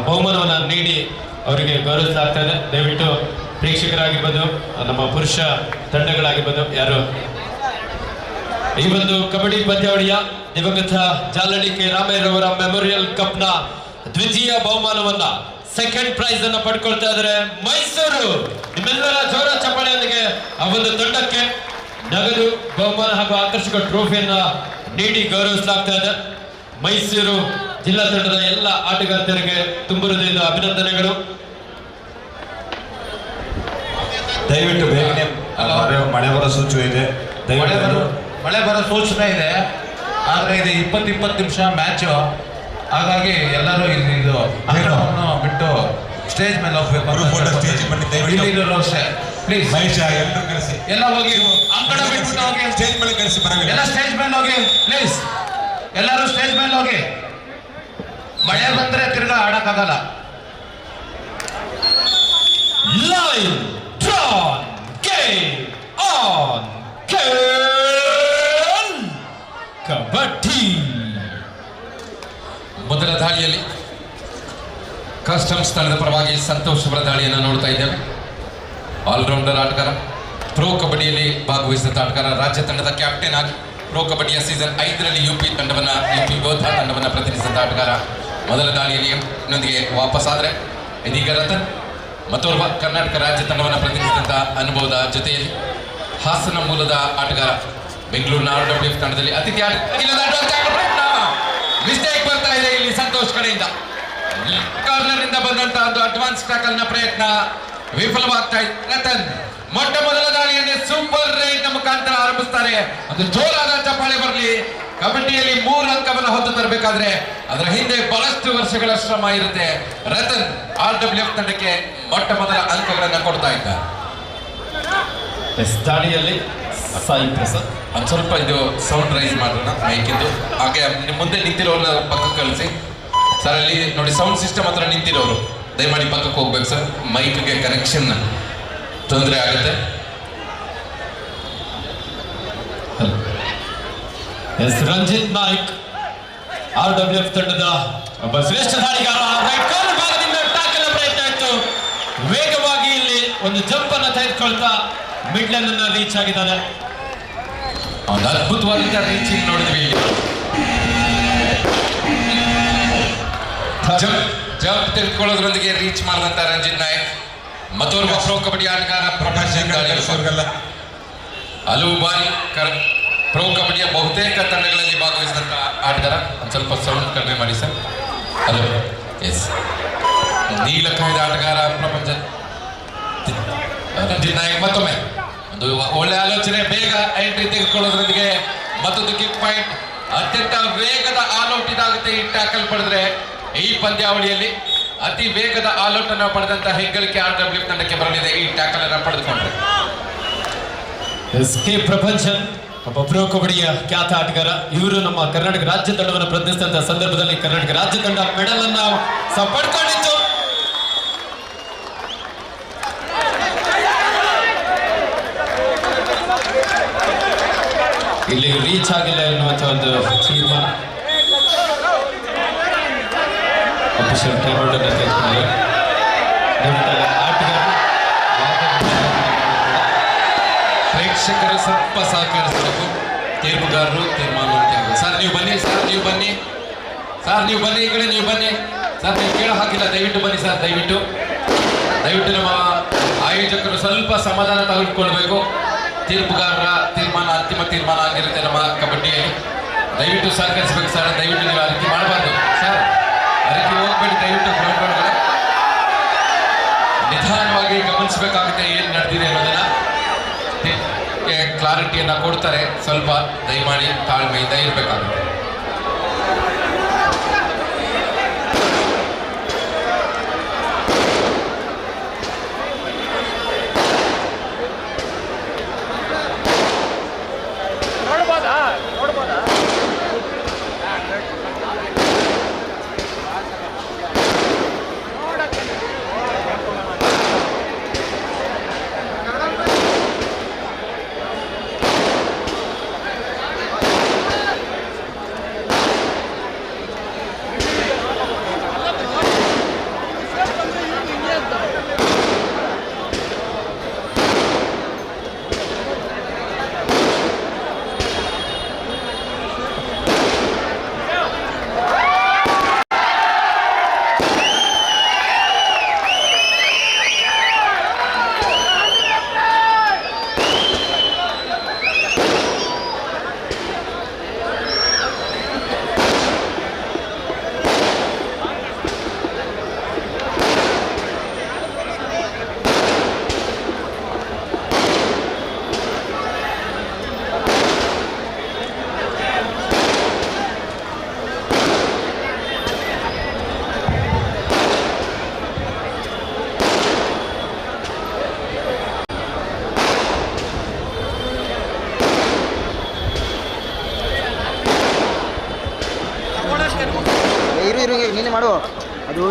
ಬಹುಮಾನವನ್ನು ನೀಡಿ ಅವರಿಗೆ ಗೌರವಿಸಲಾಗ್ತಾ ಇದೆ. ದಯವಿಟ್ಟು ಪ್ರೇಕ್ಷಕರಾಗಿರ್ಬೋದು, ನಮ್ಮ ಪುರುಷ ತಂಡಗಳಾಗಿರ್ಬೋದು, ಯಾರು ಈ ಒಂದು ಕಬಡ್ಡಿ ಪಂದ್ಯಾವಳಿಯ ದಿವಂಗತ ಜಾಲಡಿ ಕೆ ರಾಮಯ್ಯರವರ ಮೆಮೋರಿಯಲ್ ಕಪ್ ನ ದ್ವಿತೀಯ ಬಹುಮಾನವನ್ನ ಸೆಕೆಂಡ್ ಪ್ರೈಸ್ ಅನ್ನ ಪಡ್ಕೊಳ್ತಾ ಇದ್ದಾರೆ ಮೈಸೂರು. ನಿಮ್ಮೆಲ್ಲರ ಜೋರ ಚಪ್ಪಾಳೆಯೊಂದಿಗೆ ಆ ಒಂದು ತಂಡಕ್ಕೆ ನಗದು ಬಹುಮಾನ ಹಾಗೂ ಆಕರ್ಷಕ ಟ್ರೋಫಿಯನ್ನ ನೀಡಿ ಗೌರವಿಸಲಾಗ್ತಾ ಇದೆ. ಮೈಸೂರು ಜಿಲ್ಲಾ ತಂಡದ ಎಲ್ಲ ಆಟಗಾರರಿಗೆ ತುಂಬ ಹೃದಯದ ಅಭಿನಂದನೆಗಳು. ದಯವಿಟ್ಟು ಬೇಗನೆ ಮಳೆ ಬರೋ ಸೂಚನೆ ಇದೆ. ಮಳೆ ಬರೋ ಸೂಚನೆ ಇದೆ. ಆದರೆ ಇದು 20 ನಿಮಿಷ ಮ್ಯಾಚು. ಹಾಗಾಗಿ ಎಲ್ಲರೂ ಇದು ಆಟವನ್ನು ಬಿಟ್ಟು ಸ್ಟೇಜ್ ಮೇಲೆ ಹೋಗ್ಬೇಕು. ಪ್ಲೀಸ್ ಎಲ್ಲ ಹೋಗಿ ಅಂಕಣ ಬಿಟ್ಬಿಟ್ಟು ಹೋಗಿ ಸ್ಟೇಜ್ ಮೇಲೆ ಕಳಿಸಿ. ಎಲ್ಲ ಸ್ಟೇಜ್ ಮೇಲೆ ಹೋಗಿ ಪ್ಲೀಸ್. ಎಲ್ಲರೂ ಸ್ಟೇಜ್ ಮೇಲೆ ಹೋಗಿ. ಮಳೆ ಬಂದ್ರೆ ತಿರ್ಗಾ ಆಡಕ್ಕಾಗಲ್ಲ. Live drawn game on kabaddi. ಮೊದಲ ದಾಳಿಯಲ್ಲಿ ಕಸ್ಟಮ್ಸ್ ತಂಡದ ಪರವಾಗಿ ಸಂತೋಷ್ ಅವರ ದಾಳಿಯನ್ನು ನೋಡ್ತಾ ಇದ್ದೇವೆ. ಆಲ್ರೌಂಡರ್ ಆಟಗಾರ, ಪ್ರೋ ಕಬಡ್ಡಿಯಲ್ಲಿ ಭಾಗವಹಿಸಿದ ಆಟಗಾರ, ರಾಜ್ಯ ತಂಡದ ಕ್ಯಾಪ್ಟನ್ ಆಗಿ ಪ್ರೋ ಕಬಡ್ಡಿಯ ಸೀಸನ್ 5ರಲ್ಲಿ ಯುಪಿ ಯೋಧಾ ತಂಡವನ್ನು ಪ್ರತಿನಿಧಿಸಿದ ಆಟಗಾರ. ಮೊದಲ ದಾಳಿಯಲ್ಲಿ ನೊಂದಿಗೆ ವಾಪಸ್ ಆದರೆ ಇದೀಗ ರತನ್ ಮತ್ತೋರ್ವ ಕರ್ನಾಟಕ ರಾಜ್ಯ ತಂಡವನ್ನು ಪ್ರತಿನಿಧಿಸಿದಂಥ ಅನುಭವದ ಜೊತೆಯಲ್ಲಿ ಹಾಸನ ಮೂಲದ ಆಟಗಾರ, ಬೆಂಗಳೂರಿನ RWF ತಂಡದಲ್ಲಿ ಅತಿಥಿ ಮಿಸ್ಟೇಕ್ ಬರ್ತಾ ಇದೆ ಇಲ್ಲಿ ಸಂತೋಷ್ ಕಡೆಯಿಂದ. ಕಾರ್ನರ್ ಇಂದ ಬಂದಂತಹ ಒಂದು ಅಡ್ವಾನ್ಸ್ ಟ್ಯಾಕಲ್ ನ ಪ್ರಯತ್ನ ವಿಫಲವಾಗ್ತಾ ಇದೆ. ರತನ್ ಮೊಟ್ಟ ಮೊದಲ ದಾಳಿಯನ್ನೇ ಸೂಪರ್ ರೈಟ್ ನ ಮುಖಾಂತರ ಆರಂಭಿಸ್ತಾರೆ. ಒಂದು ಜೋರಾದ ಚಪ್ಪಾಳೆ ಬರಲಿ. ಕಬಡ್ಡಿಯಲ್ಲಿ 3 ಅಂಕವನ್ನು ಹೊತ್ತು ತರಬೇಕಾದ್ರೆ ಅದರ ಹಿಂದೆ ಬಹಳಷ್ಟು ವರ್ಷಗಳ ಶ್ರಮ ಇರುತ್ತೆ. ರತನ್ RWF ತಂಡಕ್ಕೆ ಮೊಟ್ಟ ಮೊದಲ ಅಂಕಗಳನ್ನು ಕೊಡ್ತಾ ಇದ್ದಾರೆ. ದಾಳಿಯಲ್ಲಿ ಸಾಯಿ ಪ್ರಸಾದ್ ಒಂದು ಸ್ವಲ್ಪ ಇದು ಸೌಂಡ್ ರೈಸ್ ಮಾಡೋಣ ಮೈಕಿಂದು. ಹಾಗೆ ಮುಂದೆ ನಿಂತಿರೋರು ಪಕ್ಕಕ್ಕೆ ಕಳಿಸಿ ಸರ್. ಅಲ್ಲಿ ನೋಡಿ ಸೌಂಡ್ ಸಿಸ್ಟಮ್ ಹತ್ರ ನಿಂತಿರೋರು ದಯಮಾಡಿ ಪಕ್ಕಕ್ಕೆ ಹೋಗ್ಬೇಕು ಸರ್. ಮೈಕ್ಗೆ ಕನೆಕ್ಷನ್ ತೊಂದರೆ ಆಗುತ್ತೆ. ರಂಜಿತ್ ನಾಯ್ಕ್ RWF ತಂಡದ ಒಬ್ಬ ಶ್ರೇಷ್ಠ ದಾಳಿಗಾರ. ರೈಟ್ ಕಾರ್ನರ್ ಭಾಗದಿಂದ ಟ್ಯಾಕಲ್ ಪ್ರಯತ್ನ ಇತ್ತು. ವೇಗವಾಗಿ ಇಲ್ಲಿ ಒಂದು ಜಂಪ್ ಅನ್ನು ತೆಗೆದುಕೊಳ್ತಾ ಮಿಡ್ ಲೈನ್ ಅನ್ನು ರೀಚ್ ಆಗಿದ್ದಾನೆ. ಒಂದು ಅದ್ಭುತವಾದಂತಹ ರೀಚಿಂಗ್ ನೋಡಿದ್ವಿ. ಜಂಪ್ ತೆಗೆದುಕೊಳ್ಳೋದ್ರೊಂದಿಗೆ ರೀಚ್ ಮಾಡಿದಂತ ರಂಜಿತ್ ನಾಯಕ್. ಮತ್ತೋರ್ವ ಪ್ರೋ ಕಬಡ್ಡಿ ಆಟಗಾರ ಹಲವು ಬಾರಿ ಪ್ರೋ ಕಬಡ್ಡಿಯ ಬಹುತೇಕ ತಂಡಗಳಲ್ಲಿ ಭಾಗವಹಿಸಿದಂತ ಆಟಗಾರ. ಒಂದು ಸ್ವಲ್ಪ ಸೌಂಡ್ ಕಡಿಮೆ ಮಾಡಿ ಸರ್. Hello S. ನೀಲಕಾಯ್ದ ಆಟಗಾರ ಪ್ರಪಂಚ ರಂಜಿತ್ ನಾಯಕ್ ಮತ್ತೊಮ್ಮೆ ಒಂದು ಒಳ್ಳೆ ಆಲೋಚನೆ. ಬೇಗ ಎಂಟ್ರಿ ತೆಗೆದುಕೊಳ್ಳೋದ್ರೊಂದಿಗೆ ಮತ್ತೊಂದು ಕಿಕ್ ಪಾಯಿಂಟ್. ಅತ್ಯಂತ ವೇಗದ ಆಲ್ಔಟ್ ಇದಾಗುತ್ತೆ ಈ ಟ್ಯಾಕಲ್ ಪಡೆದ್ರೆ. ಈ ಪಂದ್ಯಾವಳಿಯಲ್ಲಿ ಅತಿ ವೇಗದ ಆಲ್ಔಟ್ ಅನ್ನು ಪಡೆದಂತ ಹೆಗ್ಗಳಿಕೆ RWF ತಂಡಕ್ಕೆ ಬರಲಿದೆ ಈ ಟ್ಯಾಕಲ್ ಅನ್ನು ಪಡೆದುಕೊಂಡ್ರೆ. ಕೆ ಪ್ರಪಂಚನ್ ಒಬ್ಬ ಪ್ರೋ ಕಬಡ್ಡಿಯ ಖ್ಯಾತ ಆಟಗಾರ. ಇವರು ನಮ್ಮ ಕರ್ನಾಟಕ ರಾಜ್ಯ ತಂಡವನ್ನು ಪ್ರತಿನಿಧಿಸಿದಂತಹ ಸಂದರ್ಭದಲ್ಲಿ ಕರ್ನಾಟಕ ರಾಜ್ಯ ತಂಡ ಮೆಡಲ್ ಅನ್ನು ಸಹ ಪಡ್ಕೊಂಡಿತ್ತು. ಇಲ್ಲಿ ರೀಚ್ ಆಗಿಲ್ಲ ಎನ್ನುವಂಥ ಒಂದು ತೀರ್ಮಾನ ಅಫಿಷಿಯಲ್ ಟೈಮ್ ಔಟ್ ಅನ್ನು ತೆಗೆದುಕೊಂಡರು. ಪ್ರೇಕ್ಷಕರು ಸ್ವಲ್ಪ ಸಹಕರಿಸಬೇಕು. ತೀರ್ಪುಗಾರರು ತೀರ್ಮಾನ ಸರ್ ನೀವು ಬನ್ನಿ ಸರ್, ನೀವು ಬನ್ನಿ ಸರ್, ನೀವು ಬನ್ನಿ ಈ ಕಡೆ, ನೀವು ಬನ್ನಿ ಸರ್. ನೀವು ಕೇಳೋ ಹಾಕಿಲ್ಲ, ದಯವಿಟ್ಟು ಬನ್ನಿ ಸರ್. ದಯವಿಟ್ಟು ನಮ್ಮ ಆಯೋಜಕರು ಸ್ವಲ್ಪ ಸಮಾಧಾನ ತೆಗೆದುಕೊಳ್ಬೇಕು. ತೀರ್ಪುಗಾರರ ತೀರ್ಮಾನ ಅಂತಿಮ ತೀರ್ಮಾನ ಆಗಿರುತ್ತೆ ನಮ್ಮ ಕಬಡ್ಡಿಯಲ್ಲಿ. ದಯವಿಟ್ಟು ಸಹಕರಿಸಬೇಕು ಸರ್. ದಯವಿಟ್ಟು ನೀವು ಆ ರೀತಿ ಮಾಡಬಾರ್ದು ಸರ್. ಆ ರೀತಿ ಹೋಗ್ಬೇಡಿ ದಯವಿಟ್ಟು. ಗ್ರೌಂಡ್ ಒಳಗಡೆ ನಿಧಾನವಾಗಿ ಗಮನಿಸಬೇಕಾಗುತ್ತೆ ಏನು ನಡೆದಿದೆ ಅನ್ನೋದನ್ನ. ಕ್ಲಾರಿಟಿಯನ್ನು ಕೊಡ್ತಾರೆ. ಸ್ವಲ್ಪ ದಯಮಾಡಿ ತಾಳ್ಮೆಯಿಂದ ಇರಬೇಕಾಗುತ್ತೆ.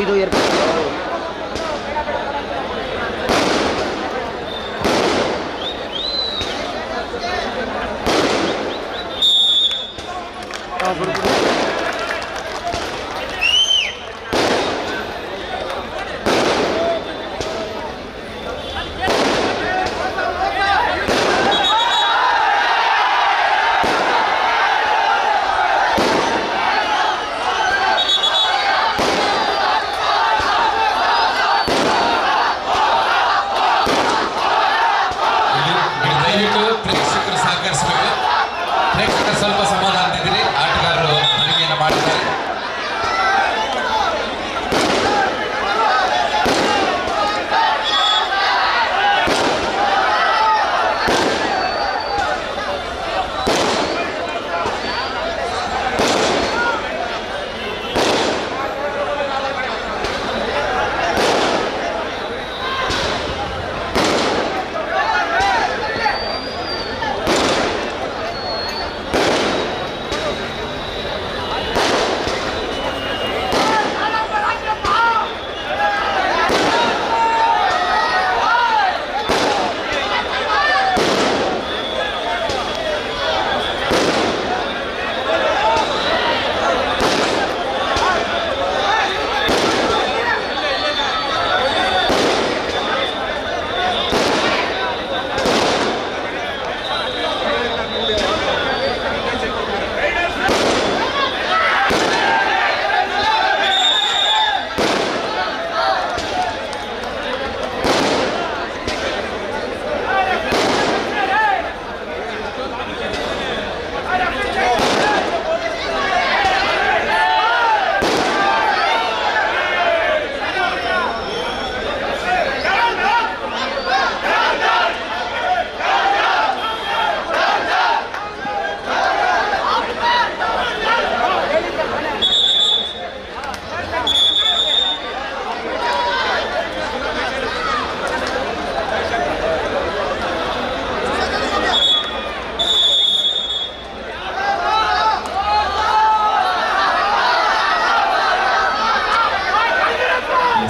ಇದು ಇರ್ಬೇಕು. ದಯವಿಟ್ಟು ಪ್ರೇಕ್ಷಕರು ಸಹಕರಿಸಬೇಕು. ಪ್ರೇಕ್ಷಕರು ಸ್ವಲ್ಪ ಸಮಾಧಾನದಿದ್ದೀರಿ. ಆಟಗಾರರು ಮನವಿಯನ್ನು ಮಾಡಿದ್ದಾರೆ.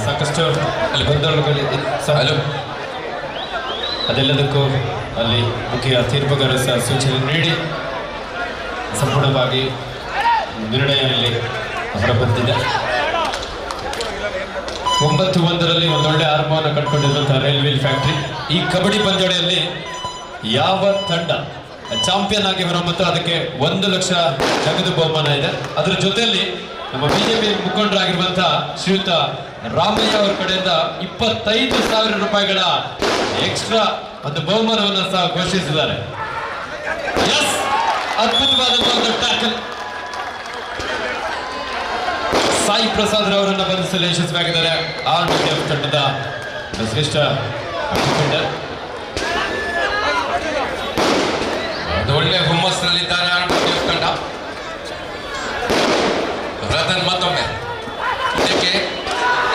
ಸಾಕಷ್ಟು ಅಲ್ಲಿ ಗೊಂದಲಗಳು ಹಲೋ, ಅದೆಲ್ಲದಕ್ಕೂ ಅಲ್ಲಿ ಮುಖ್ಯ ತೀರ್ಪುಗಾರರು ಸಹ ಸೂಚನೆ ನೀಡಿ ಸಂಪೂರ್ಣವಾಗಿ ನಿರ್ಣಯ ಇಲ್ಲಿ ಹೊರಬಂದಿದೆ. 9-1 ಒಂದೊಳ್ಳೆ ಆರಂಭವನ್ನು ಕಂಡುಕೊಂಡಿರುವಂತಹ ರೈಲ್ವೆ ಫ್ಯಾಕ್ಟರಿ ಈ ಕಬಡ್ಡಿ ಪಂದ್ಯಾವಳಿಯಲ್ಲಿ ಯಾವ ತಂಡ ಚಾಂಪಿಯನ್ ಆಗಿ ಹೊರಬಂತು ಅದಕ್ಕೆ 1 ಲಕ್ಷ ನಗದು ಬಹುಮಾನ ಇದೆ. ಅದರ ಜೊತೆಯಲ್ಲಿ ನಮ್ಮ ಬಿಜೆಪಿ ಮುಖಂಡರಾಗಿರುವಂತಹ ಶ್ರೀಯುತ ರಾಮಯ್ಯ ಅವರ ಕಡೆಯಿಂದ 25,000 ರೂಪಾಯಿಗಳ ಎಕ್ಸ್ಟ್ರಾ ಒಂದು ಬಹುಮಾನವನ್ನು ಸಹ ಘೋಷಿಸಿದ್ದಾರೆ. ಅದ್ಭುತವಾದಂತಹ ಒಂದು ಟ್ಯಾಕಲ್ ಸಾಯಿ ಪ್ರಸಾದ್ ಅವರನ್ನು ಬಂಧಿಸಲು ಯಶಸ್ವಿಯಾಗಿದ್ದಾರೆ. RWF ತಂಡದ ಶ್ರೇಷ್ಠ ಡಿಫೆಂಡರ್. ಒಂದು ಒಳ್ಳೆ ಹುಮ್ಮಸ್ಸಿನಲ್ಲಿದ್ದಾರೆ RWF ತಂಡ. ರತನ್ ಮತ್ತೊಮ್ಮೆ ಇದಕ್ಕೆ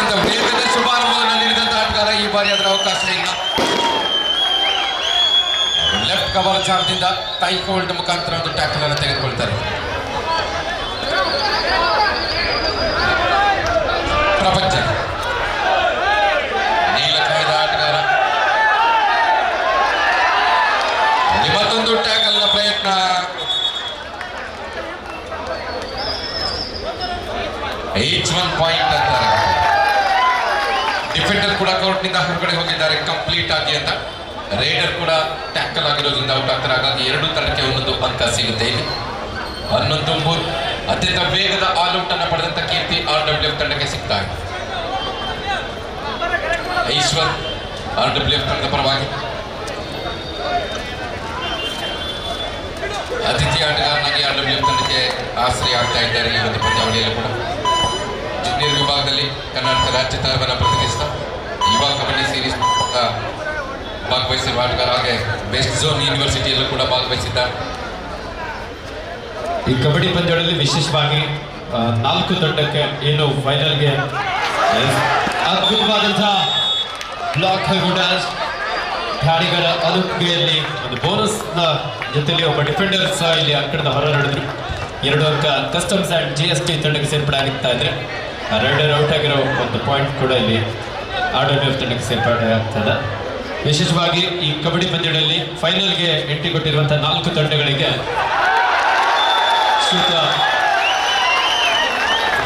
ಇಂಥ ವೇಗದ ಶುಭಾರಂಭವನ್ನು ನೀಡಿದಂತ ಆಟಗಾರ ಈ ಬಾರಿ ಅದರ ಅವಕಾಶ ಇಲ್ಲ. ಲೆಫ್ಟ್ ಕವರ್ ಜಾಗದಿಂದ ಟೈ ಹೋಲ್ಡ್ ಮುಖಾಂತರ ಒಂದು ಟ್ಯಾಕಲ್ ಅನ್ನು ತೆಗೆದುಕೊಳ್ತಾರೆ. ಪ್ರಪಂಚ ನೀಲಕಾಯದ ಆಟಗಾರ ಮತ್ತೊಂದು ಟ್ಯಾಕಲ್ ನ ಪ್ರಯತ್ನ. H1 ಪಾಯಿಂಟ್ ಅಂತಾರೆ. ಡಿಫೆಂಡರ್ ಕೂಡ ಕೋರ್ಟ್ ನಿಂದ ಹೊರಗಡೆ ಹೋಗಿದ್ದಾರೆ ಕಂಪ್ಲೀಟ್ ಆಗಿ ಅಂತ. ರೈಡರ್ ಕೂಡ ಟ್ಯಾಕಲ್ ಆಗಿರೋದ್ರಿಂದ ಔಟ್ ಆಗ್ತಾರೆ. ಹಾಗಾಗಿ 2 ತಂಡಕ್ಕೆ 1 ಅಂಕ ಸಿಗುತ್ತೆ. ಇಲ್ಲಿ 11-3 ಅತ್ಯಂತ ವೇಗದ ಆಲ್ ಔಟ್ ಅನ್ನು ಪಡೆದಂತ ಕೀರ್ತಿ RWF ತಂಡಕ್ಕೆ ಸಿಗ್ತಾ ಇದೆ. ಈಶ್ವರ್ RWF ತಂಡದ ಪರವಾಗಿ ಅತಿಥಿ ಆಟಗಾರನಾಗಿ RWF ತಂಡಕ್ಕೆ ಆಶ್ರಯ ಆಗ್ತಾ ಇದ್ದಾರೆ. ಈ ಒಂದು ಪಂದ್ಯಾವಳಿಯಲ್ಲಿ ಕೂಡ ಜೂನಿಯರ್ ವಿಭಾಗದಲ್ಲಿ ಕರ್ನಾಟಕ ರಾಜ್ಯ ತಂಡವನ್ನು ಪ್ರತಿನಿಧಿಸಿದ ಯುವ ಕಬಡ್ಡಿ ಸೀರೀಸ್ ಭಾಗವಹಿಸಿರುವ ಆಟಗಾರ, ಹಾಗೆ ಬೆಸ್ಟ್ ಝೋನ್ ಯೂನಿವರ್ಸಿಟಿಯಲ್ಲೂ ಕೂಡ ಭಾಗವಹಿಸಿದ್ದಾರೆ. ಈ ಕಬಡ್ಡಿ ಪಂದ್ಯಗಳಲ್ಲಿ ವಿಶೇಷವಾಗಿ 4 ತಂಡಕ್ಕೆ ಏನು ಫೈನಲ್ಗೆ ಅದ್ಭುತವಾದಂತಹ ಬ್ಲಾಕ್ ಹಾಗೂ ಡ್ಯಾಶ್ ಠಾಣಿಗರ ಅನುಗ್ಗೆಯಲ್ಲಿ ಒಂದು ಬೋನಸ್ ನ ಜೊತೆಲಿ ಒಬ್ಬ ಡಿಫೆಂಡರ್ ಸಹ ಇಲ್ಲಿ ಆ ಕಡೆಯಿಂದ ಹೊರ ನಡೆದ್ರು. 2 ಅಂಕ ಕಸ್ಟಮ್ಸ್ ಅಂಡ್ GST ತಂಡಕ್ಕೆ ಸೇರ್ಪಡೆ ಆಗುತ್ತಾ ಇದ್ರೆ ರೈಡರ್ ಔಟ್ ಆಗಿರೋ ಒಂದು ಪಾಯಿಂಟ್ ಕೂಡ ಇಲ್ಲಿ RWF ತಂಡಕ್ಕೆ ಸೇರ್ಪಡೆ ಆಗ್ತದೆ. ವಿಶೇಷವಾಗಿ ಈ ಕಬಡ್ಡಿ ಪಂದ್ಯಗಳಲ್ಲಿ ಫೈನಲ್ಗೆ ಎಂಟ್ರಿ ಕೊಟ್ಟಿರುವಂತಹ 4 ತಂಡಗಳಿಗೆ ಶ್ರೀಯುತ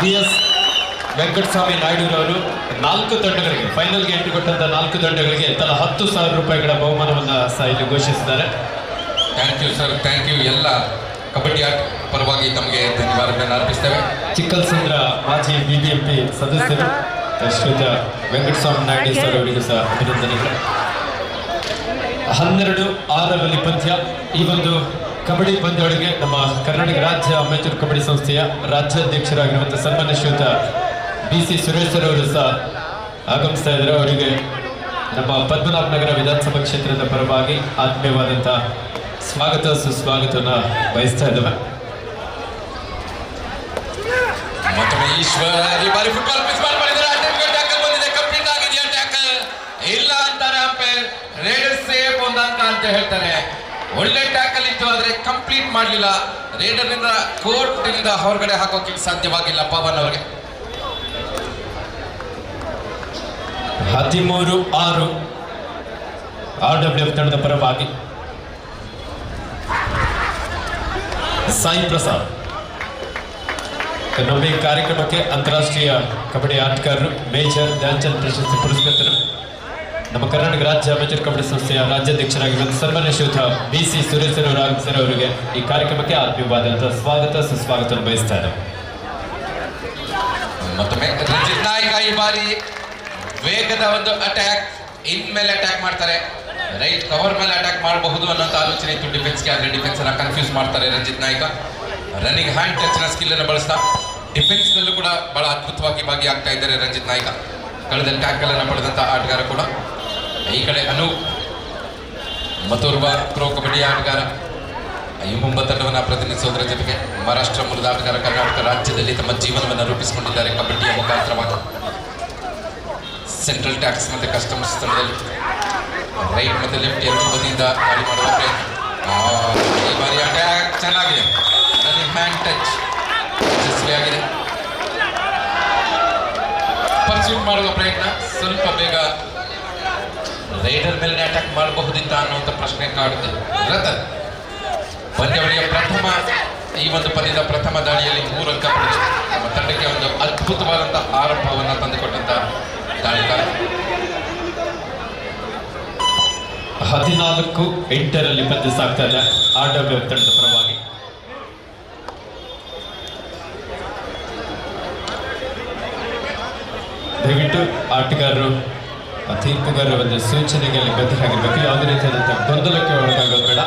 VS ವೆಂಕಟಸ್ವಾಮಿ ನಾಯ್ಡುರವರು 4 ತಂಡಗಳಿಗೆ ಫೈನಲ್ಗೆ ಎಂಟ್ರಿ ಕೊಟ್ಟಂತಹ 4 ತಂಡಗಳಿಗೆ ತಲಾ 10,000 ರೂಪಾಯಿಗಳ ಬಹುಮಾನವನ್ನು ಸಹ ಇಲ್ಲಿ ಘೋಷಿಸಿದ್ದಾರೆ. Thank you sir, thank you. ಎಲ್ಲ ಕಬಡ್ಡಿ ಆಟ ಪರವಾಗಿ ತಮಗೆ ಧನ್ಯವಾದಗಳನ್ನು ಅರ್ಪಿಸ್ತೇವೆ. ಚಿಕ್ಕಲ್ಸಂದ್ರ ಮಾಜಿ BBMP ಸದಸ್ಯರು ಶ್ರೀಯುತ ವೆಂಕಟಸ್ವಾಮಿ ನಾಯ್ಡು ಸರ್ ಅವರಿಗೂ ಸಹ ಅಭಿನಂದನೆಗಳು. 12-6 ಪಂದ್ಯ. ಈ ಒಂದು ಕಬಡ್ಡಿ ಪಂದ್ಯಗಳಿಗೆ ನಮ್ಮ ಕರ್ನಾಟಕ ರಾಜ್ಯ ಅಮೆಚೂರ್ ಕಬಡ್ಡಿ ಸಂಸ್ಥೆಯ ರಾಜ್ಯಾಧ್ಯಕ್ಷರಾಗಿರುವಂತಹ ಸನ್ಮಾನ್ಯ ಶ್ರೀಯುತ BC ಸುರೇಶ್ ಸರ್ ಅವರು ಸಹ ಆಗಮಿಸ್ತಾ ಇದ್ದಾರೆ. ಅವರಿಗೆ ನಮ್ಮ ಪದ್ಮನಾಭನಗರ ವಿಧಾನಸಭಾ ಕ್ಷೇತ್ರದ ಪರವಾಗಿ ಆತ್ಮೀಯವಾದಂತಹ ಸ್ವಾಗತ ಸುಸ್ವಾಗತವನ್ನು ಬಯಸ್ತಾ ಇದ್ದೇವೆ. ಮತ್ತೊಮ್ಮೆ ಈಶ್ವರ್ ಈ ಬಾರಿ ಫುಟ್ಬಾಲ್ ಪಿಚ್ ಮಾಡಿದ್ದಾರೆ. ಟ್ಯಾಕಲ್ ಬಂದಿದೆ, ಕಂಪ್ಲೀಟ್ ಆಗಿದೆಯಾ ಟ್ಯಾಕಲ್? ಇಲ್ಲ ಅಂತಾರೆ ಅಂಪೈರ್. ರೇಡರ್ ಸೇಫ್ ಒಂದು ಅಂಕ ಅಂತ ಹೇಳ್ತಾರೆ. ಒಳ್ಳೆ ಟ್ಯಾಕಲ್ ಇತ್ತು, ಆದ್ರೆ ಕಂಪ್ಲೀಟ್ ಮಾಡಲಿಲ್ಲ. ರೇಡರ್ ನಿಂದ ಕೋರ್ಟ್ ನಿಂದ ಹೊರಗಡೆ ಹಾಕೋಕೆ ಸಾಧ್ಯವಾಗಿಲ್ಲ ಪವನ್ ಅವರಿಗೆ. 13-6 RWF ತಂಡದ ಪರವಾಗಿ ಸಾಯಿ ಪ್ರಸಾದ್. ನಮ್ಮ ಈ ಕಾರ್ಯಕ್ರಮಕ್ಕೆ ಅಂತಾರಾಷ್ಟ್ರೀಯ ಕಬಡ್ಡಿ ಆಟಗಾರರು ಮೇಜರ್ ಧ್ಯಾನ್ಚಂದ್ ಪ್ರಶಸ್ತಿ ಪುರಸ್ಕೃತರು ನಮ್ಮ ಕರ್ನಾಟಕ ರಾಜ್ಯ ಅಮೆಚೂರ್ ಕಬಡ್ಡಿ ಸಂಸ್ಥೆಯ ರಾಜ್ಯಾಧ್ಯಕ್ಷರಾಗಿರುವ ಸನ್ಮಾನ್ಯ ಶ್ರೀಯುತ BC ಸುರೇಶ್ ಅವರು ಆಗಮಿಸಿದ ಅವರಿಗೆ ಈ ಕಾರ್ಯಕ್ರಮಕ್ಕೆ ಆತ್ಮೀಯವಾದಂತಹ ಸ್ವಾಗತ ಸುಸ್ವಾಗತ ಬಯಸ್ತಾ ಇದ್ದಾರೆ. ಮತ್ತೊಮ್ಮೆ ರಂಜಿತ್ ನಾಯ್ಕ ಈ ಬಾರಿ ವೇಗದ ಒಂದು ಅಟ್ಯಾಕ್, ಇನ್ ಮೇಲೆ ಅಟ್ಯಾಕ್ ಮಾಡ್ತಾರೆ. ರೈಟ್ ಕವರ್ ಮೇಲೆ ಅಟ್ಯಾಕ್ ಮಾಡಬಹುದು ಅನ್ನೋಂಥ ಆಲೋಚನೆ ಇತ್ತು ಡಿಫೆನ್ಸ್ಗೆ. ಆದರೆ ಡಿಫೆನ್ಸ್ ಅನ್ನ ಕನ್ಫ್ಯೂಸ್ ಮಾಡ್ತಾರೆ Ranjit Nayak. Running hand touch ನ ಸ್ಕಿಲ್ ಅನ್ನು ಬಳಸ್ತಾ ಡಿಫೆನ್ಸ್ ನಲ್ಲೂ ಕೂಡ ಬಹಳ ಅದ್ಭುತವಾಗಿ ಭಾಗಿಯಾಗ್ತಾ ಇದ್ದಾರೆ ರಂಜಿತ್ ನಾಯ್ಕ. ಕಳೆದ ಟ್ಯಾಕಲ್ ಅನ್ನು ಪಡೆದಂತ ಆಟಗಾರ ಕೂಡ. ಈ ಕಡೆ ಅನೂಪ್ ಮತ್ತೋರ್ವ ಪ್ರೋ ಕಬಡ್ಡಿ ಆಟಗಾರ ಈ ಮುಂಬ ತಂಡವನ್ನು ಪ್ರತಿನಿಧಿಸೋದರ ಜೊತೆಗೆ ಮಹಾರಾಷ್ಟ್ರ ಮೂಲದ ಆಟಗಾರ ಕರ್ನಾಟಕ ರಾಜ್ಯದಲ್ಲಿ ತಮ್ಮ ಜೀವನವನ್ನು ರೂಪಿಸಿಕೊಂಡಿದ್ದಾರೆ ಕಬಡ್ಡಿಯ ಮುಖಾಂತರವಾಗಿ. ಸೆಂಟ್ರಲ್ ಟ್ಯಾಕ್ಸ್ ಮತ್ತು ಕಸ್ಟಮ್ಸ್ ತಂಡದಲ್ಲಿ ರೈಟ್ ಮತ್ತು ಲೆಫ್ಟ್ ಎರಡು ಬದಿಯಿಂದ ದಾಳಿ ಮಾಡುವ ಪ್ರಯತ್ನ. ಈ ಬಾರಿ ಅಟ್ಯಾಕ್ ಚೆನ್ನಾಗಿದೆ. ರನ್ನಿಂಗ್ ಹ್ಯಾಂಡ್ ಟಚ್ ಯಶಸ್ವಿಯಾಗಿದೆ. ಪರ್ಸ್ಯೂಟ್ ಮಾಡುವ ಪ್ರಯತ್ನ ಸ್ವಲ್ಪ ಬೇಗ ರೈಡರ್ ಮೇಲೆ ಅಟ್ಯಾಕ್ ಮಾಡಬಹುದಿತ್ತ ಅನ್ನುವಂಥ ಪ್ರಶ್ನೆ ಕಾಡುತ್ತೆ. ರತನ್ ಪಂದ್ಯಾವಳಿಯ ಈ ಒಂದು ಪಂದ್ಯದ ಪ್ರಥಮ ದಾಳಿಯಲ್ಲಿ 3 ಅಂಕ ಪಡೆದು ನಮ್ಮ ತಂಡಕ್ಕೆ ಒಂದು ಅದ್ಭುತವಾದಂತಹ ಆರಂಭವನ್ನು ತಂದುಕೊಟ್ಟಂತ ದಾಳಿಗಾರ. 14-8 ಪಂದ್ಯ ಸಾಗ್ತಾ ಇದೆ RWF ತಂಡದ ಪರವಾಗಿ. ದಯವಿಟ್ಟು ಆಟಗಾರರು ತೀರ್ಪುಗಾರರ ಒಂದು ಸೂಚನೆಗೆ ಬದ್ಧರಾಗಿರ್ಬೇಕು. ಯಾವುದೇ ರೀತಿಯಾದಂತಹ ಗೊಂದಲಕ್ಕೆ ಒಳಗಾಗೋದು ಬೇಡ.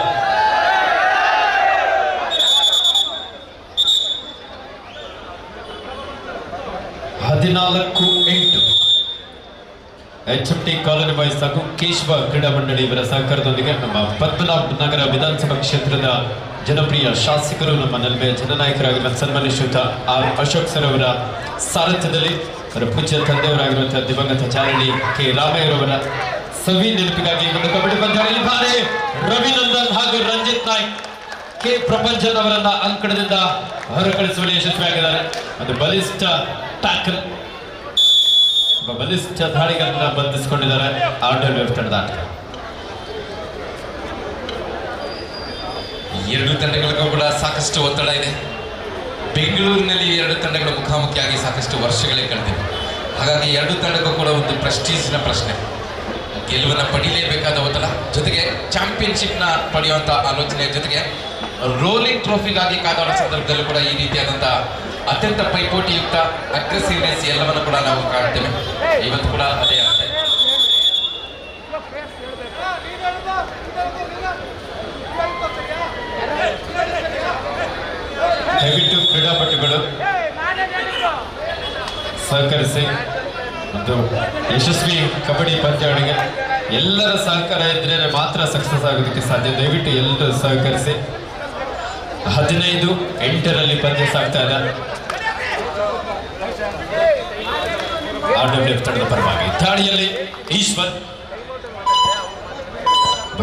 HMT ಕಾಲೋನಿ ಬಾಯ್ಸ್ ಹಾಗೂ ಕೇಶವ ಕ್ರೀಡಾ ಮಂಡಳಿ ಇವರ ಸಹಕಾರದೊಂದಿಗೆ ನಮ್ಮ ಪದ್ಮನಾಭನಗರ ವಿಧಾನಸಭಾ ಕ್ಷೇತ್ರದ ಜನಪ್ರಿಯ ಶಾಸಕರು, ನಮ್ಮ ನಲ್ಮೆಯ ಜನನಾಯಕರಾಗಿರುವ ಸನ್ಮಾನ್ಯ ಶ್ರೀಯುತ R ಅಶೋಕ್ ಸರ್ ಅವರ ಸಾರಥ್ಯದಲ್ಲಿ ಅವರ ಪೂಜ್ಯ ತಂದೆಯವರಾಗಿರುವಂತಹ ದಿವಂಗತ ಚಾರಣಿ K ರಾಮಯ್ಯರವರ ಸವಿ ನೆನಪಿಗಾಗಿ ಒಂದು ಕಬಡ್ಡಿ ಪಂದ್ಯದಲ್ಲಿ ಭಾರಿ ರವಿನಂದನ್ ಹಾಗೂ ರಂಜಿತ್ ನಾಯ್ಕ್ K ಪ್ರಪಂಚನ್ ಅವರನ್ನ ಅಂಕಣದಿಂದ ಹೊರಕಳಿಸುವಲ್ಲಿ ಯಶಸ್ವಿಯಾಗಿದ್ದಾರೆ. ಒಂದು ಬಲಿಷ್ಠ ಟ್ಯಾಕಲ್, ಬಲಿಷ್ಠ ದಾಳಿಗಳನ್ನ ಬಂಧಿಸಿಕೊಂಡಿದ್ದಾರೆ RWF ತಂಡದ ಆಟಗಾರ. ಎರಡು ತಂಡಗಳಿಗೂ ಕೂಡ ಸಾಕಷ್ಟು ಒತ್ತಡ ಇದೆ. ಬೆಂಗಳೂರಿನಲ್ಲಿ ಎರಡು ತಂಡಗಳು ಮುಖಾಮುಖಿಯಾಗಿ ಸಾಕಷ್ಟು ವರ್ಷಗಳೇ ಕಳೆದಿವೆ. ಹಾಗಾಗಿ ಎರಡು ತಂಡಕ್ಕೂ ಕೂಡ ಒಂದು ಪ್ರೆಸ್ಟೀಜ್ನ ಪ್ರಶ್ನೆ. ಗೆಲುವನ್ನು ಪಡೀಲೇಬೇಕಾದ ಒತ್ತಡ, ಜೊತೆಗೆ ಚಾಂಪಿಯನ್ಶಿಪ್ನ ಪಡೆಯುವಂಥ ಆಲೋಚನೆ, ಜೊತೆಗೆ ರೋಲಿಂಗ್ ಟ್ರೋಫಿಗಾಗಿ ಕಾದಾಡೋ ಸಂದರ್ಭದಲ್ಲೂ ಕೂಡ ಈ ರೀತಿಯಾದಂತಹ ಅತ್ಯಂತ ಪೈಪೋಟಿಯುಕ್ತ ಅಗ್ರೆಸಿವ್ನೆಸ್ ಎಲ್ಲವನ್ನು ಕೂಡ ನಾವು ಕಾಣ್ತೇವೆ. ಇವತ್ತು ಕೂಡ ಅದೇ ಆಗ್ತಾ ಇದೆ. ದಯವಿಟ್ಟು ಕ್ರೀಡಾಪಟುಗಳು ಸಹಕರಿಸಿ. ಒಂದು ಯಶಸ್ವಿ ಕಬಡ್ಡಿ ಪಂದ್ಯಾವಳಿಗೆ ಎಲ್ಲರ ಸಹಕಾರ ಇದ್ರೆ ಮಾತ್ರ ಸಕ್ಸಸ್ ಆಗೋದಕ್ಕೆ ಸಾಧ್ಯ. ದಯವಿಟ್ಟು ಎಲ್ಲರೂ ಸಹಕರಿಸಿ. 15-8 ಪಂದ್ಯ ಸಾಗ್ತಾ ಇದೆ RWF ತಂಡದ ಪರವಾಗಿ. ದಾಳಿಯಲ್ಲಿ ಈಶ್ವರ್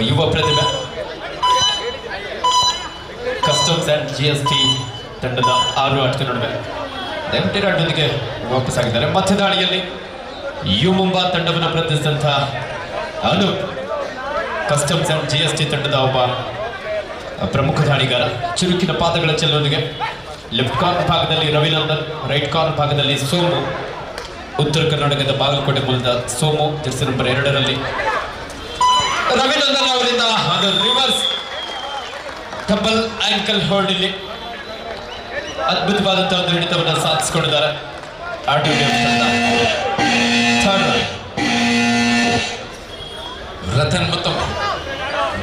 ಯುವ ಪ್ರತಿಭೆ. ಕಸ್ಟಮ್ಸ್ ಅಂಡ್ GST ತಂಡದ 6 ಆಟದ ನಡುವೆ ಎಂಟಿ ರಾಡ್ನೊಂದಿಗೆ ವಾಪಸ್ ಆಗಿದ್ದಾರೆ. ಮತ್ತೆ ದಾಳಿಯಲ್ಲಿ ಯು ಮುಂಬಾ ತಂಡವನ್ನು ಪ್ರತಿನಿಧಿಸಿದಂಥ ಅನೂಪ್ ಕಸ್ಟಮ್ಸ್ ಅಂಡ್ GST ತಂಡದ ಒಬ್ಬ ಪ್ರಮುಖ ದಾಳಿಗಾರ. ಚುರುಕಿನ ಪಾದಗಳ ಚೆಲ್ಲುವೊಂದಿಗೆ ಲೆಫ್ಟ್ ಕಾರ್ನರ್ ಭಾಗದಲ್ಲಿ ರವಿನಂದನ್, ರೈಟ್ ಕಾರ್ನರ್ ಭಾಗದಲ್ಲಿ ಸೋಮು. ಉತ್ತರ ಕರ್ನಾಟಕದ ಬಾಗಲಕೋಟೆ ಮೂಲದ ಸೋಮು ಜೆರ್ಸಿ ನಂಬರ್ 2ರಲ್ಲಿ ರವಿನಂದನ್ ಅವರಿಂದ ಅದು ರಿವರ್ಸ್ ಡಬಲ್ ಆಂಕಲ್ ಹೋಲ್ಡ್ ಇಲ್ಲಿ ಅದ್ಭುತವಾದಂತಹ ಒಂದು ಹಿಡಿತವನ್ನು ಸಾಧಿಸಿಕೊಂಡಿದ್ದಾರೆ. ರತನ್ ಮತ್ತೊಮ್ಮೆ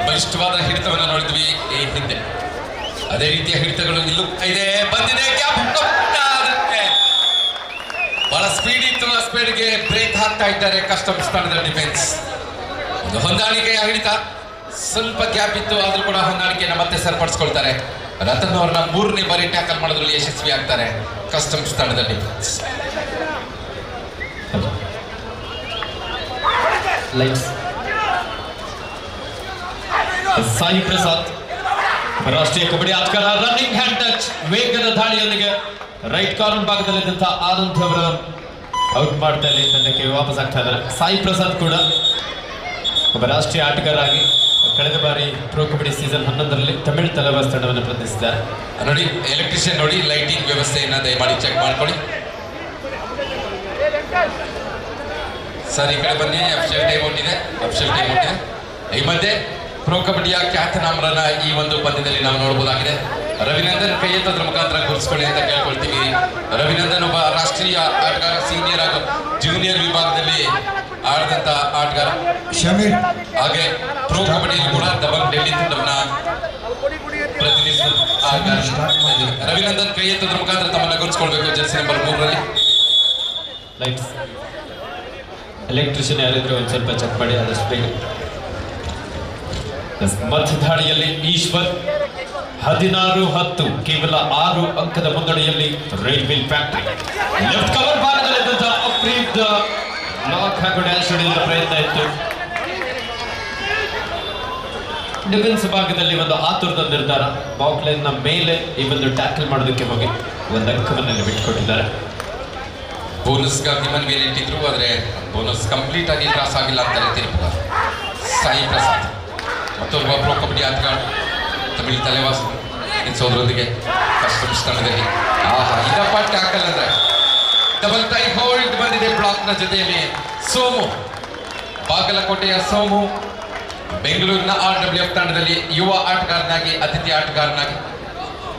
ಬಲಿಷ್ಠವಾದ ಹಿಡಿತವನ್ನು ನೋಡಿದ್ವಿ ಈ ಹಿಂದೆ. ಅದೇ ರೀತಿಯ ಹಿಡಿತಗಳು ಇಲ್ಲೂ ಇದೆ. ಬಂದಿದೆ ಬಹಳ ಸ್ಪೀಡ್ ಇತ್ತು. ಆ ಸ್ಪೀಡ್ಗೆ ಬ್ರೇಕ್ ಹಾಕ್ತಾ ಇದ್ದಾರೆ ಕಸ್ಟಮ್ಸ್ ತಂಡದ ಡಿಫೆನ್ಸ್. ಒಂದು ಹೊಂದಾಣಿಕೆಯ ಹಿಡಿತ, ಸ್ವಲ್ಪ ಗ್ಯಾಪ್ ಇತ್ತು ಆದ್ರೂ ಕೂಡ ಹೊಂದಾಣಿಕೆಯನ್ನು ಮತ್ತೆ ಸರಿಪಡಿಸ್ಕೊಳ್ತಾರೆ. ರತನ್ ಅವ್ರನ್ನ 3ನೇ ಬಾರಿ ಟ್ಯಾಕಲ್ ಮಾಡೋದ್ರಲ್ಲಿ ಯಶಸ್ವಿ ಆಗ್ತಾರೆ ಕಸ್ಟಮ್ಸ್ ತಂಡದ ಡಿಫೆನ್ಸ್. ಸಾಯಿ ಪ್ರಸಾದ್ ರಾಷ್ಟ್ರೀಯ ಕಬಡ್ಡಿ ಆಟಗಾರ. ರನ್ನಿಂಗ್ ಹ್ಯಾಂಡ್ ಟಚ್, ವೇಗದ ದಾಳಿಯೊಂದಿಗೆ ರೈಟ್ ಕಾರ್ನರ್ ಭಾಗದಲ್ಲಿದ್ದಂತಹ ಆನಂದ್ ಅವರ ಔಟ್ ಮಾಡ್ತಾ ಇಲ್ಲಿ ತಂಡಕ್ಕೆ ವಾಪಸ್ ಆಗ್ತಾ ಇದ್ದಾರೆ. ಸಾಯಿ ಪ್ರಸಾದ್ ಕೂಡ ಒಬ್ಬ ರಾಷ್ಟ್ರೀಯ ಆಟಗಾರರಾಗಿ ಕಳೆದ ಬಾರಿ ಪ್ರೋ ಕಬಡ್ಡಿ ಸೀಸನ್ 11ರಲ್ಲಿ ತಮಿಳು ತಲವಾಸ್ ತಂಡವನ್ನು ಪ್ರತಿನಿಧಿಸಿದ್ದಾರೆ. ನೋಡಿ ಎಲೆಕ್ಟ್ರಿಷಿಯನ್ ನೋಡಿ, ಲೈಟಿಂಗ್ ವ್ಯವಸ್ಥೆಯನ್ನ ದಯಮಾಡಿ ಚೆಕ್ ಮಾಡ್ಕೊಳ್ಳಿ ಸರ್. ಈ ಕಡೆ ಬನ್ನಿ. ಅಫಿಷಿಯಲ್ ಟೈಮ್ ಹೊಂದಿದೆ. ಈ ಮಧ್ಯೆ ಪ್ರೋ ಕಬಡ್ಡಿಯ ಖ್ಯಾತನಾಮರನ್ನ ಈ ಒಂದು ಪಂದ್ಯದಲ್ಲಿ ನಾವು ನೋಡಬಹುದಾಗಿದೆ. ರವಿನಂದನ್ ಕೈ ಎತ್ತೋದ್ರ ಮುಖಾಂತರ ಗುರುತಿಸ್ಕೊಳ್ಳಿ ಅಂತ ಕೇಳ್ಕೊಳ್ತೀವಿ. ರವಿನಂದನ್ ಒಬ್ಬ ರಾಷ್ಟ್ರೀಯ ಆಟಗಾರ, ಸೀನಿಯರ್ ಹಾಗೂ ಜೂನಿಯರ್ ವಿಭಾಗದಲ್ಲಿ ಆಡಿದಂತ ಆಟಗಾರ. ಹಾಗೆ ಪ್ರೋ ಕಬಡ್ಡಿಯಲ್ಲಿ ಕೂಡ ದಬಂಗ್ ಡೆಲ್ಲಿ ತಂಡವನ್ನ ಪ್ರತಿನಿಧಿಸಿದ ಆಟಗಾರ. ರವಿನಂದನ್ ಕೈ ಎತ್ತೋದ್ರ ಮುಖಾಂತರ ತಮ್ಮನ್ನ ಗುರುತಿಸ್ಕೊಳ್ಬೇಕು ಜೆರ್ಸಿ ನಂಬರ್ 3ರಲ್ಲಿ. ಎಲೆಕ್ಟ್ರಿಷಿಯನ್ ಯಾರಿದ್ರು ಒಂದು ಸ್ವಲ್ಪ ಚೆಕ್ ಮಾಡಿ ಆದಷ್ಟು ಬೇಗ. ಮಧ್ಯ ದಾಳಿಯಲ್ಲಿ ಈಶ್ವರ್ 16-10 ಕೇವಲ 6 ಅಂಕದ ಮುನ್ನಡೆಯಲ್ಲಿ ರೈಲ್ವಿಲ್ ಫ್ಯಾಕ್ಟರಿ. ಲೆಫ್ಟ್ ಕವರ್ ಭಾಗದಲ್ಲಿದ್ದಂಥ ಅಪ್ರೀತ್ ಬ್ಲಾಕ್ ಹಾಗೂ ಡ್ಯಾಶ್ ಹೊಡೆಯುವ ಪ್ರಯತ್ನ ಇತ್ತು. ಡಿಫೆನ್ಸ್ ಭಾಗದಲ್ಲಿ ಒಂದು ಆತುರದ ನಿರ್ಧಾರ. ಬಾಕ್ಲೈನ್ ನ ಮೇಲೆ ಈ ಒಂದು ಟ್ಯಾಕಲ್ ಮಾಡೋದಕ್ಕೆ ಹೋಗಿ ಒಂದು ಅಂಕವನ್ನು ಬಿಟ್ಟುಕೊಟ್ಟಿದ್ದಾರೆ. ಬೋನಸ್ಗಾಗಿ ಮನವಿಯಲ್ಲಿ ಇಟ್ಟಿದ್ರು, ಆದರೆ ಬೋನಸ್ ಕಂಪ್ಲೀಟ್ ಆಗಿ ಕ್ರಾಸ್ ಆಗಿಲ್ಲ ಅಂತಾರೆ ತೀರ್ಪು. ಸಾಯಿ ಪ್ರಸಾದ್ ಮತ್ತೊಬ್ಬ ಪ್ರೋ ಕಬಡ್ಡಿ ಆಟಗಾರ ತಮಿಳು ತಲೆವಾಸ್ ಎನಿಸೋದ್ರೊಂದಿಗೆ ಕಸ್ಟಮ್ಸ್ ತಂಡದಲ್ಲಿ ಇದಪ್ಪ ಟ್ಯಾಕಲ್ ಅಂದ್ರೆ ಡಬಲ್ ಟೈ ಹೋಲ್ಡ್ ಬಂದಿದೆ ಬ್ಲಾಕ್ನ ಜೊತೆಯಲ್ಲಿ. ಸೋಮು, ಬಾಗಲಕೋಟೆಯ ಸೋಮು ಬೆಂಗಳೂರಿನ RWF ತಂಡದಲ್ಲಿ ಯುವ ಆಟಗಾರನಾಗಿ, ಅತಿಥಿ ಆಟಗಾರನಾಗಿ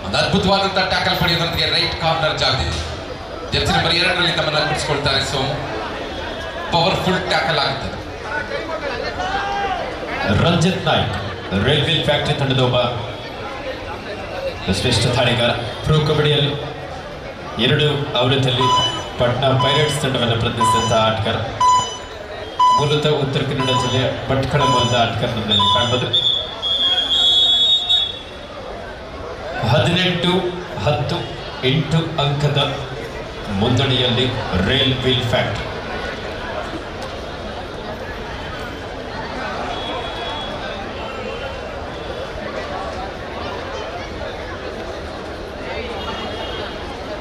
ಒಂದು ಅದ್ಭುತವಾದಂತಹ ಟ್ಯಾಕಲ್ ಪಡೆಯೋದೊಂದಿಗೆ ರೈಟ್ ಕಾರ್ನರ್ ಜಾಗದಿದೆ. ಜೆರ್ಸಿ ನಂಬರ್ 2ರಲ್ಲಿ ತಮ್ಮನ್ನ ಕುಡಿಸ್ಕೊಳ್ತಾರೆ ಸೋಮು. ಪವರ್ಫುಲ್ ಟ್ಯಾಕಲ್ ಆಗುತ್ತದೆ. ರಂಜಿತ್ ನಾಯ್ಕ್ ರೈಲ್ವೆ ಫ್ಯಾಕ್ಟರಿ ತಂಡದ ಒಬ್ಬ ಶ್ರೇಷ್ಠ ದಾಳಿಗಾರ. ಪ್ರೋ ಕಬಡ್ಡಿಯಲ್ಲಿ 2 ಆವೃತ್ತಿಯಲ್ಲಿ ಪಾಟ್ನಾ ಪೈರೇಟ್ಸ್ ತಂಡವನ್ನು ಪ್ರತಿನಿಧಿಸಿದಂತಹ ಆಟಗಾರ. ಮೂಲತಃ ಉತ್ತರ ಕನ್ನಡ ಜಿಲ್ಲೆಯ ಭಟ್ಕಳ ಮೂಲದ ಆಟಗಾರ ನಮ್ಮಲ್ಲಿ ಕಾಣಬಹುದು. 18-10 8 ಅಂಕದ ಮುನ್ನಡೆಯಲ್ಲಿ ರೈಲ್ವೆ ಫ್ಯಾಕ್ಟರಿ.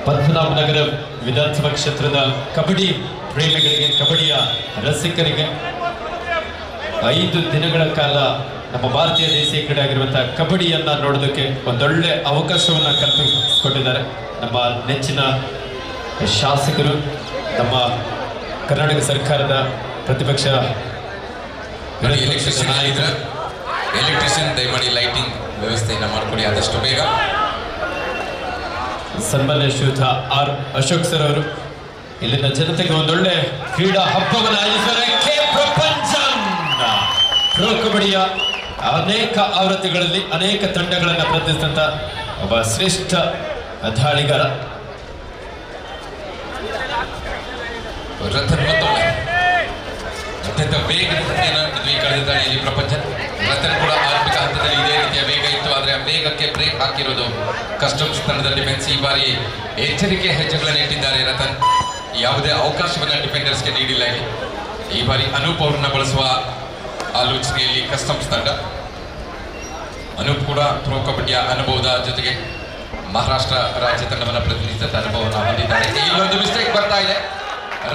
ಪದ್ಮನಾಭನಗರ ವಿಧಾನಸಭಾ ಕ್ಷೇತ್ರದ ಕಬಡ್ಡಿ ಪ್ರೇಮಿಗಳಿಗೆ, ಕಬಡ್ಡಿಯ ರಸಿಕರಿಗೆ 5 ದಿನಗಳ ಕಾಲ ನಮ್ಮ ಭಾರತೀಯ ದೇಶೀಯ ಕ್ರೀಡೆ ಆಗಿರುವಂತಹ ಕಬಡ್ಡಿಯನ್ನ ನೋಡೋದಕ್ಕೆ ಒಂದೊಳ್ಳೆ ಅವಕಾಶವನ್ನ ಕಲ್ಪಿಸಿಕೊಟ್ಟಿದ್ದಾರೆ ನಮ್ಮ ನೆಚ್ಚಿನ ಶಾಸಕರು, ನಮ್ಮ ಕರ್ನಾಟಕ ಸರ್ಕಾರದ ಪ್ರತಿಪಕ್ಷ ಎಲೆಕ್ಟ್ರಿಷಿಯನ್ ದಯಮಾಡಿ ಲೈಟಿಂಗ್ ವ್ಯವಸ್ಥೆಯನ್ನ ಮಾಡಿಕೊಡಿ ಆದಷ್ಟು ಬೇಗ. ಸನ್ಮಾನ್ಯ ಶ್ರೀಯುತ R. ಅಶೋಕ್ ಸರ್ ಅವರು ಇಲ್ಲಿನ ಜನತೆಗೆ ಒಂದೊಳ್ಳೆ ಕ್ರೀಡಾ ಹಬ್ಬವನ್ನು ಆಯೋಜಿಸಿದ್ದಾರೆ. ಪ್ರೋ ಕಬಡ್ಡಿಯ ಅನೇಕ ಆವೃತ್ತಿಗಳಲ್ಲಿ ಅನೇಕ ತಂಡಗಳನ್ನು ಪ್ರತಿನಿಧಿಸಿದಂತ ಒಬ್ಬ ಶ್ರೇಷ್ಠ ದಾಳಿಗಾರ. ರತನ್ ಮತ್ತೊಮ್ಮೆ ಅತ್ಯಂತ ವೇಗದಿಂದ ಕಳೆದ ದಾಳಿಯಲ್ಲಿ ಪ್ರಪಂಚ. ರತನ್ ಕೂಡ ಆರಂಭಿಕ ಹಂತದಲ್ಲಿ ಇದೇ ರೀತಿಯ ವೇಗ ಇತ್ತು, ಆದರೆ ಆ ವೇಗಕ್ಕೆ ಬ್ರೇಕ್ ಹಾಕಿರೋದು ಕಸ್ಟಮ್ಸ್ ತಂಡದ ಡಿಫೆನ್ಸ್. ಈ ಬಾರಿ ಎಚ್ಚರಿಕೆ ಹೆಜ್ಜೆಗಳನ್ನು ಇಟ್ಟಿದ್ದಾರೆ ರತನ್. ಯಾವುದೇ ಅವಕಾಶವನ್ನು ಡಿಫೆಂಡರ್ಸ್ಗೆ ನೀಡಿಲ್ಲ. ಈ ಬಾರಿ ಅನೂಪ್ ಅವರನ್ನ ಬಳಸುವ ಆಲೋಚನೆಯಲ್ಲಿ ಕಸ್ಟಮ್ಸ್ ತಂಡ. ಅನೂಪ್ ಕೂಡ ಪ್ರೋ ಕಬಡ್ಡಿಯ ಅನುಭವದ ಜೊತೆಗೆ ಮಹಾರಾಷ್ಟ್ರ ರಾಜ್ಯ ತಂಡವನ್ನು ಪ್ರತಿನಿಧಿಸಿದ ಅನುಭವವನ್ನು ಹೊಂದಿದ್ದಾರೆ. ಇಲ್ಲೊಂದು ಮಿಸ್ಟೇಕ್ ಬರ್ತಾ ಇದೆ.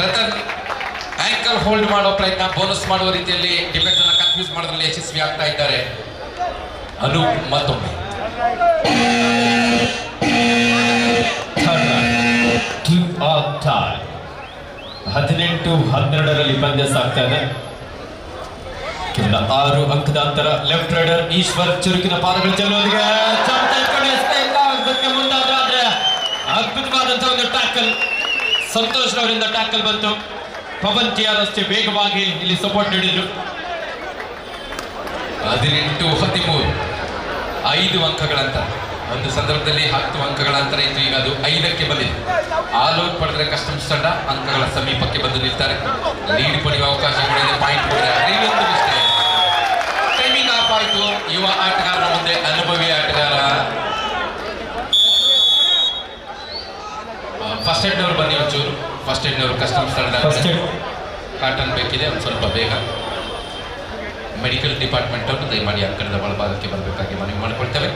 ರತನ್ ಆಂಕಲ್ ಹೋಲ್ಡ್ ಮಾಡೋ ಪ್ರಯತ್ನ, ಬೋನಸ್ ಮಾಡುವ ರೀತಿಯಲ್ಲಿ ಡಿಫೆನ್ಸ್ ಅನ್ನು ಕನ್ಫ್ಯೂಸ್ ಮಾಡೋದ್ರಲ್ಲಿ ಯಶಸ್ವಿ ಆಗ್ತಾ ಇದ್ದಾರೆ. ಅನೂಪ್ ಮತ್ತೊಮ್ಮೆ 18-12 ಪಂದ್ಯ ಸಾಗ್ತಾ ಇದೆ. ಕೇವಲ 6 ಅಂಕದ ಅಂತರ. ಲೆಫ್ಟ್ ರೈಡರ್ ಈಶ್ವರ್ ಚುರುಕಿನ ಪಾದಗಳು ಚೆಲ್ಲುವುದಿಗೆ ಮುಂದಾದ್ರೆ ಅದ್ಭುತವಾದಂತಹ ಒಂದು ಟ್ಯಾಕಲ್. ಸಂತೋಷ್ ಅವರಿಂದ ಟ್ಯಾಕಲ್ ಬಂತು. ಪವನ್ ಟಿಆರ್ ಅಷ್ಟೇ ವೇಗವಾಗಿ ಇಲ್ಲಿ ಸಪೋರ್ಟ್ ನೀಡಿದ್ರು. 18-13 5 ಅಂಕಗಳಂತ. ಒಂದು ಸಂದರ್ಭದಲ್ಲಿ 10 ಅಂಕಗಳ ಅಂತರ ಇತ್ತು, ಈಗ ಅದು 5ಕ್ಕೆ ಬಂದಿದೆ. ಆಲ್ ಔಟ್ ಪಡೆದ್ರೆ ಕಸ್ಟಮ್ಸ್ ತಂಡ ಅಂಕಗಳ ಸಮೀಪಕ್ಕೆ ಬಂದು ನಿಲ್ತಾರೆ. ಲೀಡ್ ಪಡೆಯುವ ಅವಕಾಶ ಕೂಡ ಇದೆ. ಪಾಯಿಂಟ್ ಇನ್ನೊಂದು ಮಿಸ್ಟೇಕ್, ಟೈಮಿಂಗ್ ಆಫ್ ಆಯಿತು. ಯುವ ಆಟಗಾರರ ಮುಂದೆ ಅನುಭವಿ ಆಟಗಾರ. ಫಸ್ಟ್ ಏಡ್ನವರು ಬನ್ನಿ ಒಂಚೂರು. ಫಸ್ಟ್ ಏಡ್ನವರು ಕಸ್ಟಮ್ಸ್ ತಂಡದ ಕಾಟನ್ ಬೇಕಿದೆ, ಒಂದು ಸ್ವಲ್ಪ ಬೇಗ. ಮೆಡಿಕಲ್ ಡಿಪಾರ್ಟ್ಮೆಂಟ್ ಅವರು ದಯಮಾಡಿ ಆ ಕಡೆದ ಒಳಭಾಗಕ್ಕೆ ಬರಬೇಕಾಗಿ ಮನವಿ ಮಾಡಿಕೊಳ್ತೇವೆ.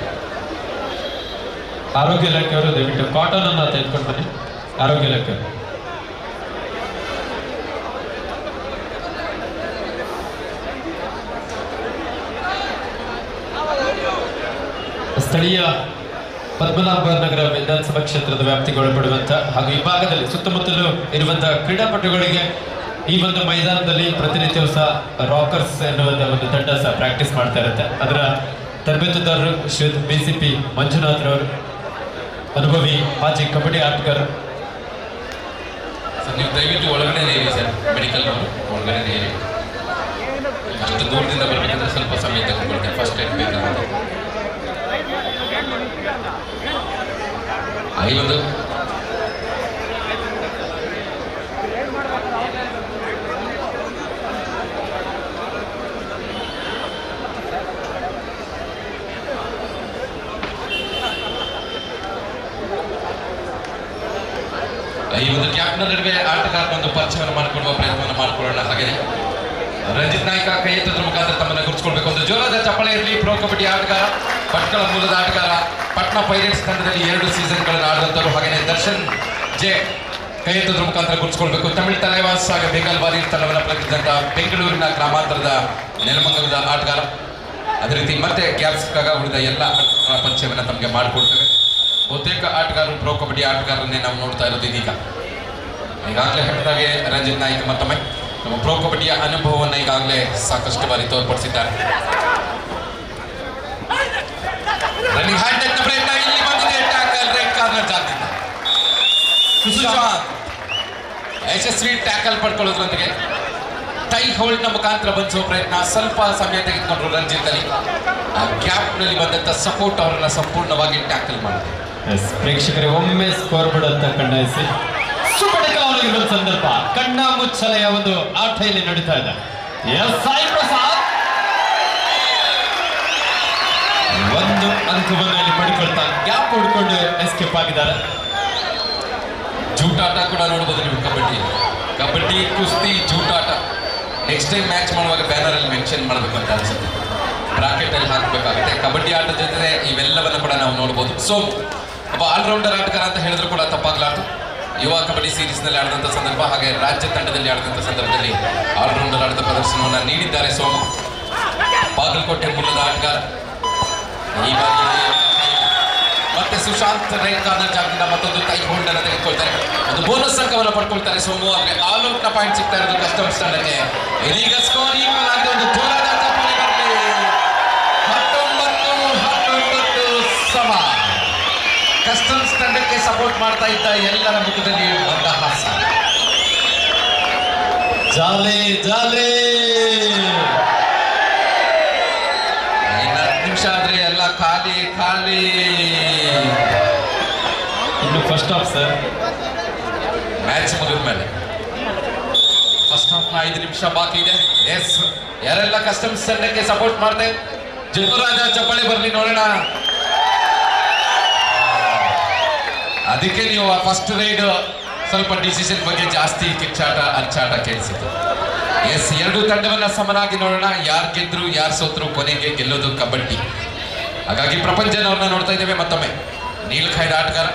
ಆರೋಗ್ಯ ಇಲಾಖೆಯವರು ದಯವಿಟ್ಟು ಕಾಟನ್ ಅನ್ನ ತೆಗೆದುಕೊಂಡು ಬನ್ನಿ. ಆರೋಗ್ಯ ಇಲಾಖೆ ಸ್ಥಳೀಯ ಪದ್ಮನಾಭ ನಗರ ವಿಧಾನಸಭಾ ಕ್ಷೇತ್ರದ ವ್ಯಾಪ್ತಿಗೆ ಒಳಪಡುವಂತ ಹಾಗೂ ಈ ಭಾಗದಲ್ಲಿ ಸುತ್ತಮುತ್ತಲು ಇರುವಂತಹ ಕ್ರೀಡಾಪಟುಗಳಿಗೆ ಈ ಒಂದು ಮೈದಾನದಲ್ಲಿ ಪ್ರತಿನಿತ್ಯವೂ ಸಹ ರಾಕರ್ಸ್ ಎನ್ನುವಂತಹ ಒಂದು ತಂಡ ಸಹ ಪ್ರಾಕ್ಟೀಸ್ ಮಾಡ್ತಾ ಇರುತ್ತೆ. ಅದರ ತರಬೇತುದಾರರು ಶ್ರೀ BCP ಮಂಜುನಾಥ್ ರವರು, ಅನುಭವಿ ಮಾಜಿ ಕಬಡ್ಡಿ ಆಟಗಾರರು. ಸರ್, ನೀವು ದಯವಿಟ್ಟು ಒಳಗಡೆ ಇರಿ ಸರ್. ಮೆಡಿಕಲ್ ಒಳಗಡೆ ಇರಿ. ಅಷ್ಟು ದೂರದಿಂದ ಬರಬೇಕಂದ್ರೆ ಸ್ವಲ್ಪ ಸಮಯ ತಗೊಂಡ್ಕೊಳ್ತೇವೆ. ಫಸ್ಟ್ ಏಡ್ ಬೇಕಾಗುತ್ತೆ. ಐವತ್ತು ಕ್ಯಾಪ್ನ ನಡುವೆ ಆಟಗಾರನೊಂದು ಪರಿಚಯವನ್ನು ಮಾಡಿಕೊಡುವ ಪ್ರಯತ್ನವನ್ನು ಮಾಡಿಕೊಳ್ಳೋಣ. ಹಾಗೆಯೇ ರಂಜಿತ್ ನಾಯ್ಕ ಕೈ ಎತ್ತದ್ರ ಮುಖಾಂತರ ತಮ್ಮನ್ನು ಗುರುತಿಸಿಕೊಳ್ಬೇಕು. ಒಂದು ಜೋರಾದ ಚಪ್ಪಳೆ ಇರಲಿ. ಪ್ರೋ ಕಬಡ್ಡಿ ಆಟಗಾರ, ಭಟ್ಕಳ ಮೂಲದ ಆಟಗಾರ, ಪಟ್ನಾ ಪೈರೇಟ್ಸ್ ತಂಡದಲ್ಲಿ 2 ಸೀಸನ್ಗಳನ್ನು ಆಡಿದಂಥವರು. ಹಾಗೆಯೇ ದರ್ಶನ್ ಜೆ ಕೈ ಎತ್ತದ್ರ ಮುಖಾಂತರ ಗುರುತಿಸಿಕೊಳ್ಬೇಕು. ತಮಿಳ್ ತಲೆವಾಸ್ ಹಾಗೂ ಬೆಂಗಾಲ್ ವಾರಿಯರ್ ತಂಡವನ್ನು ಪ್ರತಿನಿಧಿಸಿದಂಥ ಬೆಂಗಳೂರಿನ ಗ್ರಾಮಾಂತರದ ನೆಲಮಂಗಲದ ಆಟಗಾರ. ಅದೇ ರೀತಿ ಮತ್ತೆ ಗ್ಯಾಪ್ ಸಿಕ್ಕಾಗ ಉಳಿದ ಎಲ್ಲ ಪರಿಚಯವನ್ನು ತಮಗೆ ಮಾಡಿಕೊಡ್ತೇವೆ. ಬಹುತೇಕ ಆಟಗಾರರು ಪ್ರೋ ಕಬಡ್ಡಿ ಆಟಗಾರರನ್ನೇ ನಾವು ನೋಡ್ತಾ ಇರೋದು ಇದೀಗ. ಈಗಾಗಲೇ ಹೇಳಿದಾಗೆ ರಂಜಿತ್ ನಾಯ್ಕ ಮತ್ತೊಮ್ಮೆ ನಮ್ಮ ಪ್ರೋ ಕಬಡ್ಡಿಯ ಅನುಭವವನ್ನು ಈಗಾಗಲೇ ಸಾಕಷ್ಟು ಬಾರಿ ತೋರ್ಪಡಿಸಿದ್ದಾರೆ. ರನ್ನಿಂಗ್ ಹ್ಯಾಂಡ್ ಎತ್ತ ಪ್ರಯತ್ನ ಇಲ್ಲಿ ಬಂದಿದೆ. ಟ್ಯಾಕಲ್ ರೈಟ್ ಕಾರ್ನರ್ ಜಾಗದಿಂದ ಸುಶಾಂತ್ ಯಶಸ್ವಿ ಟ್ಯಾಕಲ್ ಪಡ್ಕೊಳ್ಳೋದ್ರೊಂದಿಗೆ ಟೈ ಹೋಲ್ಡ್ನ ಮುಖಾಂತರ ಬಂಧಿಸುವ ಪ್ರಯತ್ನ. ಸ್ವಲ್ಪ ಸಮಯ ತೆಗೆದುಕೊಂಡ್ರು ರಂಜಿತ್ ಅಲ್ಲಿ. ಆ ಗ್ಯಾಪ್ನಲ್ಲಿ ಬಂದಂಥ ಸಪೋರ್ಟ್ ಅವರನ್ನ ಸಂಪೂರ್ಣವಾಗಿ ಟ್ಯಾಕಲ್ ಮಾಡಿದೆ. ಪ್ರೇಕ್ಷಕರೇ, ಒಮ್ಮೆ ಸ್ಕೋರ್ ಬೋರ್ಡ್ ಅಂತ ಕಣ್ಣಾಯಿಸಿ ಸುಪಟಕವಾಗಿರುವ ಸಂದರ್ಭ. ಕಣ್ಣ ಮುಚ್ಚಲೆಯ ಒಂದು ಆಟ ಇಲ್ಲಿ ನಡೀತಾ ಇದೆ. ಸಾಯಿ ಪ್ರಸಾದ್ 1 ಅಂಕವನ್ನು ಇಲ್ಲಿ ಪಡ್ಕೊಳ್ತಾ ಗ್ಯಾಪ್ ಹೊಡ್ಕೊಂಡು ಎಸ್ಕೇಪ್ ಆಗಿದ್ದಾರೆ. ಜೂಟಾಟ ಕೂಡ ನೋಡಬಹುದು ನೀವು. ಕಬಡ್ಡಿ, ಕುಸ್ತಿ, ಜೂಟಾಟ. ನೆಕ್ಸ್ಟ್ ಟೈಮ್ ಮ್ಯಾಚ್ ಮಾಡುವಾಗ ಬ್ಯಾನರ್ ಅಲ್ಲಿ ಮೆನ್ಷನ್ ಮಾಡಬೇಕು ಅಂತ ಅನ್ಸುತ್ತೆ. ಬ್ರಾಕೆಟ್ ಅಲ್ಲಿ ಹಾಕಬೇಕಾಗುತ್ತೆ. ಕಬಡ್ಡಿ ಆಟದ ಜೊತೆ ಇವೆಲ್ಲವನ್ನು ಕೂಡ ನಾವು ನೋಡಬಹುದು. ಸೊ ಒಬ್ಬ ಆಲ್ರೌಂಡರ್ ಆಟಗಾರ ಅಂತ ಹೇಳಿದ್ರು ಕೂಡ ತಪ್ಪಾಗಲಾರ್ದು. ಯುವ ಕಬಡ್ಡಿ ಸೀರೀಸ್ನಲ್ಲಿ ಆಡಿದಂಥ ಸಂದರ್ಭ, ಹಾಗೆ ರಾಜ್ಯ ತಂಡದಲ್ಲಿ ಆಡಿದಂಥ ಸಂದರ್ಭದಲ್ಲಿ ಆಲ್ರೌಂಡರ್ ಆಟದ ಪ್ರದರ್ಶನವನ್ನು ನೀಡಿದ್ದಾರೆ ಸೋಮು. ಬಾಗಲಕೋಟೆ ಮೂಲದ ಆಟಗಾರ. ಈ ಬಾರಿ ಮತ್ತೆ ಸುಶಾಂತ್ ರೈಟ್ ಕಾರ್ನರ್ ಜಾಗದಿಂದ ಮತ್ತೊಂದು ಟೈ ಹೋಲ್ಡ್ ಅನ್ನು ತೆಗೆದುಕೊಳ್ತಾರೆ. ಒಂದು ಬೋನಸ್ ಅಂಕವನ್ನು ಪಡ್ಕೊಳ್ತಾರೆ ಸೋಮು. ಆದರೆ ಆಲ್ ಔಟ್ ನ ಪಾಯಿಂಟ್ ಸಿಗ್ತಾ ಇರೋದು ಕಸ್ಟಮ್ಸ್ ತಂಡಕ್ಕೆ. ಇದೀಗ ಸ್ಕೋರ್ ಈಕ್ವಲ್ ಆಗಿದೆ. ಒಂದು ಜೋರಾದ ಚಪ್ಪಾಳೆ ಬರಲಿ. 19-19 ಸಮ. ಕಸ್ಟಮ್ಸ್ ತಂಡಕ್ಕೆ ಸಪೋರ್ಟ್ ಮಾಡ್ತಾ ಇದ್ದ ಎಲ್ಲರ ಮುಖದಲ್ಲಿ ಮಂದಹಾಸ. ಜಾಲೆ ಜಾಲೆ. ಇನ್ನು 10 ನಿಮಿಷ ಆದ್ರೆ ಎಲ್ಲ ಖಾಲಿ ಖಾಲಿ. ಇನ್ನು ಫಸ್ಟ್ ಹಾಫ್ ಸರ್. ಮ್ಯಾಚ್ ಮುಗಿದ ಮೇಲೆ ಫಸ್ಟ್ ಹಾಫ್ನ 5 ನಿಮಿಷ ಬಾಕಿ ಇದೆ. ಎಸ್, ಯಾರೆಲ್ಲ ಕಸ್ಟಮ್ಸ್ ತಂಡಕ್ಕೆ ಸಪೋರ್ಟ್ ಮಾಡ್ತೇವೆ ಜೋರಾದ ಚಪ್ಪಾಳೆ ಬರಲಿ ನೋಡೋಣ. ಅದಕ್ಕೆ ನೀವು ಫಸ್ಟ್ ರೈಡ್ ಸ್ವಲ್ಪ ಡಿಸಿಷನ್ ಬಗ್ಗೆ ಜಾಸ್ತಿ ಕಿಚ್ಚಾಟ ಅಚ್ಚಾಟ ಕೇಳಿಸಿತು. ಎಸ್, 2 ತಂಡವನ್ನ ಸಮನಾಗಿ ನೋಡೋಣ. ಯಾರು ಗೆದ್ರು ಯಾರು ಸೋತ್ರು, ಕೊನೆಗೆ ಗೆಲ್ಲೋದು ಕಬಡ್ಡಿ. ಹಾಗಾಗಿ ಪ್ರಪಂಚನವ್ರನ್ನ ನೋಡ್ತಾ ಇದ್ದೇವೆ ಮತ್ತೊಮ್ಮೆ. ನೀಲಖೈದ ಆಟಗಾರ,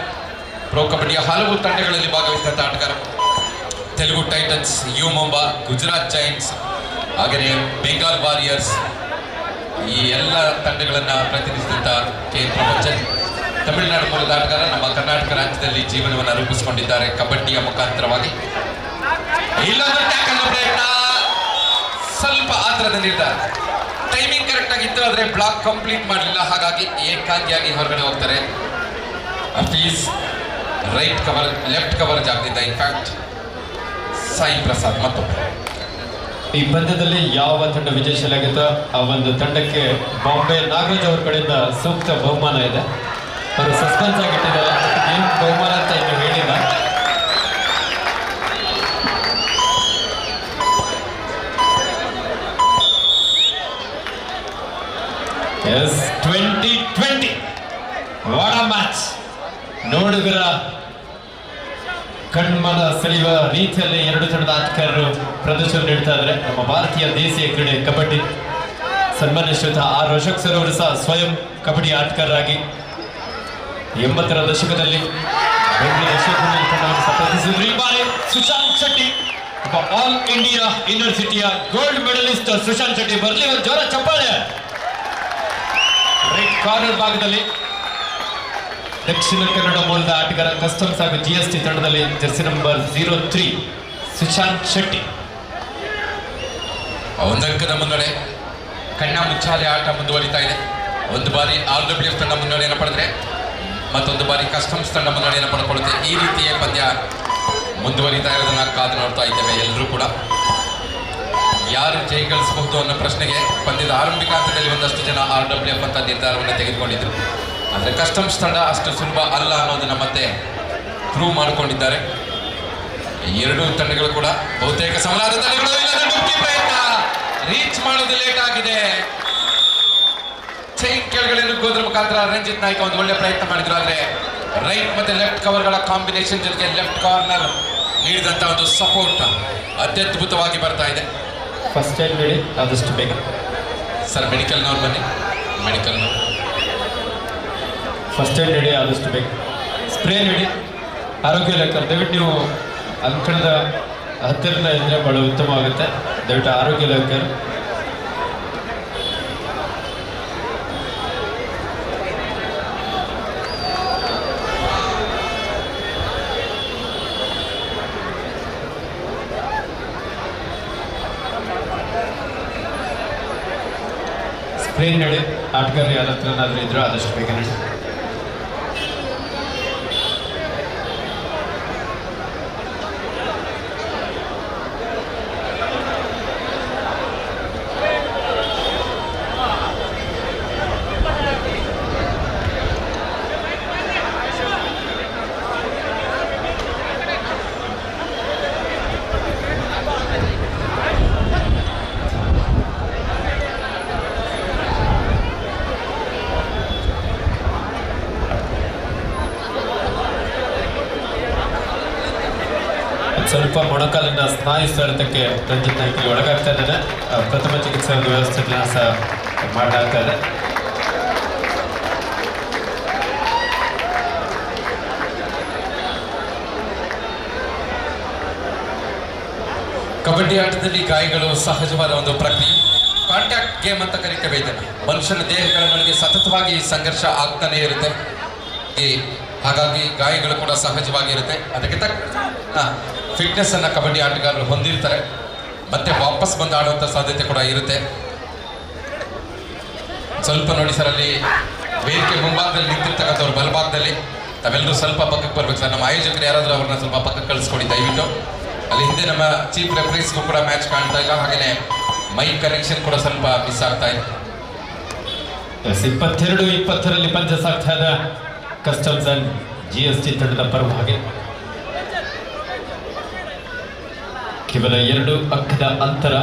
ಪ್ರೊ ಕಬಡ್ಡಿಯ ಹಲವು ತಂಡಗಳಲ್ಲಿ ಭಾಗವಹಿಸಿದಂಥ ಆಟಗಾರ. Telugu Titans, U Mumba, Gujarat Giants, ಹಾಗೆಯೇ ಬೆಂಗಾಲ್ ವಾರಿಯರ್ಸ್, ಈ ಎಲ್ಲ ತಂಡಗಳನ್ನು ಪ್ರತಿನಿಧಿಸಿದಂಥ ಕೆ ಪ್ರಪಂಚನ್. ತಮಿಳುನಾಡು ಮೂಲದ ಆಟಗಾರ, ನಮ್ಮ ಕರ್ನಾಟಕ ರಾಜ್ಯದಲ್ಲಿ ಜೀವನವನ್ನು ರೂಪಿಸಿಕೊಂಡಿದ್ದಾರೆ ಕಬಡ್ಡಿಯ ಮುಖಾಂತರವಾಗಿ. ಇಲ್ಲೊಂದು ಟ್ಯಾಕಲ್ ಪ್ರಯತ್ನ, ಸ್ವಲ್ಪ ಆತರದ ನಿರ್ಧಾರ. ಟೈಮಿಂಗ್ ಕರೆಕ್ಟ್ ಆಗಿತ್ತು, ಆದರೆ ಬ್ಲಾಕ್ ಕಂಪ್ಲೀಟ್ ಮಾಡಲಿಲ್ಲ, ಹಾಗಾಗಿ ಏಕಾಂಗಿಯಾಗಿ ಹೊರಗಡೆ ಹೋಗ್ತಾರೆ. Office right cover, left cover ಜಾಗದಿಂದ ಇನ್ಫ್ಯಾಕ್ಟ್ ಸಾಯಿ ಪ್ರಸಾದ್ ಮತ್ತೊಬ್ಬರು. ಈ ಪಂದ್ಯದಲ್ಲಿ ಯಾವ ತಂಡ ವಿಜಯಶೀಲಾಗಿತ್ತೋ ಆ ಒಂದು ತಂಡಕ್ಕೆ ಬಾಂಬೆ ನಾಗರಾಜ್ ಅವ್ರ ಕಡೆಯಿಂದ ಸೂಕ್ತ ಬಹುಮಾನ ಇದೆ. ಅವರು ಸಸ್ಪೆನ್ಸ್ ಆಗಿಟ್ಟಿದ್ದಾರೆ, ಏನು ಬಹುಮಾನ ಅಂತ ಇನ್ನು ಹೇಳಿಲ್ಲ. Yes 2020 what a match. ನೋಡುಗರ ಕಣ್ಮನ ಸೆಳೆಯುವ ರೀತಿಯಲ್ಲಿ ಎರಡು ತಂಡದ ಆಟಗಾರರು ಪ್ರದರ್ಶನ ನೀಡ್ತಾ ಇದ್ದಾರೆ. ನಮ್ಮ ಭಾರತೀಯ ದೇಶೀಯ ಕ್ರೀಡೆ ಕಬಡ್ಡಿ. ಸನ್ಮಾನ್ಯ ಶ್ರೀಯುತ ಆರ್ ಅಶೋಕ್ ಸರ್ ಅವರು ಸಹ ಸ್ವಯಂ ಕಬಡ್ಡಿ ಆಟಗಾರರಾಗಿ 80ರ ದಶಕದಲ್ಲಿ ಬೆಂಗಳೂರು ಯಶವಂತಪುರ ತಂಡವನ್ನು ಪ್ರತಿನಿಧಿಸಿದ್ರು. ಈ ಬಾರಿ ಸುಶಾಂತ್ ಶೆಟ್ಟಿ, ಆಲ್ ಇಂಡಿಯಾ ಯೂನಿವರ್ಸಿಟಿಯ ಗೋಲ್ಡ್ ಮೆಡಲಿಸ್ಟ್ ಸುಶಾಂತ್ ಶೆಟ್ಟಿ ಬರಲಿ, ಒಂದು ಜೋರ ಚಪ್ಪಾಳೆ. ರೈಟ್ ಕಾರ್ನರ್ ಭಾಗದಲ್ಲಿ ದಕ್ಷಿಣ ಕನ್ನಡ ಮೂಲದ ಆಟಗಾರ, ಕಸ್ಟಮ್ಸ್ ಹಾಗೂ GST ತಂಡದಲ್ಲಿ ಜರ್ಸಿ ನಂಬರ್ 03 ಸುಶಾಂತ್ ಶೆಟ್ಟಿ. ಒಂದಂಕದ ಮುನ್ನಡೆ, ಕಣ್ಣ ಮುಚ್ಚಾಲೆ ಆಟ ಮುಂದುವರಿತಾ ಇದೆ. ಒಂದು ಬಾರಿ RWF ತಂಡ ಮುನ್ನಡೆಯನ್ನು ಪಡೆದ್ರೆ ಮತ್ತೊಂದು ಬಾರಿ ಕಸ್ಟಮ್ಸ್ ತಂಡ ಮುನ್ನಡೆಯನ್ನು ಪಡ್ಕೊಳ್ಳುತ್ತೆ. ಈ ರೀತಿಯ ಪಂದ್ಯ ಮುಂದುವರಿತಾ ಇರೋದನ್ನ ಕಾದು ನೋಡ್ತಾ ಇದ್ದೇವೆ ಎಲ್ಲರೂ ಕೂಡ. ಯಾರು ಜಯಗಳಿಸಬಹುದು ಅನ್ನೋ ಪ್ರಶ್ನೆಗೆ ಪಂದ್ಯದ ಆರಂಭಿಕ ಹಂತದಲ್ಲಿ ಒಂದಷ್ಟು ಜನ RWF ಅಂತ ನಿರ್ಧಾರವನ್ನು ತೆಗೆದುಕೊಂಡಿದ್ರು. ಆದರೆ ಕಸ್ಟಮ್ಸ್ ತಂಡ ಅಷ್ಟು ಸುಲಭ ಅಲ್ಲ ಅನ್ನೋದನ್ನ ಮತ್ತೆ ಪ್ರೂವ್ ಮಾಡಿಕೊಂಡಿದ್ದಾರೆ. ಎರಡೂ ತಂಡಗಳು ಕೂಡ ಬಹುತೇಕ ಸಮನಾದ ತಂಡಗಳು. ಪ್ರಯತ್ನ ರೀಚ್ ಮಾಡೋದು ಲೇಟ್ ಆಗಿದೆ. ಚೈನ್ ಕೆಳಗಡೆ ನುಗ್ಗೋದ್ರ ಮುಖಾಂತರ ರಂಜಿತ್ ನಾಯ್ಕ ಒಂದು ಒಳ್ಳೆ ಪ್ರಯತ್ನ ಮಾಡಿದ್ರು. ಆದರೆ ರೈಟ್ ಮತ್ತೆ ಲೆಫ್ಟ್ ಕವರ್ಗಳ ಕಾಂಬಿನೇಷನ್ ಜೊತೆಗೆ ಲೆಫ್ಟ್ ಕಾರ್ನರ್ ನೀಡಿದಂಥ ಒಂದು ಸಪೋರ್ಟ್ ಅತ್ಯದ್ಭುತವಾಗಿ ಬರ್ತಾ ಇದೆ. ಫಸ್ಟ್ ಏಡ್ ನೀಡಿ ಆದಷ್ಟು ಬೇಗ ಸರ್. ಮೆಡಿಕಲ್ನವ್ರು ಬನ್ನಿ, ಮೆಡಿಕಲ್ನವ್ರು ಫಸ್ಟ್ ಏಡ್ ನೀಡಿ ಆದಷ್ಟು ಬೇಗ. ಸ್ಪ್ರೇ ನೀಡಿ. ಆರೋಗ್ಯ ಲೆಕ್ಕ ದಯವಿಟ್ಟು ನೀವು ಅಂಕಣದ ಹತ್ತಿರದಿಂದ ಇದ್ದರೆ ಭಾಳ ಉತ್ತಮವಾಗುತ್ತೆ. ದಯವಿಟ್ಟು ಆರೋಗ್ಯ ಲೆಕ್ಕ. ಸ್ಪ್ರೇ ನೀಡಿ. ಆಟಗಾರರು ಯಾರ ಹತ್ರನಾದರೂ ಇದ್ರೂ ಆದಷ್ಟು ಬೇಗ ನೀಡಿ. ಸ್ವಲ್ಪ ಮೊಣಕಾಲಿನ ಸ್ನಾಯು ಸೆಳೆತಕ್ಕೆ ರಂಜಿತ್ ನಾಯ್ಕ ಒಳಗಾಗ್ತಾ ಇದ್ದಾನೆ. ಪ್ರಥಮ ಚಿಕಿತ್ಸೆ ಒಂದು ವ್ಯವಸ್ಥೆಗಳನ್ನ ಸಹ ಮಾಡಲಾಗ್ತಾ ಇದೆ. ಕಬಡ್ಡಿ ಆಟದಲ್ಲಿ ಗಾಯಗಳು ಸಹಜವಾದ ಒಂದು ಪ್ರಕ್ರಿಯೆ. ಕಾಂಟ್ಯಾಕ್ಟ್ ಗೇಮ್ ಅಂತ ಕರಿತೇವೆ ಇದನ್ನು. ಮನುಷ್ಯನ ದೇಹಗಳ ನಡುವೆ ಸತತವಾಗಿ ಸಂಘರ್ಷ ಆಗ್ತಾನೆ ಇರುತ್ತೆ. ಹಾಗಾಗಿ ಗಾಯಗಳು ಕೂಡ ಸಹಜವಾಗಿ ಇರುತ್ತೆ. ಅದಕ್ಕೆ ತಕ್ಕ ಫಿಟ್ನೆಸ್ ಅನ್ನ ಕಬಡ್ಡಿ ಆಟಗಾರರು ಹೊಂದಿರ್ತಾರೆ. ಮತ್ತೆ ವಾಪಸ್ ಬಂದು ಆಡುವಂಥ ಸಾಧ್ಯತೆ ಕೂಡ ಇರುತ್ತೆ. ಸ್ವಲ್ಪ ನೋಡಿ ಸರ್, ಅಲ್ಲಿ ವೇದಿಕೆ ಮುಂಭಾಗದಲ್ಲಿ ನಿಂತಿರ್ತಕ್ಕಂಥವ್ರು ಬಲಭಾಗದಲ್ಲಿ ತಾವೆಲ್ಲರೂ ಸ್ವಲ್ಪ ಪಕ್ಕಕ್ಕೆ ಬರ್ಬೇಕು ಸರ್. ನಮ್ಮ ಆಯೋಜಕರು ಯಾರಾದರೂ ಅವ್ರನ್ನ ಸ್ವಲ್ಪ ಪಕ್ಕಕ್ಕೆ ಕಳಿಸ್ಕೊಡಿ ದಯವಿಟ್ಟು. ಅಲ್ಲಿ ಹಿಂದೆ ನಮ್ಮ ಚೀಫ್ ರೆಫ್ರೀಸ್ಗೂ ಕೂಡ ಮ್ಯಾಚ್ ಕಾಣ್ತಾ ಇಲ್ಲ. ಹಾಗೆಯೇ ಮೈಕ್ ಕನೆಕ್ಷನ್ ಕೂಡ ಸ್ವಲ್ಪ ಮಿಸ್ ಆಗ್ತಾ ಇದೆ. 22-20ರಲ್ಲಿ ಪಂದ್ಯ ಸಾಗ್ತಾ ಇದೆ ಕಸ್ಟಮ್ಸ್ ಅಂಡ್ GST ತಂಡದ ಪರವಾಗಿ. ಕೇವಲ 2 ಅಂಕದ ಅಂತರ.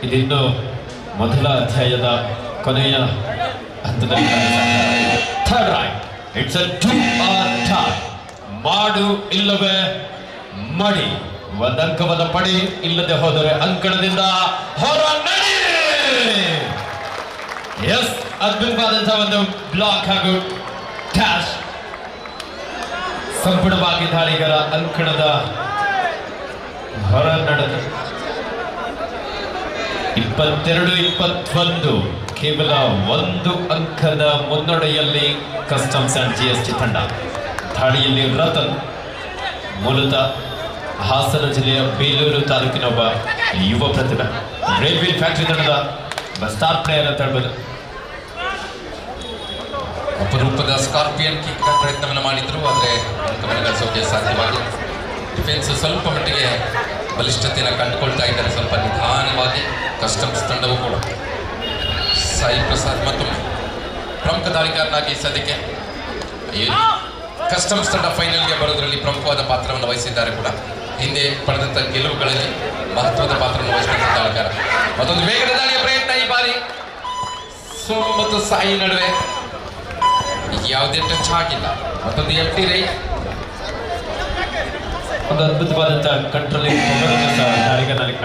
ಇದಿನ್ನು ಮೊದಲ ಅಧ್ಯಾಯದ ಕೊನೆಯ ಹಂತದಲ್ಲಿ third right. It's a 2 or tie. ಮಾಡು ಇಲ್ಲವೇ ಮಡಿ. ಒಂದಂಕವನ್ನು ಪಡಿ, ಇಲ್ಲದೆ ಹೋದರೆ ಅಂಕಣದಿಂದ ಹೊರ ನಡಿ. ಎಸ್, ಅದ್ಭುತವಾದಂತಹ ಒಂದು ಬ್ಲಾಕ್ ಹಾಗೂ ಡ್ಯಾಶ್. ಸಂಪೂರ್ಣವಾಗಿ ದಾಳಿಗರ ಅಂಕಣದ ಹೊರ ನಡೆದು 22-21 ಕೇವಲ 1 ಅಂಕದ ಮುನ್ನಡೆಯಲ್ಲಿ ಕಸ್ಟಮ್ಸ್ ಅಂಡ್ GST ತಂಡ. ದಾಳಿಯಲ್ಲಿ ರತನ್ ಮೂಲತಃ ಹಾಸನ ಜಿಲ್ಲೆಯ ಬೇಲೂರು ತಾಲೂಕಿನ ಒಬ್ಬ ಯುವ ಪ್ರತಿಭೆ, ರೈಲ್ವೆ ಫ್ಯಾಕ್ಟರಿ ತಂಡದ ಸ್ಟಾರ್ ಪ್ಲೇಯರ್ ಅಂತ ಹೇಳ್ಬೋದು. ಅಪರೂಪದ ಸ್ಕಾರ್ಪಿಯನ್ ಕಿಕ್ ಪ್ರಯತ್ನವನ್ನು ಮಾಡಿದ್ರು, ಆದರೆ ಅಂಕವನ್ನು ಗಳಿಸೋಕೆ ಸಾಧ್ಯವಾಗಿಲ್ಲ. ಡಿಫೆನ್ಸ್ ಸ್ವಲ್ಪ ಮಟ್ಟಿಗೆ ಬಲಿಷ್ಠತೆಯನ್ನು ಕಂಡುಕೊಳ್ತಾ ಇದ್ದಾರೆ, ಸ್ವಲ್ಪ ನಿಧಾನವಾಗಿ. ಕಸ್ಟಮ್ಸ್ ತಂಡವೂ ಕೂಡ ಸಾಯಿ ಪ್ರಸಾದ್ ಮತ್ತೊಮ್ಮೆ ಪ್ರಮುಖ ದಾಳಿಗಾರನಾಗಿ ಸದ್ಯಕ್ಕೆ ಕಸ್ಟಮ್ಸ್ ತಂಡ ಫೈನಲ್ಗೆ ಬರೋದರಲ್ಲಿ ಪ್ರಮುಖವಾದ ಪಾತ್ರವನ್ನು ವಹಿಸಿದ್ದಾರೆ ಕೂಡ. ಹಿಂದೆ ಪಡೆದಂಥ ಗೆಲುವುಗಳಲ್ಲಿ ಮಹತ್ವದ ಪಾತ್ರವನ್ನು ವಹಿಸಿದಂಥ ದಾಳಿಗಾರ. ಮತ್ತೊಂದು ವೇಗದ ದಾಳಿಯ ಪ್ರಯತ್ನ ಈ ಬಾರಿ. ಸೋಮು ಮತ್ತು ಸಾಯಿ ನಡುವೆ ಯಾವುದೇ ಟಚ್ ಆಗಿಲ್ಲ. ಮತ್ತೊಂದು ಎಂಟಿ ರೈ, ಒಂದು ಅದ್ಭುತವಾದಂತಹ ಕಂಟ್ರೋಲಿಂಗ್ ದಾಳಿಗಾರನಲ್ಲಿ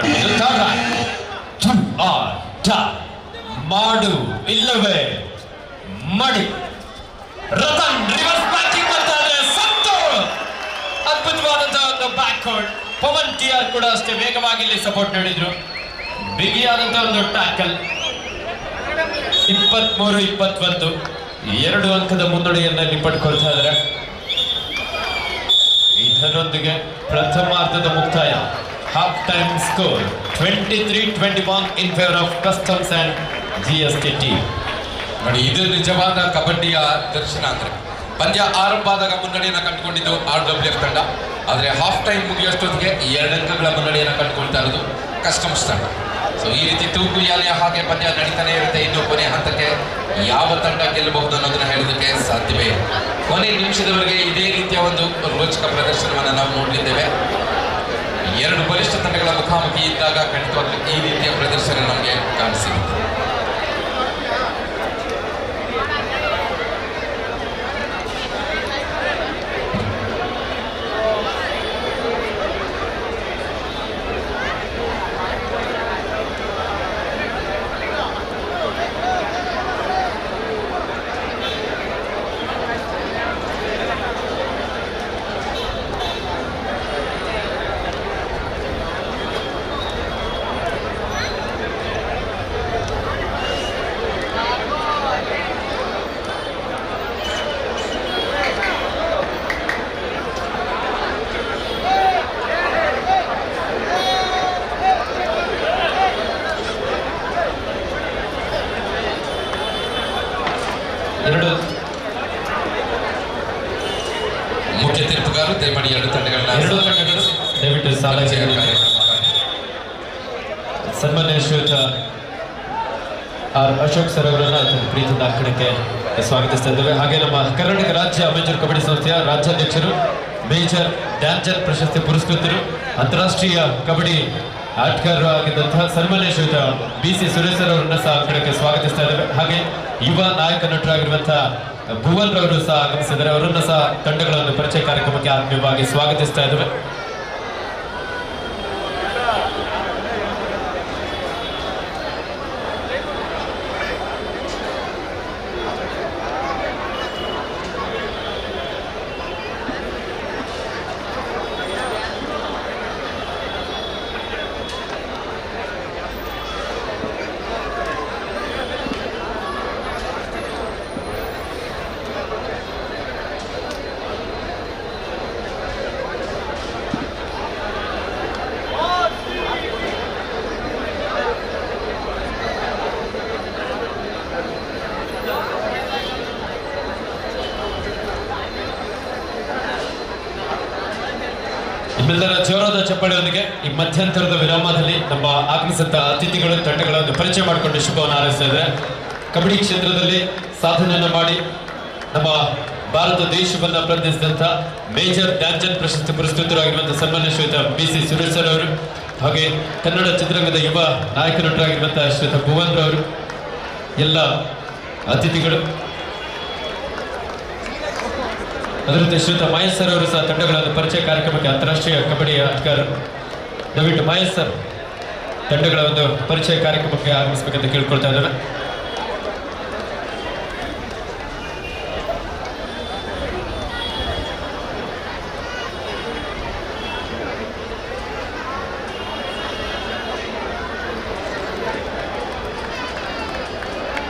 ಮಾಡು ಇಲ್ಲವೇ ಮಾಡಿ. ರತನ್ ರಿವರ್ಸ್ ಬ್ಯಾಟಿಂಗ್ ಮಾಡ್ತಾರೆ. ಸಂತೋಷ್ ಅದ್ಭುತವಾದಂತಹ ಒಂದು ಬ್ಯಾಕ್ವರ್ಡ್. ಪವನ್ TR ಕೂಡ ಅಷ್ಟೇ ವೇಗವಾಗಿ ಇಲ್ಲಿ ಸಪೋರ್ಟ್ ನೀಡಿದ್ರು. ಬಿಗಿಯಾದಂತಹ ಒಂದು ಟ್ಯಾಕಲ್. 23-21 2 ಅಂಕದ ಮುನ್ನಡೆಯನ್ನು ಪಡ್ಕೊಳ್ತಾ ಇದ್ದಾರೆ. ಇದರೊಂದಿಗೆ ಪ್ರಥಮಾರ್ಧದ ಮುಕ್ತಾಯ. Half time score 23-21 in favour of customs and GST team. ನೋಡಿ, ಇದು ನಿಜವಾದ ಕಬಡ್ಡಿಯ ದರ್ಶನ. ಅಂದ್ರೆ ಪಂದ್ಯ ಆರಂಭ ಆದಾಗ ಮುನ್ನಡೆಯನ್ನು ಕಂಡುಕೊಂಡಿದ್ದು RWF ತಂಡ, ಆದರೆ ಹಾಫ್ ಟೈಮ್ ಮುಗಿಯೋಷ್ಟೊತ್ತಿಗೆ 2 ಅಂಕಗಳ ಮುನ್ನಡೆಯನ್ನು ಕಂಡುಕೊಳ್ತಾ ಇರೋದು ಕಸ್ಟಮ್ಸ್ ತಂಡ. ಸೊ ಈ ರೀತಿ ತೂಗುಯಾಲೆಯ ಹಾಗೆ ಪಂದ್ಯ ನಡೀತಾನೆ ಇರುತ್ತೆ. ಇನ್ನು ಕೊನೆ ಹಂತಕ್ಕೆ ಯಾವ ತಂಡ ಗೆಲ್ಲಬಹುದು ಅನ್ನೋದನ್ನ ಹೇಳೋದಕ್ಕೆ ಸಾಧ್ಯವೇ ಇಲ್ಲ. ಕೊನೆ ನಿಮಿಷದವರೆಗೆ ಇದೇ ರೀತಿಯ ಒಂದು ರೋಚಕ ಪ್ರದರ್ಶನವನ್ನು ನಾವು ನೋಡಲಿದ್ದೇವೆ. 2 ಬಲಿಷ್ಠ ತಂಡಗಳ ಮುಖಾಮುಖಿ ಇದ್ದಾಗ ಖಂಡಿತವಾಗ್ಲೂ ಈ ರೀತಿಯ ಪ್ರದರ್ಶನ ನಮಗೆ ಕಾಣಿಸಿರುತ್ತೆ. ಮುಖ್ಯ ತೀರ್ಪುಗಾರರು ದಯಮಾಡಿ 2 ತಂಡಗಳು ದಯವಿಟ್ಟು ಸನ್ಮಾನ್ಯ ಶ್ರೀಯುತ ಅಶೋಕ್ ಸರ್ ಅವರನ್ನ ಪ್ರೀತಿಯಿಂದ ಅಂಕಣಕ್ಕೆ ಸ್ವಾಗತಿಸ್ತಾ ಇದ್ದೇವೆ. ಹಾಗೆ ನಮ್ಮ ಕರ್ನಾಟಕ ರಾಜ್ಯ ಅಮೆಚೂರ್ ಕಬಡ್ಡಿ ಸಂಸ್ಥೆಯ ರಾಜ್ಯಾಧ್ಯಕ್ಷರು, ಮೇಜರ್ ಧ್ಯಾನ್ಚಂದ್ ಪ್ರಶಸ್ತಿ ಪುರಸ್ಕೃತರು, ಅಂತಾರಾಷ್ಟ್ರೀಯ ಕಬಡ್ಡಿ ಆಟಗಾರರು ಆಗಿದ್ದಂತಹ ಸನ್ಮಾನ್ಯ ಶ್ರೀಯುತ BC ಸುರೇಶ್ ಸರ್ ಅವರನ್ನ ಸಹ ಅಂಕಣಕ್ಕೆ ಸ್ವಾಗತಿಸ್ತಾ ಇದ್ದೇವೆ. ಹಾಗೆ ಯುವ ನಾಯಕ ನಟರಾಗಿರುವಂತಹ ಭುವನ್ ರವರು ಸಹ ಆಗಮಿಸಿದ್ದಾರೆ. ಅವರನ್ನು ಸಹ ತಂಡಗಳ ಒಂದು ಪರಿಚಯ ಕಾರ್ಯಕ್ರಮಕ್ಕೆ ಆತ್ಮೀಯವಾಗಿ ಸ್ವಾಗತಿಸ್ತಾ ಇದ್ದೇವೆ. ನಿಮ್ಮೆಲ್ಲರ ಜೋರಾದ ಚಪ್ಪಾಳೆಯೊಂದಿಗೆ ಈ ಮಧ್ಯಂತರದ ವಿರಾಮದಲ್ಲಿ ನಮ್ಮ ಆಗಮಿಸಿದ ಅತಿಥಿಗಳು ತಂಡಗಳನ್ನು ಪರಿಚಯ ಮಾಡಿಕೊಂಡು ಶುಭವನ್ನು ಹಾರೈಸ್ತಾ ಇದ್ದಾರೆ. ಕಬಡ್ಡಿ ಕ್ಷೇತ್ರದಲ್ಲಿ ಸಾಧನೆಯನ್ನು ಮಾಡಿ ನಮ್ಮ ಭಾರತ ದೇಶವನ್ನು ಪ್ರತಿನಿಧಿಸಿದಂಥ ಮೇಜರ್ ಧ್ಯಾನ್ಚಂದ್ ಪ್ರಶಸ್ತಿ ಪುರಸ್ಕೃತರಾಗಿರುವಂಥ ಸನ್ಮಾನ್ಯ ಶ್ರೀಯುತ BC ಸುರೇಶ್ ಸರ್ ಅವರು, ಹಾಗೆ ಕನ್ನಡ ಚಿತ್ರರಂಗದ ಯುವ ನಾಯಕ ನಟರಾಗಿರುವಂಥ ಶ್ರೀಯುತ ಭುವನ್ ರವರು, ಎಲ್ಲ ಅತಿಥಿಗಳು, ಅದರಂತೆ ಶ್ರೀಯುತ ಮಹೇಶ್ ಸರ್ ಅವರು ಸಹ ತಂಡಗಳ ಪರಿಚಯ ಕಾರ್ಯಕ್ರಮಕ್ಕೆ ಅಂತಾರಾಷ್ಟ್ರೀಯ ಕಬಡ್ಡಿ ಆಟಗಾರರು. ದಯವಿಟ್ಟು ಮಹೇಶ್ ಸರ್ ತಂಡಗಳ ಒಂದು ಪರಿಚಯ ಕಾರ್ಯಕ್ರಮಕ್ಕೆ ಆಗಮಿಸಬೇಕಂತ ಕೇಳ್ಕೊಳ್ತಾ ಇದ್ದಾರೆ.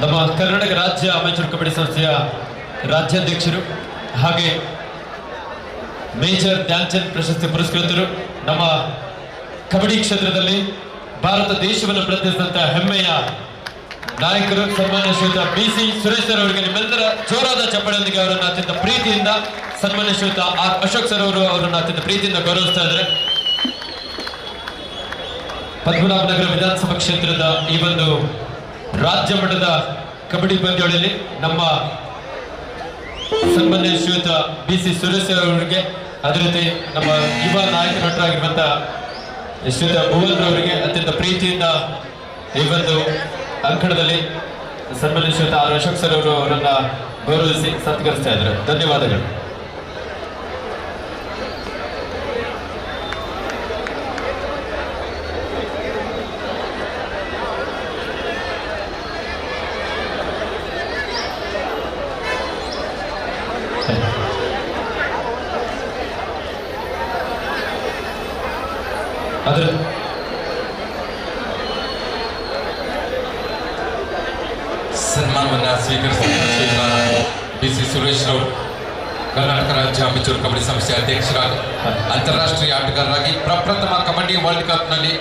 ನಮ್ಮ ಕರ್ನಾಟಕ ರಾಜ್ಯ ಅಮೆಚೂರ್ ಕಬಡ್ಡಿ ಸಂಸ್ಥೆಯ ರಾಜ್ಯಾಧ್ಯಕ್ಷರು ಹಾಗೆ ಮೇಜರ್ ಧ್ಯಾನ್ಚಂದ್ ಪ್ರಶಸ್ತಿ ಪುರಸ್ಕೃತರು, ನಮ್ಮ ಕಬಡ್ಡಿ ಕ್ಷೇತ್ರದಲ್ಲಿ ಭಾರತ ದೇಶವನ್ನು ಪ್ರತಿನಿಧಿಸಿದಂತಹ ಹೆಮ್ಮೆಯ ನಾಯಕರು ಸನ್ಮಾನ್ಯ ಶ್ರೀಯುತ BC ಸುರೇಶ್ ಸರ್ ಅವರಿಗೆ ನಿಮ್ಮೆಲ್ಲರ ಜೋರಾದ ಚಪ್ಪಾಳೆಯೊಂದಿಗೆ ಅವರನ್ನು ಅತ್ಯಂತ ಪ್ರೀತಿಯಿಂದ ಸನ್ಮಾನ್ಯ ಶ್ರೀಯುತ R ಅಶೋಕ್ ಸರ್ ಅವರು ಅವರನ್ನು ಅತ್ಯಂತ ಪ್ರೀತಿಯಿಂದ ಗೌರವಿಸ್ತಾ ಇದ್ದಾರೆ. ಪದ್ಮನಾಭನಗರ ವಿಧಾನಸಭಾ ಕ್ಷೇತ್ರದ ಈ ಒಂದು ರಾಜ್ಯ ಮಟ್ಟದ ಕಬಡ್ಡಿ ಪಂದ್ಯಾವಳಿಯಲ್ಲಿ ನಮ್ಮ ಸನ್ಮಾನ್ಯ ಶ್ರೀಯುತ BC ಸುರೇಶ್ ಅವರಿಗೆ, ಅದೇ ರೀತಿ ನಮ್ಮ ಯುವ ನಾಯಕ ನಟರಾಗಿರುವಂತಹ ಶ್ರೀಯುತ ಭುವನ್ ಅವರಿಗೆ ಅತ್ಯಂತ ಪ್ರೀತಿಯಿಂದ ಈ ಒಂದು ಅಂಕಣದಲ್ಲಿ ಸನ್ಮಾನ್ಯ ಶ್ರೀಯುತ R ಅಶೋಕ್ ಸರ್ ಅವರು ಅವರನ್ನ ಗೌರವಿಸಿ ಸತ್ಕರಿಸ್ತಾ ಇದ್ದಾರೆ. ಧನ್ಯವಾದಗಳು. ಅದರ ಸನ್ಮಾನವನ್ನು ಸ್ವೀಕರಿಸಿದ ಶ್ರೀಯುತ BC ಸುರೇಶ್ ಅವರು ಕರ್ನಾಟಕ ರಾಜ್ಯ ಅಮೆಚೂರ್ ಕಬಡ್ಡಿ ಸಂಸ್ಥೆಯ ಅಧ್ಯಕ್ಷರಾಗಿ ಅಂತಾರಾಷ್ಟ್ರೀಯ ಆಟಗಾರರಾಗಿ ಪ್ರಪ್ರಥಮ ಕಬಡ್ಡಿ ವರ್ಲ್ಡ್ ಕಪ್ನಲ್ಲಿ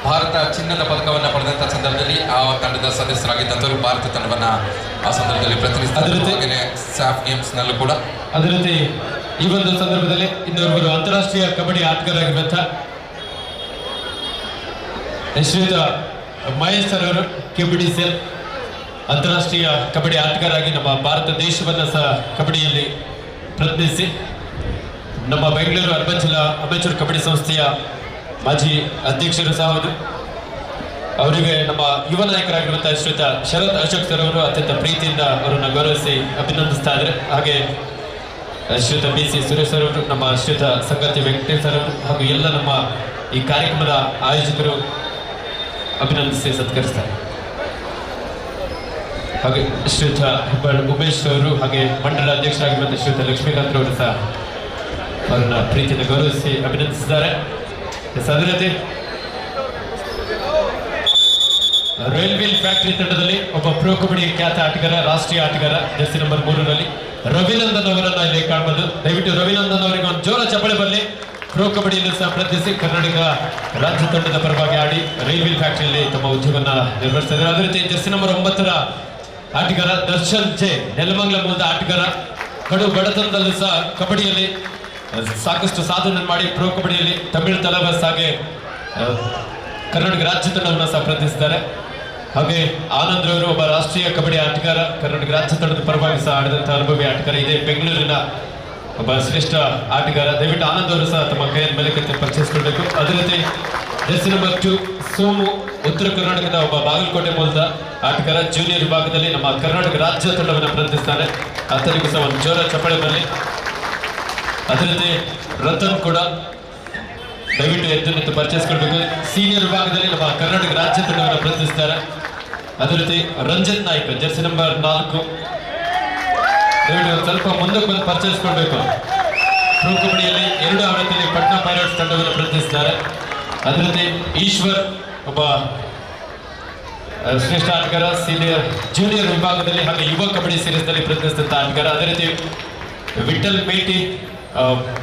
ಭಾರತ ಚಿನ್ನದ ಪದಕವನ್ನು ಪಡೆದಂಥ ಸಂದರ್ಭದಲ್ಲಿ ಆ ತಂಡದ ಸದಸ್ಯರಾಗಿದ್ದಂಥವರು ಭಾರತ ತಂಡವನ್ನು ಆ ಸಂದರ್ಭದಲ್ಲಿ ಪ್ರತಿನಿಧಿಸಿದ್ದಾರೆ. ಸ್ಯಾಫ್ ಗೇಮ್ಸ್ನಲ್ಲೂ ಕೂಡ ಅದೇ ರೀತಿ ಈ ಒಂದು ಸಂದರ್ಭದಲ್ಲಿ ಇನ್ನೊಬ್ಬರು ಅಂತಾರಾಷ್ಟ್ರೀಯ ಕಬಡ್ಡಿ ಆಟಗಾರರಾಗಿರುವಂಥ ಶ್ರೀಯುತ ಮಹೇಶ್ ಸರ್ ಅವರು KBDCL ಅಂತಾರಾಷ್ಟ್ರೀಯ ಕಬಡ್ಡಿ ಆಟಗಾರರಾಗಿ ನಮ್ಮ ಭಾರತ ದೇಶವನ್ನು ಸಹ ಕಬಡ್ಡಿಯಲ್ಲಿ ಪ್ರತಿನಿಧಿಸಿ ನಮ್ಮ ಬೆಂಗಳೂರು ಅರ್ಬನ್ ಜಿಲ್ಲಾ ಅಮೆಚೂರ್ ಕಬಡ್ಡಿ ಸಂಸ್ಥೆಯ ಮಾಜಿ ಅಧ್ಯಕ್ಷರು ಸಹ ಹೌದು. ಅವರಿಗೆ ನಮ್ಮ ಯುವ ನಾಯಕರಾಗಿರುವಂತಹ ಶ್ರೀಯುತ ಶರತ್ ಅಶೋಕ್ ಸರ್ ಅವರು ಅತ್ಯಂತ ಪ್ರೀತಿಯಿಂದ ಅವರನ್ನು ಗೌರವಿಸಿ ಅಭಿನಂದಿಸ್ತಾ ಇದ್ದಾರೆ. ಹಾಗೆ ಶ್ರೀಯುತ BC ಸುರೇಶ್ ಸರ್ ಅವರು, ನಮ್ಮ ಶ್ರೀಯುತ ಸಂಗತಿ ವೆಂಕಟೇಶ್ ಸರ್ ಅವರು ಹಾಗೂ ಎಲ್ಲ ನಮ್ಮ ಈ ಕಾರ್ಯಕ್ರಮದ ಆಯೋಜಕರು ಅಭಿನಂದಿಸಿ ಸತ್ಕರಿಸ್ತಾರೆ. ಹಾಗೆ ಶ್ರೀಯುತ ಹೆಬ್ಬಾಳ್ ಉಮೇಶ್ ಅವರು ಹಾಗೆ ಮಂಡಲ ಅಧ್ಯಕ್ಷರಾಗಿರುವಂತಹ ಶ್ರೀಯುತ ಲಕ್ಷ್ಮೀಕಾಂತ್ ಅವರು ಸಹ ಅವರನ್ನ ಪ್ರೀತಿಯಿಂದ ಗೌರವಿಸಿ ಅಭಿನಂದಿಸಿದ್ದಾರೆ. ಅದೇ ರೀತಿ ರಾಯಲ್ ವೀಲ್ ಫ್ಯಾಕ್ಟರಿ ತಂಡದಲ್ಲಿ ಒಬ್ಬ ಪ್ರೋ ಕಬಡ್ಡಿ ಖ್ಯಾತ ಆಟಗಾರ, ರಾಷ್ಟ್ರೀಯ ಆಟಗಾರ, ಜರ್ಸಿ ನಂಬರ್ 3ರಲ್ಲಿ ರವಿನಂದನ್ ಅವರನ್ನ ಇಲ್ಲಿ ಕಾಣಬಹುದು. ದಯವಿಟ್ಟು ರವಿನಂದನ್ ಅವರಿಗೆ ಒಂದು ಜೋರ ಚಪ್ಪಾಳೆ ಬರಲಿ. ಪ್ರೋ ಕಬಡ್ಡಿಯನ್ನು ಸಹ ಪ್ರತಿನಿಧಿಸಿ ಕರ್ನಾಟಕ ರಾಜ್ಯ ತಂಡದ ಪರವಾಗಿ ಆಡಿ ರೈಲ್ ವೀಲ್ ಫ್ಯಾಕ್ಟರಿಯಲ್ಲಿ ತಮ್ಮ ಉದ್ಯೋಗವನ್ನ ನಿರ್ವಹಿಸ್ತಾ ಇದ್ದಾರೆ. ಅದೇ ರೀತಿ ಜರ್ಸಿ ನಂಬರ್ 9ರ ಆಟಗಾರ ದರ್ಶನ್ ಜೆ, ನೆಲಮಂಗಲ ಮೂಲದ ಆಟಗಾರ, ಕಡು ಬಡತನದಲ್ಲೂ ಸಹ ಕಬಡ್ಡಿಯಲ್ಲಿ ಸಾಕಷ್ಟು ಸಾಧನೆ ಮಾಡಿ ಪ್ರೋ ಕಬಡ್ಡಿಯಲ್ಲಿ ತಮಿಳು ತಲಬಸ್ ಹಾಗೆ ಕರ್ನಾಟಕ ರಾಜ್ಯ ತಂಡವನ್ನು ಸಹ ಪ್ರತಿನಿಧಿಸಿದ್ದಾರೆ. ಹಾಗೆ ಆನಂದ್ ಅವರು ಒಬ್ಬ ರಾಷ್ಟ್ರೀಯ ಕಬಡ್ಡಿ ಆಟಗಾರ, ಕರ್ನಾಟಕ ರಾಜ್ಯ ತಂಡದ ಪರವಾಗಿ ಸಹ ಆಡಿದಂಥ ಅನುಭವಿ ಆಟಗಾರ, ಇದೇ ಬೆಂಗಳೂರಿನ ಒಬ್ಬ ಶ್ರೇಷ್ಠ ಆಟಗಾರ. ದಯವಿಟ್ಟು ಆನಂದ್ ಅವರು ಸಹ ತಮ್ಮ ಕೈಯನ್ನು ಮೇಲಕ್ಕೆ ಪರಿಚಯಿಸಿಕೊಳ್ಬೇಕು. ಅದೇ ರೀತಿ ಜರ್ಸಿ ನಂಬರ್ 2 ಸೋಮು, ಉತ್ತರ ಕರ್ನಾಟಕದ ಒಬ್ಬ ಬಾಗಲಕೋಟೆ ಮೂಲದ ಆಟಗಾರ, ಜೂನಿಯರ್ ವಿಭಾಗದಲ್ಲಿ ನಮ್ಮ ಕರ್ನಾಟಕ ರಾಜ್ಯ ತಂಡವನ್ನು ಪ್ರತಿನಿಧಿಸ್ತಾನೆ. ಆತನಿಗೂ ಸಹ ಒಂದು ಜೋರ ಚಪ್ಪಾಳೆ ಬರಲಿ. ಅದೇ ರೀತಿ ರತನ್ ಕೂಡ ದಯವಿಟ್ಟು ಎದ್ದು ನಿಂತು ಪರಿಚಯಿಸಿಕೊಳ್ಬೇಕು. ಸೀನಿಯರ್ ವಿಭಾಗದಲ್ಲಿ ನಮ್ಮ ಕರ್ನಾಟಕ ರಾಜ್ಯ ತಂಡವನ್ನು ಪ್ರತಿನಿಧಿಸ್ತಾರೆ. ಅದೇ ರೀತಿ ರಂಜಿತ್ ನಾಯ್ಕ್, ಜರ್ಸಿ ನಂಬರ್ 4, ದಯವಿಟ್ಟು ಸ್ವಲ್ಪ ಮುಂದಕ್ಕೆ ಬಂದು ಪರಿಚಯಿಸಿಕೊಳ್ಬೇಕು. ಪ್ರೋ ಕಬಡ್ಡಿಯಲ್ಲಿ 2 ಆವೃತ್ತಿಯಲ್ಲಿ ಪಟ್ನಾ ಪೈರೇಟ್ಸ್ ತಂಡವನ್ನು ಪ್ರತಿನಿಧಿಸಿದ್ದಾರೆ. ಅದೇ ರೀತಿ ಈಶ್ವರ್ ಒಬ್ಬ ಶ್ರೇಷ್ಠ ಆಟಗಾರ, ಜೂನಿಯರ್ ವಿಭಾಗದಲ್ಲಿ ಹಾಗೆ ಯುವ ಕಬಡ್ಡಿ ಸೀರೀಸ್ನಲ್ಲಿ ಪ್ರತಿನಿಧಿಸಿದಂಥ ಆಟಗಾರ. ಅದೇ ರೀತಿ ವಿಠಲ್ ಮೇಟಿ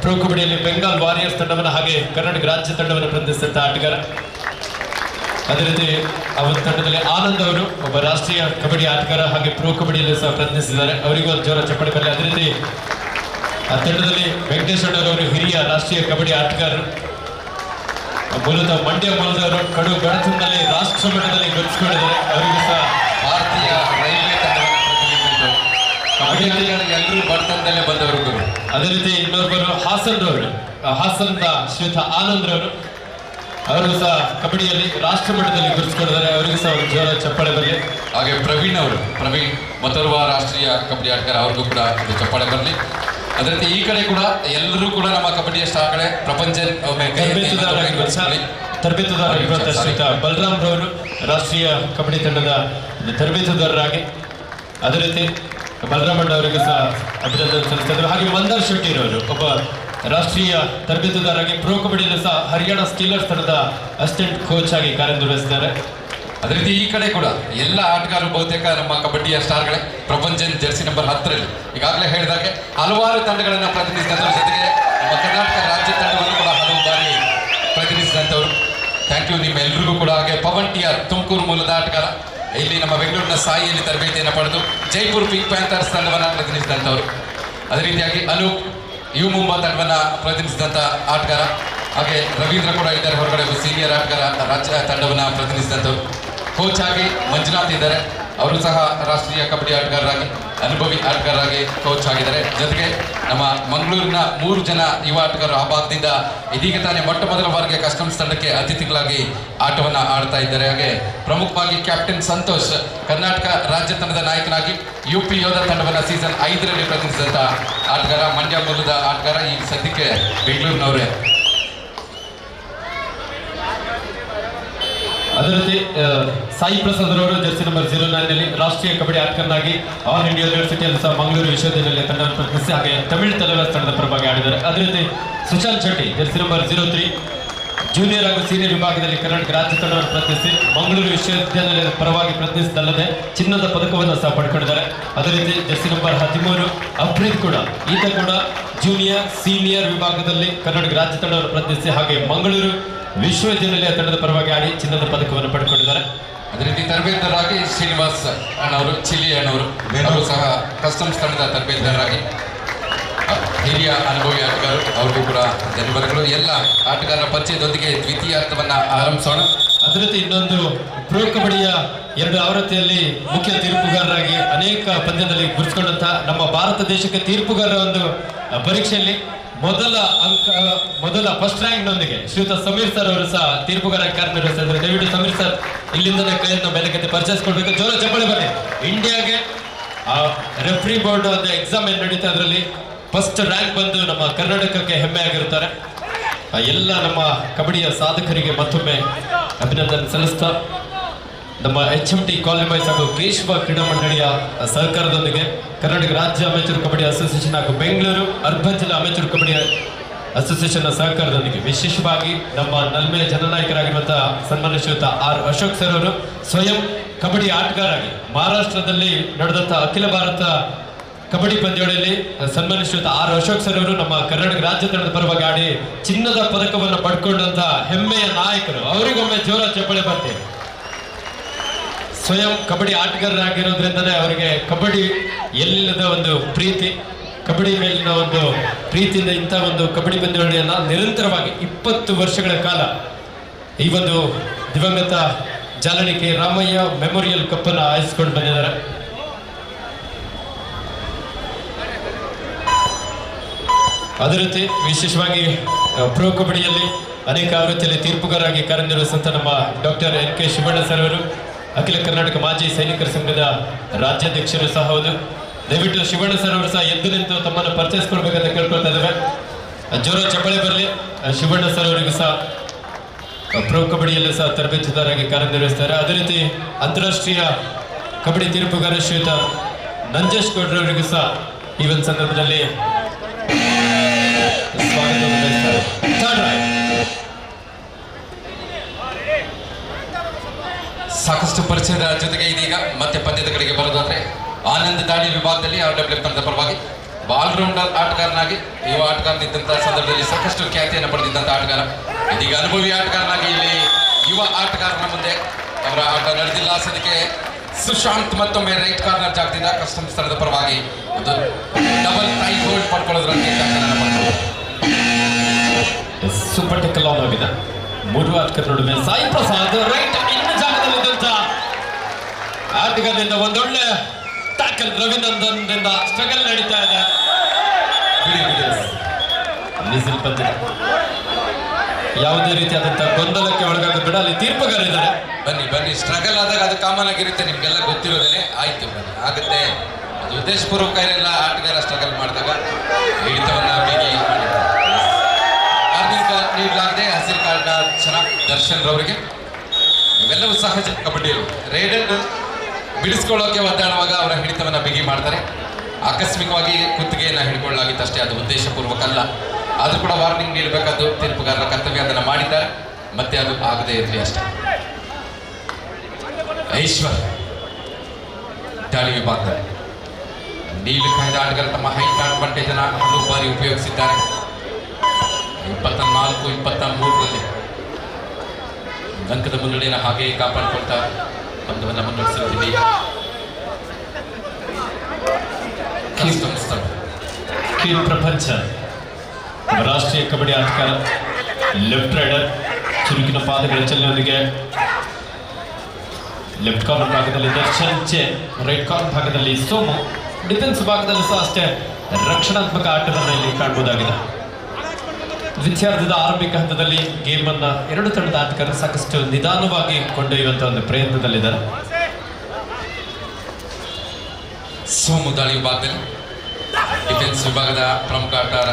ಪ್ರೋ ಕಬಡ್ಡಿಯಲ್ಲಿ ಬೆಂಗಾಲ್ ವಾರಿಯರ್ಸ್ ತಂಡವನ್ನು ಹಾಗೆ ಕರ್ನಾಟಕ ರಾಜ್ಯ ತಂಡವನ್ನು ಪ್ರತಿನಿಧಿಸಿದಂಥ ಆಟಗಾರ. ಅದೇ ರೀತಿ ಆ ಒಂದು ತಂಡದಲ್ಲಿ ಆನಂದ್ ಅವರು ಒಬ್ಬ ರಾಷ್ಟ್ರೀಯ ಕಬಡ್ಡಿ ಆಟಗಾರ ಹಾಗೆ ಪ್ರೋ ಕಬಡ್ಡಿಯಲ್ಲಿ ಸಹ ಪ್ರತಿನಿಧಿಸಿದ್ದಾರೆ. ಅವರಿಗೂ ಒಂದು ಜೋರ ಚಪ್ಪಾಳೆ ಬರಲಿ. ಅದೇ ರೀತಿ ಆ ತಂಡದಲ್ಲಿ ವೆಂಕಟೇಶ್ ಅವರು ಹಿರಿಯ ರಾಷ್ಟ್ರೀಯ ಕಬಡ್ಡಿ ಆಟಗಾರರು, ಮೂಲತಃ ಮಂಡ್ಯ ಮೂಲದವರು, ಕಡು ಬಡತನದಲ್ಲಿ ರಾಷ್ಟ್ರ ಮಟ್ಟದಲ್ಲಿ ಗುರುತಿಸಿಕೊಂಡಿದ್ದಾರೆ. ಅವರಿಗೂ ಸಹ ಭಾರತೀಯ ರೈಲ್ವೆ ತಂಡವನ್ನು ಪ್ರತಿನಿಧಿಸಿದರು. ಕಬಡ್ಡಿ ಆಟಗಾರರು ಎಲ್ಲರೂ ಬಡತನದಲ್ಲೇ ಬಂದವರು. ಅದೇ ರೀತಿ ಇನ್ನೊಬ್ಬರು ಹಾಸನ್ರವರು, ಹಾಸನದ ಶ್ರೀಯುತ ಆನಂದ್ ಅವರು ಸಹ ಕಬಡ್ಡಿಯಲ್ಲಿ ರಾಷ್ಟ್ರ ಮಟ್ಟದಲ್ಲಿ ಗುರುತಿಸಿಕೊಂಡಿದ್ದಾರೆ. ಅವರಿಗೂ ಸಹ ಒಂದು ಜೋರ ಚಪ್ಪಾಳೆ ಬರಲಿ. ಹಾಗೆ ಪ್ರವೀಣ್ ಮತ್ತೋರ್ವ ರಾಷ್ಟ್ರೀಯ ಕಬಡ್ಡಿ ಆಟಗಾರ, ಅವ್ರಿಗೂ ಕೂಡ ಒಂದು ಚಪ್ಪಾಳೆ ಬರಲಿ. ಅದೇ ರೀತಿ ಈ ಕಡೆ ಕೂಡ ಎಲ್ಲರೂ ಕೂಡ ನಮ್ಮ ಕಬಡ್ಡಿಯ ಸ್ಟಾರ್ಗಳೇ ಪ್ರಪಂಚ ತರಬೇತುದಾರರಾಗಿರುವಂತಹ ಶ್ರೀಯುತ ಬಲರಾಮ್ ರವರು ರಾಷ್ಟ್ರೀಯ ಕಬಡ್ಡಿ ತಂಡದ ತರಬೇತುದಾರರಾಗಿ, ಅದೇ ರೀತಿ ಬಲರಾಮಣ್ಣ ಅವರಿಗೂ ಸಹ ಅಭಿನಂದನೆ ಸಲ್ಲಿಸಿದರು. ಹಾಗೆ ಮಂದರ್ ಶೆಟ್ಟಿರವರು ಒಬ್ಬ ರಾಷ್ಟ್ರೀಯ ತರಬೇತುದಾರರಾಗಿ ಪ್ರೋ ಕಬಡ್ಡಿಯಲ್ಲೂ ಸಹ ಹರಿಯಾಣ ಸ್ಕಿಲ್ಲರ್ಸ್ ತಂಡದ ಅಸಿಸ್ಟೆಂಟ್ ಕೋಚ್ ಆಗಿ ಕಾರ್ಯನಿರ್ವಹಿಸಿದ್ದಾರೆ. ಅದೇ ರೀತಿ ಈ ಕಡೆ ಕೂಡ ಎಲ್ಲ ಆಟಗಾರರು ಬಹುತೇಕ ನಮ್ಮ ಕಬಡ್ಡಿಯ ಸ್ಟಾರ್ಗಳೇ. ಪ್ರಪಂಚನ್ ಜೆರ್ಸಿ ನಂಬರ್ 10ರಲ್ಲಿ ಈಗಾಗಲೇ ಹೇಳಿದಾಗೆ ಹಲವಾರು ತಂಡಗಳನ್ನು ಪ್ರತಿನಿಧಿಸಿದಂಥವ್ರ ಜೊತೆಗೆ ನಮ್ಮ ಕರ್ನಾಟಕ ರಾಜ್ಯ ತಂಡವನ್ನು ಕೂಡ ಹಲವು ಬಾರಿ ಪ್ರತಿನಿಧಿಸಿದಂಥವ್ರು. ಥ್ಯಾಂಕ್ ಯು ನಿಮ್ಮ ಎಲ್ರಿಗೂ ಕೂಡ. ಹಾಗೆ ಪವನ್ ಟಿಆರ್ ತುಮಕೂರು ಮೂಲದ ಆಟಗಾರ, ಇಲ್ಲಿ ನಮ್ಮ ಬೆಂಗಳೂರಿನ ಸಾಯಿಯಲ್ಲಿ ತರಬೇತಿಯನ್ನು ಪಡೆದು ಜೈಪುರ್ ಪಿಂಕ್ ಪ್ಯಾಂಥರ್ಸ್ ತಂಡವನ್ನು ಪ್ರತಿನಿಧಿಸಿದಂಥವ್ರು. ಅದೇ ರೀತಿಯಾಗಿ ಅನೂಪ್ ಯು ಮುಂಬಾ ತಂಡವನ್ನು ಪ್ರತಿನಿಧಿಸಿದಂಥ ಆಟಗಾರ. ಹಾಗೆ ರವೀಂದ್ರ ಕೂಡ ಇದ್ದಾರೆ ಹೊರಗಡೆ, ಸೀನಿಯರ್ ಆಟಗಾರ, ರಾಜ್ಯ ತಂಡವನ್ನು ಪ್ರತಿನಿಧಿಸಿದಂಥವ್ರು. ಕೋಚ್ ಆಗಿ ಮಂಜುನಾಥ್ ಇದ್ದಾರೆ, ಅವರು ಸಹ ರಾಷ್ಟ್ರೀಯ ಕಬಡ್ಡಿ ಆಟಗಾರರಾಗಿ ಅನುಭವಿ ಆಟಗಾರರಾಗಿ ಕೋಚ್ ಆಗಿದ್ದಾರೆ. ಜೊತೆಗೆ ನಮ್ಮ ಮಂಗಳೂರಿನ 3 ಜನ ಯುವ ಆಟಗಾರರು ಆ ಭಾಗದಿಂದ ಇದೀಗ ತಾನೇ ಮೊಟ್ಟ ಮೊದಲ ಬಾರಿಗೆ ಕಸ್ಟಮ್ಸ್ ತಂಡಕ್ಕೆ ಅತಿಥಿಗಳಾಗಿ ಆಟವನ್ನು ಆಡ್ತಾ ಇದ್ದಾರೆ. ಹಾಗೆ ಪ್ರಮುಖವಾಗಿ ಕ್ಯಾಪ್ಟನ್ ಸಂತೋಷ್ ಕರ್ನಾಟಕ ರಾಜ್ಯ ತಂಡದ ನಾಯಕನಾಗಿ UP ಯೋಧ ತಂಡವನ್ನು ಸೀಸನ್ 5ರಲ್ಲಿ ಪ್ರತಿನಿಧಿಸಿದಂಥ ಆಟಗಾರ, ಮಂಡ್ಯ ಮೂಲದ ಆಟಗಾರ, ಈ ಸದ್ಯಕ್ಕೆ ಬೆಂಗಳೂರಿನವರೇ. ಅದೇ ರೀತಿ ಸಾಯಿ ಪ್ರಸಾದ್ ಅವರು ಜೆರ್ಸಿ ನಂಬರ್ 09ನಲ್ಲಿ ರಾಷ್ಟ್ರೀಯ ಕಬಡ್ಡಿ ಆಟಗಾರನಾಗಿ ಆಲ್ ಇಂಡಿಯಾ ಯೂನಿವರ್ಸಿಟಿಯಲ್ಲಿ ಸಹ ಮಂಗಳೂರು ವಿಶ್ವವಿದ್ಯಾಲಯ ತಂಡವನ್ನು ಪ್ರತಿನಿಧಿಸಿ ಹಾಗೆ ತಮಿಳು ತಲೆವಾರ ತಂಡದ ಪರವಾಗಿ ಆಡಿದ್ದಾರೆ. ಅದೇ ರೀತಿ Sushant Shetty Jersey number 03 junior ಹಾಗೂ ಸೀನಿಯರ್ ವಿಭಾಗದಲ್ಲಿ ಕರ್ನಾಟಕ ರಾಜ್ಯ ತಂಡವನ್ನು ಪ್ರತಿನಿಧಿಸಿ ಮಂಗಳೂರು ವಿಶ್ವವಿದ್ಯಾಲಯದ ಪರವಾಗಿ ಪ್ರತಿನಿಧಿಸಿದಲ್ಲದೆ ಚಿನ್ನದ ಪದಕವನ್ನು ಸಹ ಪಡ್ಕೊಂಡಿದ್ದಾರೆ. ಅದೇ ರೀತಿ ಜೆರ್ಸಿ ನಂಬರ್ 13 ಅಫ್ರೀದ್ ಕೂಡ, ಈತ ಕೂಡ ಜೂನಿಯರ್ ಸೀನಿಯರ್ ವಿಭಾಗದಲ್ಲಿ ಕರ್ನಾಟಕ ರಾಜ್ಯ ತಂಡವನ್ನು ಪ್ರತಿನಿಧಿಸಿ ಹಾಗೆ ಮಂಗಳೂರು ವಿಶ್ವವಿದ್ಯಾಲಯ ತಂಡದ ಪರವಾಗಿ ಆಡಿ ಚಿನ್ನದ ಪದಕವನ್ನು ಪಡೆದುಕೊಂಡಿದ್ದಾರೆ. ಅದೇ ರೀತಿ ತರಬೇತುದಾರರಾಗಿ ಶ್ರೀನಿವಾಸ್ ಅಣ್ಣವರು, ಚಿಲ್ಲಿ ಅಣ್ಣವರು, ಅವರು ಸಹ ಕಸ್ಟಮ್ಸ್ ತಂಡದ ತರಬೇತುದಾರರಾಗಿ ಹಿರಿಯ ಅನುಭವಿ ಆಟಗಾರರು, ಅವ್ರಿಗೂ ಕೂಡ ಧನ್ಯವಾದಗಳು. ಎಲ್ಲ ಆಟಗಾರರ ಪರಿಚಯದೊಂದಿಗೆ ದ್ವಿತೀಯಾರ್ಥವನ್ನು ಆರಂಭಿಸೋಣ. ಅದೇ ರೀತಿ ಇನ್ನೊಂದು ಪ್ರೊ ಕಬಡ್ಡಿಯ 2 ಆವೃತ್ತಿಯಲ್ಲಿ ಮುಖ್ಯ ತೀರ್ಪುಗಾರರಾಗಿ ಅನೇಕ ಪಂದ್ಯದಲ್ಲಿ ಗುರುತಿಸಿಕೊಂಡಂತಹ ನಮ್ಮ ಭಾರತ ದೇಶಕ್ಕೆ ತೀರ್ಪುಗಾರರ ಒಂದು ಪರೀಕ್ಷೆಯಲ್ಲಿ ಮೊದಲ ಫಸ್ಟ್ ರ್ಯಾಂಕ್ ನೊಂದಿಗೆ ಶ್ರೀಯುತ ಸಮೀರ್ ಸರ್ ಅವರು ಸಹ ತೀರ್ಪುಗಾರ ಕಾರ್ಯನಿರ್ವಹಿಸಿದ್ದಾರೆ. ದಯವಿಟ್ಟು ಸಮೀರ್ ಸರ್ ಇಲ್ಲಿಂದಲೇ ಕೈಯನ್ನು ಮೇಲಕ್ಕೆ ಪರಿಚಯಿಸಿಕೊಳ್ಬೇಕು. ಜೋರ ಚಪ್ಪಳೆ ಬನ್ನಿ. ಇಂಡಿಯಾಗೆ ರೆಫ್ರಿ ಬೋರ್ಡ್ ಒಂದು ಎಕ್ಸಾಮ್ ಏನು ನಡೀತಾ, ಅದರಲ್ಲಿ ಫಸ್ಟ್ ರ್ಯಾಂಕ್ ಬಂದು ನಮ್ಮ ಕರ್ನಾಟಕಕ್ಕೆ ಹೆಮ್ಮೆ ಆಗಿರುತ್ತಾರೆ. ಎಲ್ಲ ನಮ್ಮ ಕಬಡ್ಡಿಯ ಸಾಧಕರಿಗೆ ಮತ್ತೊಮ್ಮೆ ಅಭಿನಂದನೆ ಸಲ್ಲಿಸ್ತಾ ನಮ್ಮ HMT ಕಾಲೇಜ್ ಬಾಯ್ಸ್ ಹಾಗೂ ಕೇಶವ ಕ್ರೀಡಾ ಮಂಡಳಿಯ ಸಹಕಾರದೊಂದಿಗೆ ಕರ್ನಾಟಕ ರಾಜ್ಯ ಅಮೆಚೂರ್ ಕಬಡ್ಡಿ ಅಸೋಸಿಯೇಷನ್ ಹಾಗೂ ಬೆಂಗಳೂರು ಅರ್ಬನ್ ಜಿಲ್ಲಾ ಅಮೆಚೂರ್ ಕಬಡ್ಡಿ ಅಸೋಸಿಯೇಷನ್ನ ಸಹಕಾರದೊಂದಿಗೆ ವಿಶೇಷವಾಗಿ ನಮ್ಮ ನಲ್ಮೆಯ ಜನನಾಯಕರಾಗಿರುವಂತಹ ಸನ್ಮಾನ್ಯ ಶ್ರೀಯುತ R ಅಶೋಕ್ ಸರ್ ಅವರು ಸ್ವಯಂ ಕಬಡ್ಡಿ ಆಟಗಾರರಾಗಿ ಮಹಾರಾಷ್ಟ್ರದಲ್ಲಿ ನಡೆದಂತಹ ಅಖಿಲ ಭಾರತ ಕಬಡ್ಡಿ ಪಂದ್ಯಾವಳಿಯಲ್ಲಿ ಸನ್ಮಾನ್ಯ ಶ್ರೀಯುತ R ಅಶೋಕ್ ಸರ್ ಅವರು ನಮ್ಮ ಕರ್ನಾಟಕ ರಾಜ್ಯ ತಂಡದ ಪರವಾಗಿ ಆಡಿ ಚಿನ್ನದ ಪದಕವನ್ನು ಪಡ್ಕೊಂಡಂತಹ ಹೆಮ್ಮೆಯ ನಾಯಕರು. ಅವರಿಗೊಮ್ಮೆ ಜೋರ ಚಪ್ಪಳೆ ಬರ್ತೀವಿ. ಸ್ವಯಂ ಕಬಡ್ಡಿ ಆಟಗಾರರಾಗಿರೋದ್ರಿಂದಲೇ ಅವರಿಗೆ ಕಬಡ್ಡಿ ಎಲ್ಲದ ಒಂದು ಪ್ರೀತಿ, ಕಬಡ್ಡಿ ಮೇಲಿನ ಒಂದು ಪ್ರೀತಿಯಿಂದ ಇಂಥ ಒಂದು ಕಬಡ್ಡಿ ಪಂದ್ಯಾವಳಿಯನ್ನು ನಿರಂತರವಾಗಿ 20 ವರ್ಷಗಳ ಕಾಲ ಈ ಒಂದು ದಿವಂಗತ ಜಾಲಣಿಕೆ ರಾಮಯ್ಯ ಮೆಮೋರಿಯಲ್ ಕಪ್ಪನ್ನು ಆಯಿಸಿಕೊಂಡು ಬಂದಿದ್ದಾರೆ. ಅದೇ ರೀತಿ ವಿಶೇಷವಾಗಿ ಪ್ರೊ ಕಬಡ್ಡಿಯಲ್ಲಿ ಅನೇಕ ಆವೃತ್ತಿಯಲ್ಲಿ ತೀರ್ಪುಗಾರರಾಗಿ ಕಾರ್ಯನಿರ್ವಹಿಸಿದಂಥ ನಮ್ಮ ಡಾಕ್ಟರ್ NK ಶಿವಣ್ಣ ಸರ್ ಅವರು ಅಖಿಲ ಕರ್ನಾಟಕ ಮಾಜಿ ಸೈನಿಕರ ಸಂಘದ ರಾಜ್ಯಾಧ್ಯಕ್ಷರು ಸಹ ಹೌದು. ದಯವಿಟ್ಟು ಶಿವಣ್ಣ ಸರ್ ಅವರು ಸಹ ಎದ್ದು ನಿಂತು ತಮ್ಮನ್ನು ಪರಿಚಯಿಸ್ಕೊಳ್ಬೇಕಂತ ಕೇಳ್ಕೊಳ್ತಾ ಇದ್ದೇವೆ. ಜೋರ ಚಪ್ಪಳೆ ಬರಲಿ. ಶಿವಣ್ಣ ಸರ್ ಅವರಿಗೂ ಸಹ ಪ್ರೊ ಕಬಡ್ಡಿಯಲ್ಲೂ ಸಹ ತರಬೇತುದಾರರಾಗಿ ಕಾರ್ಯನಿರ್ವಹಿಸ್ತಾರೆ. ಅದೇ ರೀತಿ ಅಂತಾರಾಷ್ಟ್ರೀಯ ಕಬಡ್ಡಿ ತೀರ್ಪುಗಾರ ಶ್ರೀಯುತ ನಂಜೇಶ್ ಗೌಡ್ರವರಿಗೂ ಸಹ ಈ ಒಂದು ಸಂದರ್ಭದಲ್ಲಿ ಸ್ವಾಗತವನ್ನು ಬಯಸ್ತಾರೆ. ಸಾಕಷ್ಟು ಪರಿಚಯದ ಜೊತೆಗೆ ಇದೀಗ ಮತ್ತೆ ಪಂದ್ಯದ ಕಡೆಗೆ ಬರೋದಾದ್ರೆ ಆನಂದ್ ದಾಳಿ ವಿಭಾಗದಲ್ಲಿ RWF ತಂಡದ ಪರವಾಗಿ ಆಲ್ರೌಂಡರ್ ಆಟಗಾರನಾಗಿ ಯುವ ಆಟಗಾರನಿದ್ದಂತಹ ಸಂದರ್ಭದಲ್ಲಿ ಸಾಕಷ್ಟು ಖ್ಯಾತಿಯನ್ನು ಪಡೆದಿದ್ದಂಥ ಆಟಗಾರ, ಇದೀಗ ಅನುಭವಿ ಆಟಗಾರನಾಗಿ ಇಲ್ಲಿ ಯುವ ಆಟಗಾರನ ಮುಂದೆ ಅವರ ಆಟ ನಡೆದಿಲ್ಲ. ಸದ್ಯಕ್ಕೆ ಸುಶಾಂತ್ ಮತ್ತೊಮ್ಮೆ ರೈಟ್ ಕಾರ್ನರ್ ಜಾಗದಿಂದ ಕಸ್ಟಮ್ಸ್ ತಂಡದ ಪರವಾಗಿ ಒಂದು ಡಬಲ್ ಟೈ ಹೋಲ್ಡ್ ಪಡ್ಕೊಳ್ಳೋದ್ರಲ್ಲಿ ಸೂಪರ್ ಟೆಕಲ್ ಆನ್ ಆಗಿದೆ. 3 ಆಟಗಾರ ನಡುವೆ ಸಾಯಿ ಪ್ರಸಾದ್ ರೈಟ್ ಇನ್ನು ಜಾಗದಲ್ಲಿದ್ದಂತ ಆಟಗಾರದಿಂದ ಒಂದೊಳ್ಳೆ ಟ್ಯಾಕಲ್ ರವಿನಂದನ್ದಿಂದ ಸ್ಟ್ರಗಲ್ ನಡೀತಾ ಇದೆ. ಯಾವುದೇ ರೀತಿಯಾದಂತಹ ಗೊಂದಲಕ್ಕೆ ಒಳಗಾಗಬೇಡ, ಅಲ್ಲಿ ತೀರ್ಪುಗಾರ ಇದ್ದಾರೆ. ಬನ್ನಿ ಸ್ಟ್ರಗಲ್ ಆದಾಗ ಅದು ಕಾಮನ್ ಆಗಿರುತ್ತೆ, ನಿಮ್ಗೆಲ್ಲ ಗೊತ್ತಿರೋದೇ. ಆಯ್ತು ಬನ್ನಿ, ಆಗುತ್ತೆ. ಅದು ಉದ್ದೇಶಪೂರ್ವಕ ಎಲ್ಲ ಆಟಗಾರ ಸ್ಟ್ರಗಲ್ ಮಾಡಿದಾಗ ಹಿಡಿತವನ್ನ ಬಿಗಿ ನೀಡಲಾಗಿದೆ. ಹಸಿರು ಕಾರ್ಡ್ ಚೆನ್ನಾಗಿ ದರ್ಶನ್ ರವರಿಗೆ. ಇವೆಲ್ಲವೂ ಸಹಜ ಕಬಡ್ಡಿಯಲ್ಲಿ. ರೈಡರ್ ಬಿಡಿಸ್ಕೊಳ್ಳೋಕೆ ಒದ್ದಾಡುವಾಗ ಅವರ ಹಿಡಿತವನ್ನ ಬಿಗಿ ಮಾಡ್ತಾರೆ. ಆಕಸ್ಮಿಕವಾಗಿ ಕುತ್ತಿಗೆಯನ್ನು ಹಿಡ್ಕೊಳ್ಳಲಾಗಿತ್ತಷ್ಟೇ, ಅದು ಉದ್ದೇಶಪೂರ್ವಕ ಅಲ್ಲ. ಆದರೂ ಕೂಡ ವಾರ್ನಿಂಗ್ ನೀಡಬೇಕಾದ್ದು ತೀರ್ಪುಗಾರರ ಕರ್ತವ್ಯ, ಅದನ್ನು ಮಾಡಿದ್ದಾರೆ. ಮತ್ತೆ ಅದು ಆಗದೇ ಇರಲಿ ಅಷ್ಟೇ. ಐಶ್ವರ್ ದಾಳಿ ವಿಭಾಗದಲ್ಲಿ ನೀಲಿ ಕಾಯ್ದ ಆಟಗಾರ ತಮ್ಮ ಹೈಟ್ ಅಡ್ವಾಂಟೇಜ್ ಅನ್ನು ಹಲವು ಬಾರಿ ಉಪಯೋಗಿಸಿದ್ದಾರೆ. 24-23ರಲ್ಲಿ ಅಂಕದ ಮುನ್ನಡೆಯನ್ನು ಹಾಗೆಯೇ ಕಾಪಾಡಿಕೊಳ್ತಾ ಪಂದ್ಯವನ್ನು ಮುನ್ನಡೆಸುತ್ತಿದೆ. ಕೀರ್ ಪ್ರಪಂಚ ರಾಷ್ಟ್ರೀಯ ಕಬಡ್ಡಿ ಆಟಗಾರ, ಲೆಫ್ಟ್ ರೈಡರ್, ಚುರುಕಿನ ಪಾದಗಳ ಚಲನೆಯೊಂದಿಗೆ ಲೆಫ್ಟ್ ಕಾರ್ನರ್ ಭಾಗದಲ್ಲಿ ದರ್ಶನ್ ಚೇನ್, ರೈಟ್ ಕಾರ್ನರ್ ಭಾಗದಲ್ಲಿ ಸೋಮು, ಡಿಫೆನ್ಸ್ ಭಾಗದಲ್ಲೂ ಸಹ ಅಷ್ಟೇ ರಕ್ಷಣಾತ್ಮಕ ಆಟವನ್ನು ಇಲ್ಲಿ ಕಾಣಬಹುದಾಗಿದೆ. ವಿದ್ಯಾರ್ಥಿದ ಆರಂಭಿಕ ಹಂತದಲ್ಲಿ ಗೇಮ್ ಅನ್ನ ಎರಡು ತಂಡದ ಆಟಗಾರರು ಸಾಕಷ್ಟು ನಿಧಾನವಾಗಿ ಕೊಂಡೊಯ್ಯುವಂತಹ ಒಂದು ಪ್ರಯತ್ನದಲ್ಲಿದ್ದಾರೆ. ಸೋಮು ದಾಳಿ ವಿಭಾಗದಲ್ಲಿ, ಡಿಫೆನ್ಸ್ ವಿಭಾಗದ ಪ್ರಮುಖ ಆಟಗಾರ,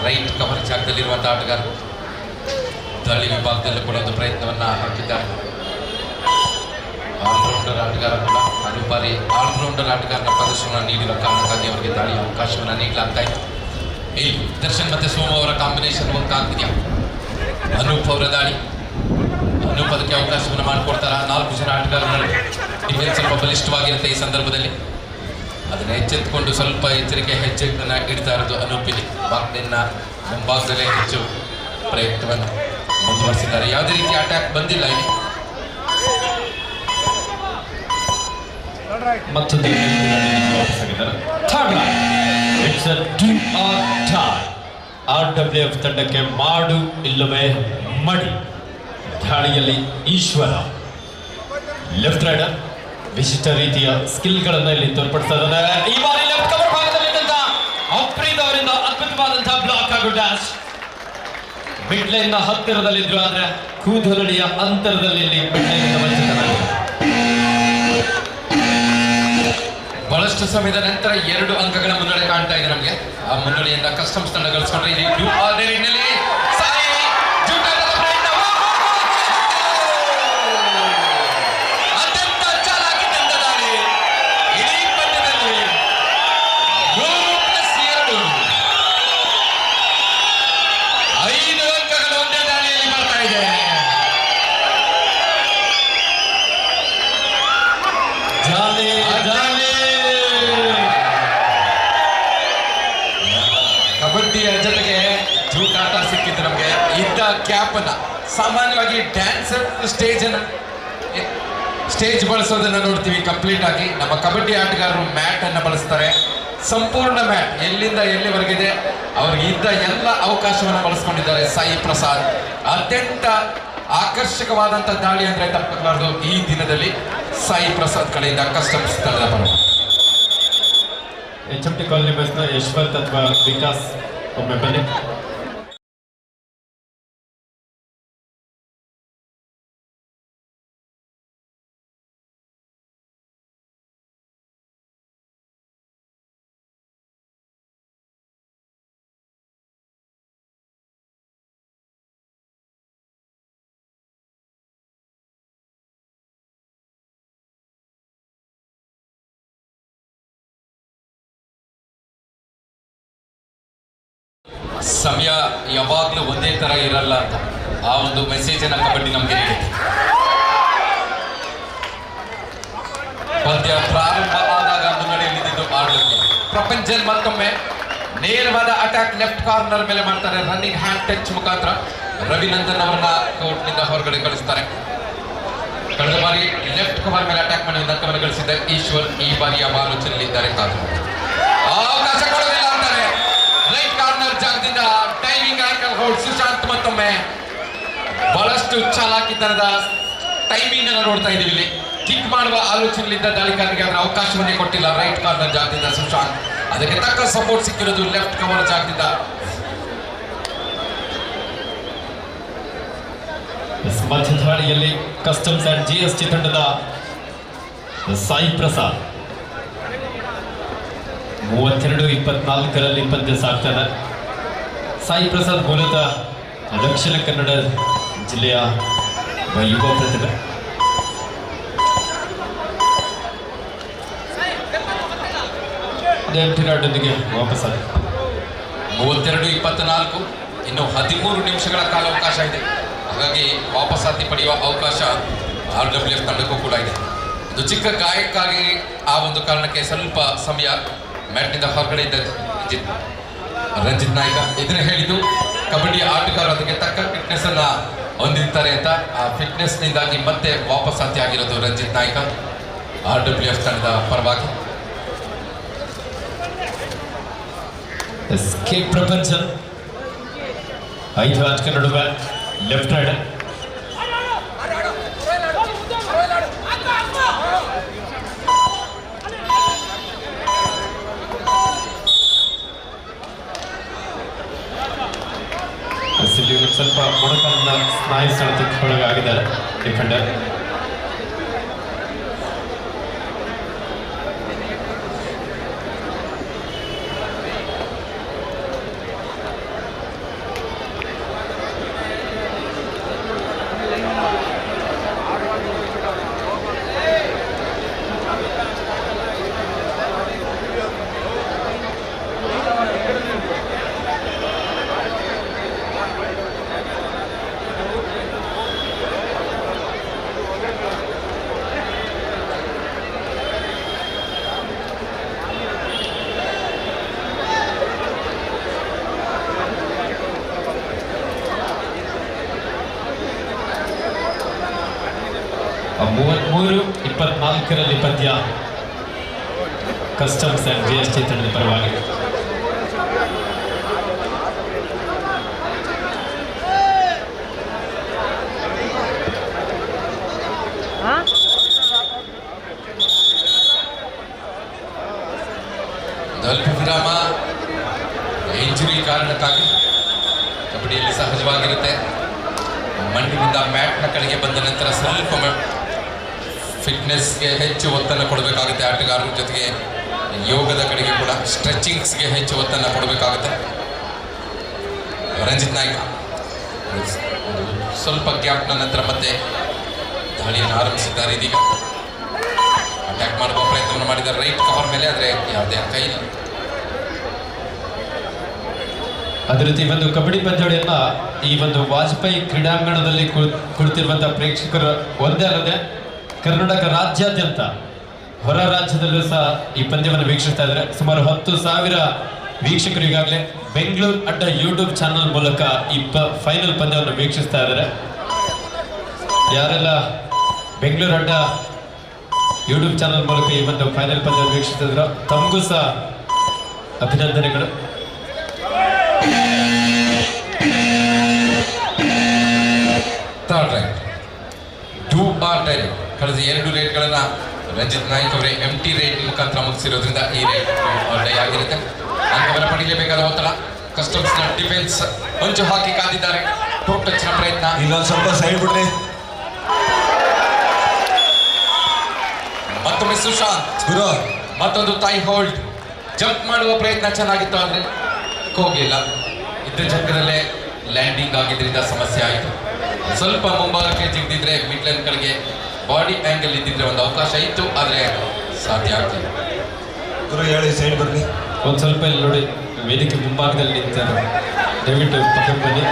ರೈಟ್ ಕವರ್ ಜಾಗದಲ್ಲಿರುವಂತಹ ಆಟಗಾರ ದಾಳಿ ವಿಭಾಗದಲ್ಲೂ ಕೂಡ ಒಂದು ಪ್ರಯತ್ನವನ್ನ ಹಾಕಿದ್ದಾರೆ. ಆಲ್ರೌಂಡರ್ ಆಟಗಾರ ಕೂಡ ಹಲವು ಬಾರಿ ಆಲ್ರೌಂಡರ್ ಆಟಗಾರನ ಪ್ರದರ್ಶನ ನೀಡಿರುವ ಕಾರಣಕ್ಕಾಗಿ ಅವರಿಗೆ ದಾಳಿಯ ಅವಕಾಶವನ್ನು ನೀಡಲಾಗ್ತಾ ಇದೆ. ಇಲ್ಲಿ ದರ್ಶನ್ ಮತ್ತೆ ಸೋಮು ಅವರ ಕಾಂಬಿನೇಷನ್ ವರ್ಕ್ ಆಗ್ತಿದೆಯಾ? ಅನೂಪ್ ಅವರ ದಾಳಿ, ಅನೂಪ್ ಅದಕ್ಕೆ ಅವಕಾಶವನ್ನು ಮಾಡಿಕೊಡ್ತಾರ. 4 ಜನ ಆಟಗಾರರು, ಡಿಫೆನ್ಸ್ ಸ್ವಲ್ಪ ಬಲಿಷ್ಠವಾಗಿರುತ್ತೆ ಈ ಸಂದರ್ಭದಲ್ಲಿ. ಅದನ್ನು ಎಚ್ಚೆತ್ತುಕೊಂಡು ಸ್ವಲ್ಪ ಎಚ್ಚರಿಕೆ ಹೆಜ್ಜೆಗಳನ್ನು ಇಡ್ತಾ ಇರೋದು ಅನೂಪಿನಿ. ಬಾಗ್ಲಿನ ಮುಂಭಾಗದಲ್ಲೇ ಹೆಚ್ಚು ಪ್ರಯತ್ನವನ್ನು ಮುಂದುವರಿಸಿದ್ದಾರೆ. ಯಾವುದೇ ರೀತಿ ಅಟ್ಯಾಕ್ ಬಂದಿಲ್ಲ ಇಲ್ಲಿ. ಮತ್ತೊಂದು RWF ತಂಡಕ್ಕೆ ಮಾಡು ಇಲ್ಲವೇ ಮಡಿ. ದಾಳಿಯಲ್ಲಿ ಈಶ್ವರ, ಲೆಫ್ಟ್ ರೈಡರ್, ವಿಶಿಷ್ಟ ರೀತಿಯ ಸ್ಕಿಲ್ಗಳನ್ನು ಇಲ್ಲಿ ತೋರ್ಪಡಿಸ್ತಾ ಇದ್ದಾರೆ. ಈ ಬಾರಿ ಲೆಫ್ಟ್ ಕವರ್ ಭಾಗದಲ್ಲಿದ್ದಂತ ಅಪ್ರೀತ್ ಅವರಿಂದ ಅದ್ಭುತವಾದಂತಹ ಬ್ಲಾಕ್ ಹಾಗೂ ಡ್ಯಾಶ್. ಮಿಡ್ ಲೈನ್ ನ ಹತ್ತಿರದಲ್ಲಿದ್ರು, ಆದ್ರೆ ಕೂದಲಡಿಯ ಅಂತರದಲ್ಲಿ ಇಲ್ಲಿ ಮಿಡ್ ಲೈನ್ ವಂಚಿತರಾಗಿದ್ದಾರೆ. ಬಹಳಷ್ಟು ಸಮಯದ ನಂತರ 2 ಅಂಕಗಳ ಮುನ್ನಡೆ ಕಾಣ್ತಾ ಇದೆ ನಮಗೆ. ಆ ಮುನ್ನಡೆಯಿಂದ ಕಸ್ಟಮ್ಸ್ ತಂಡ ಗಳಿಸ್ಕೊಂಡ್ರೆ ಅತ್ಯಂತ ಚಾಲಾಕಿ ತಂಡ ದಾಳಿ. ಇಡೀ ಪಂದ್ಯದಲ್ಲಿ 3+2 5 ಅಂಕಗಳು ಒಂದೇ ದಾಳಿಯಲ್ಲಿ ಬರ್ತಾ ಇದೆ. ಕಬಡ್ಡಿಯ ಜೊತೆಗೆ ಜೂಟಾಟ ಸಿಕ್ಕಿದ್ದು ನಮಗೆ. ಇದ್ದ ಕ್ಯಾಪ್ ಅನ್ನ ಸಾಮಾನ್ಯವಾಗಿ ಡ್ಯಾನ್ಸರ್ ಸ್ಟೇಜ್ ಬಳಸೋದನ್ನ ನೋಡ್ತೀವಿ ಕಂಪ್ಲೀಟ್ ಆಗಿ. ನಮ್ಮ ಕಬಡ್ಡಿ ಆಟಗಾರರು ಮ್ಯಾಟ್ ಅನ್ನ ಬಳಸ್ತಾರೆ. ಸಂಪೂರ್ಣ ಮ್ಯಾಟ್ ಎಲ್ಲಿಂದ ಎಲ್ಲಿವರೆಗಿದೆ ಅವ್ರಿಗೆ ಇದ್ದ ಎಲ್ಲ ಅವಕಾಶವನ್ನು ಬಳಸ್ಕೊಂಡಿದ್ದಾರೆ. ಸಾಯಿ ಪ್ರಸಾದ್ ಅತ್ಯಂತ ಆಕರ್ಷಕವಾದಂಥ ದಾಳಿ ಅಂದ್ರೆ ತಪ್ಪಾಗಲಾರದು ಈ ದಿನದಲ್ಲಿ ಸಾಯಿ ಪ್ರಸಾದ್ ಕಡೆಯಿಂದ ಕಸ್ಟಮ್ಸ್ ತಂಡದ ಪರ. HMT ಕಾಲನಿ ಬಸ್ನ ಯಶವಂತ್ ಅಥವಾ ವಿಕಾಸ್ ಒಮ್ಮೆ ಬನ್ನಿ. ಸಮಯ ಯಾವಾಗಲೂ ಒಂದೇ ತರ ಇರಲ್ಲ ಅಂತ ಆ ಒಂದು ಮೆಸೇಜ್ ಅನ್ನ ಕಬಡ್ಡಿ ನಮಗೆ ನೀಡುತ್ತೆ. ಪಂದ್ಯ ಪ್ರಾರಂಭ ಆದಾಗ ಮುನ್ನಡೆಯಲ್ಲಿದ್ದು ಆಡಳಿತ ಪ್ರಪಂಚದಲ್ಲಿ ಮತ್ತೊಮ್ಮೆ ನೇರವಾದ ಅಟ್ಯಾಕ್ ಲೆಫ್ಟ್ ಕಾರ್ನರ್ ಮೇಲೆ ಮಾಡ್ತಾರೆ. ರನ್ನಿಂಗ್ ಹ್ಯಾಂಡ್ ಟಚ್ ಮುಖಾಂತರ ರವಿನಂದನ್ ಅವರನ್ನ ಕೋರ್ಟ್ನಿಂದ ಹೊರಗಡೆ ಕಳಿಸ್ತಾರೆ. ಕಳೆದ ಬಾರಿ ಲೆಫ್ಟ್ ಕವರ್ ಮೇಲೆ ಅಟ್ಯಾಕ್ ಮಾಡಿ ಅಂಕವನ್ನು ಗಳಿಸಿದ್ದ ಈಶ್ವರ್ ಈ ಬಾರಿಯ ಆಲೋಚನೆಯಲ್ಲಿದ್ದಾರೆ. ಅವಕಾಶ ಕೊಡೋದಿಲ್ಲ ಅಂತಾರೆ. ರೈಟ್ ಕಾರ್ನರ್ ಜಾಗದಿಂದ ಟೈಮಿಂಗ್ ಆಂಕಲ್ ಹೋಲ್ಡ್ ಸುಶಾಂತ್ ಮತ್ತೊಮ್ಮೆ ಬಹಳಷ್ಟು ಚಾಲಾಕಿತನದ ಟೈಮಿಂಗ್ ಅನ್ನು ನೋಡ್ತಾ ಇದೀವಿ. ಇಲ್ಲಿ ಕಿಕ್ ಮಾಡುವ ಆಲೋಚನೆಯಲ್ಲಿದ್ದ ದಾಳಿಗಾರರಿಗೆ ಅದರ ಅವಕಾಶವನ್ನೇ ಕೊಟ್ಟಿಲ್ಲ. ರೈಟ್ ಕಾರ್ನರ್ ಜಾಗದಿಂದ ಸುಶಾಂತ್, ಅದಕ್ಕೆ ತಕ್ಕ ಸಪೋರ್ಟ್ ಸಿಕ್ಕಿರೋದು ಲೆಫ್ಟ್ ಕವರ್ ಜಾಗದಿಂದ. ಮಧ್ಯ ದಾಳಿಯಲ್ಲಿ ಕಸ್ಟಮ್ಸ್ ಅಂಡ್ GST ತಂಡದ ಸಾಯಿ ಪ್ರಸಾದ್ 32-24ರಲ್ಲಿ ಪಂದ್ಯ ಸಾಗ್ತದೆ. ಸಾಯಿ ಪ್ರಸಾದ್ ಮೂಲತಃ ದಕ್ಷಿಣ ಕನ್ನಡ ಜಿಲ್ಲೆಯ ಯುವ ಪ್ರತಿಭೆ. ಎಂಟಿರಾಡೊಂದಿಗೆ ವಾಪಸ್ 32-24 ಇನ್ನು 13 ನಿಮಿಷಗಳ ಕಾಲಾವಕಾಶ ಇದೆ. ಹಾಗಾಗಿ ವಾಪಸಾತಿ ಪಡೆಯುವ ಅವಕಾಶ RWF ತಂಡಕ್ಕೂ ಕೂಡ ಇದೆ. ಒಂದು ಚಿಕ್ಕ ಗಾಯಕ್ಕಾಗಿ ಆ ಒಂದು ಕಾರಣಕ್ಕೆ ಸ್ವಲ್ಪ ಸಮಯ ಮ್ಯಾಟ್ನಿಂದ ಹೊರಗಡೆ ಇದ್ದ ರಂಜಿತ್ ನಾಯ್ಕ. ಇದನ್ನ ಹೇಳಿದ್ದು ಕಬಡ್ಡಿ ಆಟಗಾರರು ಅದಕ್ಕೆ ತಕ್ಕ ಫಿಟ್ನೆಸ್ ಅನ್ನ ಹೊಂದಿರ್ತಾರೆ ಅಂತ. ಆ ಫಿಟ್ನೆಸ್ ನಿಂದಾಗಿ ಮತ್ತೆ ವಾಪಸ್ ಸಾಧ್ಯ ಆಗಿರೋದು ರಂಜಿತ್ ನಾಯ್ಕ RWF ತಂಡದ ಪರವಾಗಿ. ಕೆ ಪ್ರಪಂಚ 5 ಆಟಗಾರ ನಡುವೆ ಲೆಫ್ಟ್ ರೈಡ್ ಸ್ವಲ್ಪ ಮೊಣಕಾಲಿನ ಸ್ನಾಯು ಸೆಳೆತಕ್ಕೆ ಒಳಗಾಗಿದ್ದಾರೆ ಡಿಫೆಂಡರ್. ಮೂವತ್ಮೂರು 24ರಲ್ಲಿ ಪಂದ್ಯ ಕಸ್ಟಮ್ಸ್ ಅಂಡ್ GST ತಂಡದ ಪರವಾಗಿ. ಅಲ್ಪ ವಿರಾಮ ಇಂಜುರಿ ಕಾರಣಕ್ಕಾಗಿ ಕಬಡ್ಡಿಯಲ್ಲಿ ಸಹಜವಾಗಿರುತ್ತೆ. ಮಂಡಿನಿಂದ ಮ್ಯಾಟ್ನ ಕಡೆಗೆ ಬಂದ ನಂತರ ಸ್ವಲ್ಪ ಫಿಟ್ನೆಸ್ಗೆ ಹೆಚ್ಚು ಒತ್ತನ್ನು ಕೊಡಬೇಕಾಗುತ್ತೆ ಆಟಗಾರರ ಜೊತೆಗೆ ಯೋಗದ ಕಡೆಗೆ ಕೂಡ ಸ್ಟ್ರೆಚಿಂಗ್ಸ್ಗೆ ಹೆಚ್ಚು ಒತ್ತನ್ನು ಕೊಡಬೇಕಾಗುತ್ತೆ. ರಂಜಿತ್ ನಾಯ್ಕ ಸ್ವಲ್ಪ ಗ್ಯಾಪ್ನ ನಂತರ ಮತ್ತೆ ದಾಳಿಯನ್ನು ಆರಂಭಿಸಿದ್ದಾರೆ. ಇದೀಗ ಅಟ್ಯಾಕ್ ಮಾಡುವ ಪ್ರಯತ್ನವನ್ನು ಮಾಡಿದ್ದಾರೆ ರೈಟ್ ಕವರ್ ಮೇಲೆ, ಆದರೆ ಯಾವುದೇ ಅಂಕ ಇಲ್ಲ. ಅದೇ ರೀತಿ ಒಂದು ಕಬಡ್ಡಿ ಪಂದ್ಯಾವಳಿಯನ್ನ ಈ ಒಂದು ವಾಜಪೇಯಿ ಕ್ರೀಡಾಂಗಣದಲ್ಲಿ ಕುಳಿತಿರುವಂತಹ ಪ್ರೇಕ್ಷಕರು ಒಂದೇ ಅಲ್ಲದೆ ಕರ್ನಾಟಕ ರಾಜ್ಯಾದ್ಯಂತ ಹೊರ ರಾಜ್ಯದಲ್ಲೂ ಸಹ ಈ ಪಂದ್ಯವನ್ನು ವೀಕ್ಷಿಸ್ತಾ ಇದ್ದಾರೆ. ಸುಮಾರು 10,000 ವೀಕ್ಷಕರು ಈಗಾಗಲೇ ಬೆಂಗಳೂರು ಅಡ್ಡ ಯೂಟ್ಯೂಬ್ ಚಾನಲ್ ಮೂಲಕ ಈ ಫೈನಲ್ ಪಂದ್ಯವನ್ನು ವೀಕ್ಷಿಸ್ತಾ ಇದ್ದಾರೆ. ಯಾರೆಲ್ಲ ಬೆಂಗಳೂರು ಅಡ್ಡ ಯೂಟ್ಯೂಬ್ ಚಾನಲ್ ಮೂಲಕ ಈ ಒಂದು ಫೈನಲ್ ಪಂದ್ಯವನ್ನು ವೀಕ್ಷಿಸಿದ್ರು ತಮಗೂ ಸಹ ಅಭಿನಂದನೆಗಳು. Third right do or die. ಕಳೆದ 2 ರೇಟ್ಗಳನ್ನ ರಂಜಿತ್ ನಾಯ್ಕ್ ಅವರೇ MT ರೇಟ್ ಮುಖಾಂತರ ಮುಗಿಸಿರೋದ್ರಿಂದ ಈ ರೇಟ್ ಡೈ ಆಗಿರುತ್ತೆ. ಅಂಕವನ್ನು ಪಡೆಯಲೇಬೇಕಾದ ಒತ್ತಡ. ಕಸ್ಟಮ್ಸ್ನ ಡಿಫೆನ್ಸ್ ಹೊಂಚು ಹಾಕಿ ಕಾದಿದ್ದಾರೆ. ಟೋಪ್ ಟಚ್ನ ಪ್ರಯತ್ನ. ಇಲ್ಲೊಂದು ಸ್ವಲ್ಪ ಸೈಡ್ ಬಿಡ್ರಿ. ಮತ್ತೊಮ್ಮೆ ಸುಶಾಂತ್ ಗುರು ಮತ್ತೊಂದು ತೈ ಹೋಲ್ಡ್. ಜಂಪ್ ಮಾಡುವ ಪ್ರಯತ್ನ ಚೆನ್ನಾಗಿತ್ತು, ಆದರೆ ಹೋಗಿಲ್ಲ. ಇದ್ದ ಜಾಗದಲ್ಲೇ ಲ್ಯಾಂಡಿಂಗ್ ಆಗಿದ್ರಿಂದ ಸಮಸ್ಯೆ ಆಯಿತು. ಸ್ವಲ್ಪ ಮುಂಭಾಗಕ್ಕೆ ಜಿಗಿದಿದ್ರೆ ಮಿಡ್ಲೈನ್ ಕಡೆಗೆ ಬಾಡಿ ಆಂಗಲ್ ಇದ್ದಿದ್ರೆ ಒಂದು ಅವಕಾಶ ಇತ್ತು, ಆದರೆ ಸಾಧ್ಯ ಆಗ್ತಿಲ್ಲ. ಗುರು ಹೇಳಿ ಸೈಡ್ ಬರ್ರಿ. ಒಂದು ಸ್ವಲ್ಪ ಇಲ್ಲಿ ನೋಡಿ, ವೇದಿಕೆ ಮುಂಭಾಗದಲ್ಲಿ ನಿಂತಾರೆ, ದಯವಿಟ್ಟು ಪಕ್ಕ ಬನ್ನಿ.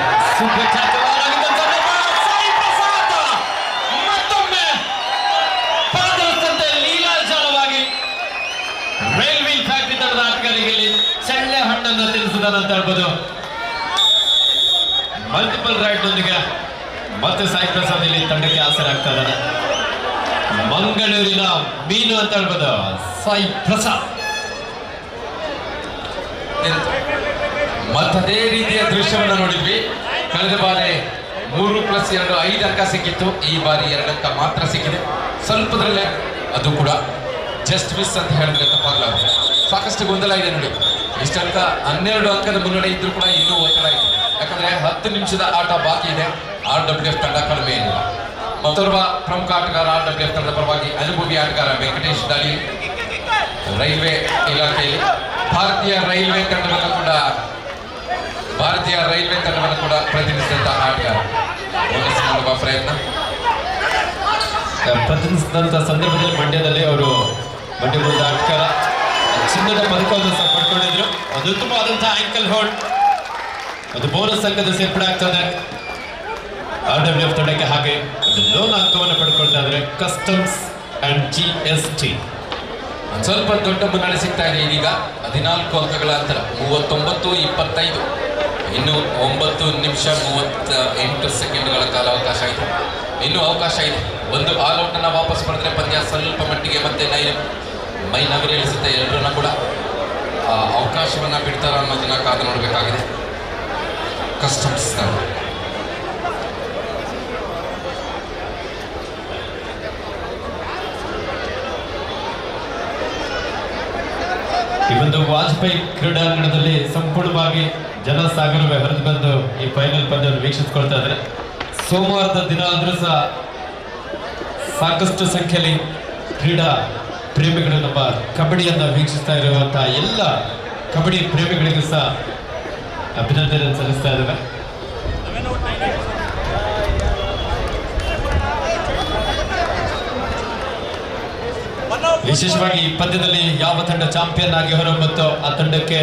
ಮತ್ತೊಮ್ಮೆ ಪಾದರಸ್ತಂತೆ ಲೀಲಾಜಾಲವಾಗಿ ರೈಲ್ವೆ ಫ್ಯಾಕ್ಟರಿ ತಂಡದ ಆಟಗಾರರಿಗೆ ಚಳ್ಳೆ ಹಣ್ಣನ್ನು ತಿನ್ನಿಸಿದಾನೆ ಅಂತ ಹೇಳ್ಬೋದು. ಮಲ್ಟಿಪಲ್ ರೈಡ್ನೊಂದಿಗೆ ಮತ್ತೆ ಸಾಯಿ ಪ್ರಸಾದ್ ಇಲ್ಲಿ ತಂಡಕ್ಕೆ ಆಸರಾಗ್ತಾ ಇದ್ದಾರೆ. ಮಂಗಳೂರಿನ ಮೀನು ಅಂತ ಹೇಳ್ಬೋದು ಸಾಯಿ ಪ್ರಸಾದ್. ಮತ್ತದೇ ರೀತಿಯ ದೃಶ್ಯವನ್ನು ನೋಡಿದ್ವಿ. ಕಳೆದ ಬಾರಿ 3+2 5 ಅಂಕ ಸಿಕ್ಕಿತ್ತು. ಈ ಬಾರಿ 2 ಅಂಕ ಮಾತ್ರ ಸಿಕ್ಕಿದೆ. ಸ್ವಲ್ಪದರಲ್ಲೇ ಅದು ಕೂಡ ಜಸ್ಟ್ ಮಿಸ್ ಅಂತ ಹೇಳಿದ್ರೆ ತಪ್ಪಾಗಲಾಗುತ್ತೆ. ಸಾಕಷ್ಟು ಗೊಂದಲ ಇದೆ ನೋಡಿ. ಇಷ್ಟಂತ 12 ಅಂಕದ ಮುನ್ನಡೆ ಇದ್ರೂ ಕೂಡ ಇನ್ನೂ ಒತ್ತಡ ಇದೆ. ಯಾಕಂದ್ರೆ 10 ನಿಮಿಷದ ಆಟ ಬಾಕಿ ಇದೆ. RWF ತಂಡ ಕಡಿಮೆ ಏನಿಲ್ಲ. ಮತ್ತೋರ್ವ ಪ್ರಮುಖ ಆಟಗಾರ RWF ತಂಡದ ಪರವಾಗಿ ಅನುಭವಿ ಆಟಗಾರ ವೆಂಕಟೇಶ್ ದಾಳಿ. ರೈಲ್ವೆ ಇಲಾಖೆಯಲ್ಲಿ ಭಾರತೀಯ ರೈಲ್ವೆ ತಂಡವನ್ನು ಕೂಡ ಪ್ರತಿನಿಧಿಸಿದಂತ ಆಟಗಾರ ಬೋನಸ್ ಮಾಡುವ ಪ್ರಯತ್ನ. ಪ್ರತಿನಿಧಿಸಿದಂಥ ಸಂದರ್ಭದಲ್ಲಿ ಮಂಡ್ಯದಲ್ಲಿ ಅವರು ಮಂಡ್ಯದ ಆಟಗಾರ ಚಿನ್ನದ ಪದಕವನ್ನು ಸಹ ಪಡ್ಕೊಂಡಿದ್ರು. ಅದು ಉತ್ತಮವಾದಂತಹ ಆಂಕಲ್ ಹೋಲ್ಡ್, ಅದು ಬೋನಸ್ ಅಂಕದ ಸೇರ್ಪಡೆ ಆಗ್ತದೆ RWF ತಂಡಕ್ಕೆ. ಹಾಗೆ ಒಂದು ಲೋನ್ ಅಂಕವನ್ನು ಪಡ್ಕೊಳ್ತಾ ಇದ್ರೆ ಕಸ್ಟಮ್ಸ್ ಅಂಡ್ GST. ಒಂದ್ ಸ್ವಲ್ಪ ದೊಡ್ಡ ಮುನ್ನಡೆ ಸಿಗ್ತಾ ಇದೆ ಇದೀಗ. 14 ಅಂಕಗಳ ಅಂತರ, 39-25. ಇನ್ನು 9 ನಿಮಿಷ 38 ಸೆಕೆಂಡ್ಗಳ ಕಾಲಾವಕಾಶ ಇದೆ. ಇನ್ನೂ ಅವಕಾಶ ಇದೆ. ಒಂದು ಆಲ್ಔಟ್ ಅನ್ನ ವಾಪಸ್ ಪಡೆದ್ರೆ ಪಂದ್ಯ ಸ್ವಲ್ಪ ಮಟ್ಟಿಗೆ ಮತ್ತೆ ಮೈ ನವಿರೇಳಿಸುತ್ತೆ. ಎಲ್ಲರನ್ನ ಕೂಡ ಆ ಅವಕಾಶವನ್ನ ಬಿಡ್ತಾರ ಅನ್ನೋದನ್ನ ಕಾದು ನೋಡಬೇಕಾಗಿದೆ. ಕಸ್ಟಮ್ಸ್ ಈ ಒಂದು ವಾಜಪೇಯಿ ಕ್ರೀಡಾಂಗಣದಲ್ಲಿ ಸಂಪೂರ್ಣವಾಗಿ ಜನಸಾಗರವೇ ಹರಿದು ಬಂದು ಈ ಫೈನಲ್ ಪಂದ್ಯವನ್ನು ವೀಕ್ಷಿಸಿಕೊಳ್ತಾ ಇದ್ದಾರೆ. ಸೋಮವಾರದ ದಿನ ಆದ್ರೂ ಸಹ ಸಾಕಷ್ಟು ಸಂಖ್ಯೆಯಲ್ಲಿ ಕ್ರೀಡಾ ಪ್ರೇಮಿಗಳು ನಮ್ಮ ಕಬಡ್ಡಿಯನ್ನು ವೀಕ್ಷಿಸ್ತಾ ಇರುವಂತಹ ಎಲ್ಲ ಕಬಡ್ಡಿ ಪ್ರೇಮಿಗಳಿಗೂ ಸಹ ಅಭಿನಂದನೆ ಸಲ್ಲಿಸ್ತಾ ಇದ್ದೇವೆ. ವಿಶೇಷವಾಗಿ ಈ ಪಂದ್ಯದಲ್ಲಿ ಯಾವ ತಂಡ ಚಾಂಪಿಯನ್ ಆಗಿ ಹೊರಬಂತೋ ಆ ತಂಡಕ್ಕೆ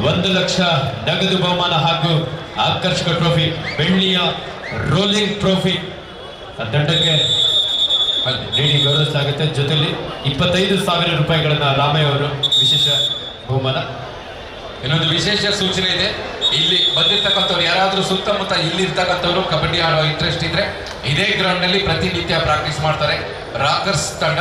1 ಲಕ್ಷ ನಗದು ಬಹುಮಾನ ಹಾಗೂ ಆಕರ್ಷಕ ಟ್ರೋಫಿ, ಬೆಳ್ಳಿಯ ರೋಲಿಂಗ್ ಟ್ರೋಫಿ ಆ ತಂಡಕ್ಕೆ ನೀಡಿ ಗೌರವಿಸಲಾಗುತ್ತೆ. ಜೊತೆಲಿ 25,000 ರೂಪಾಯಿಗಳನ್ನ ರಾಮಯ್ಯ ಅವರು ವಿಶೇಷ ಬಹುಮಾನ. ಇನ್ನೊಂದು ವಿಶೇಷ ಸೂಚನೆ ಇದೆ. ಇಲ್ಲಿ ಬಂದಿರ್ತಕ್ಕಂಥವ್ರು ಯಾರಾದ್ರೂ ಸುತ್ತಮುತ್ತ ಇಲ್ಲಿರ್ತಕ್ಕಂಥವ್ರು ಕಬಡ್ಡಿ ಆಡೋ ಇಂಟ್ರೆಸ್ಟ್ ಇದ್ರೆ ಇದೇ ಗ್ರೌಂಡ್ ನಲ್ಲಿ ಪ್ರತಿನಿತ್ಯ ಪ್ರಾಕ್ಟೀಸ್ ಮಾಡ್ತಾರೆ. ರಾಕರ್ಸ್ ತಂಡ,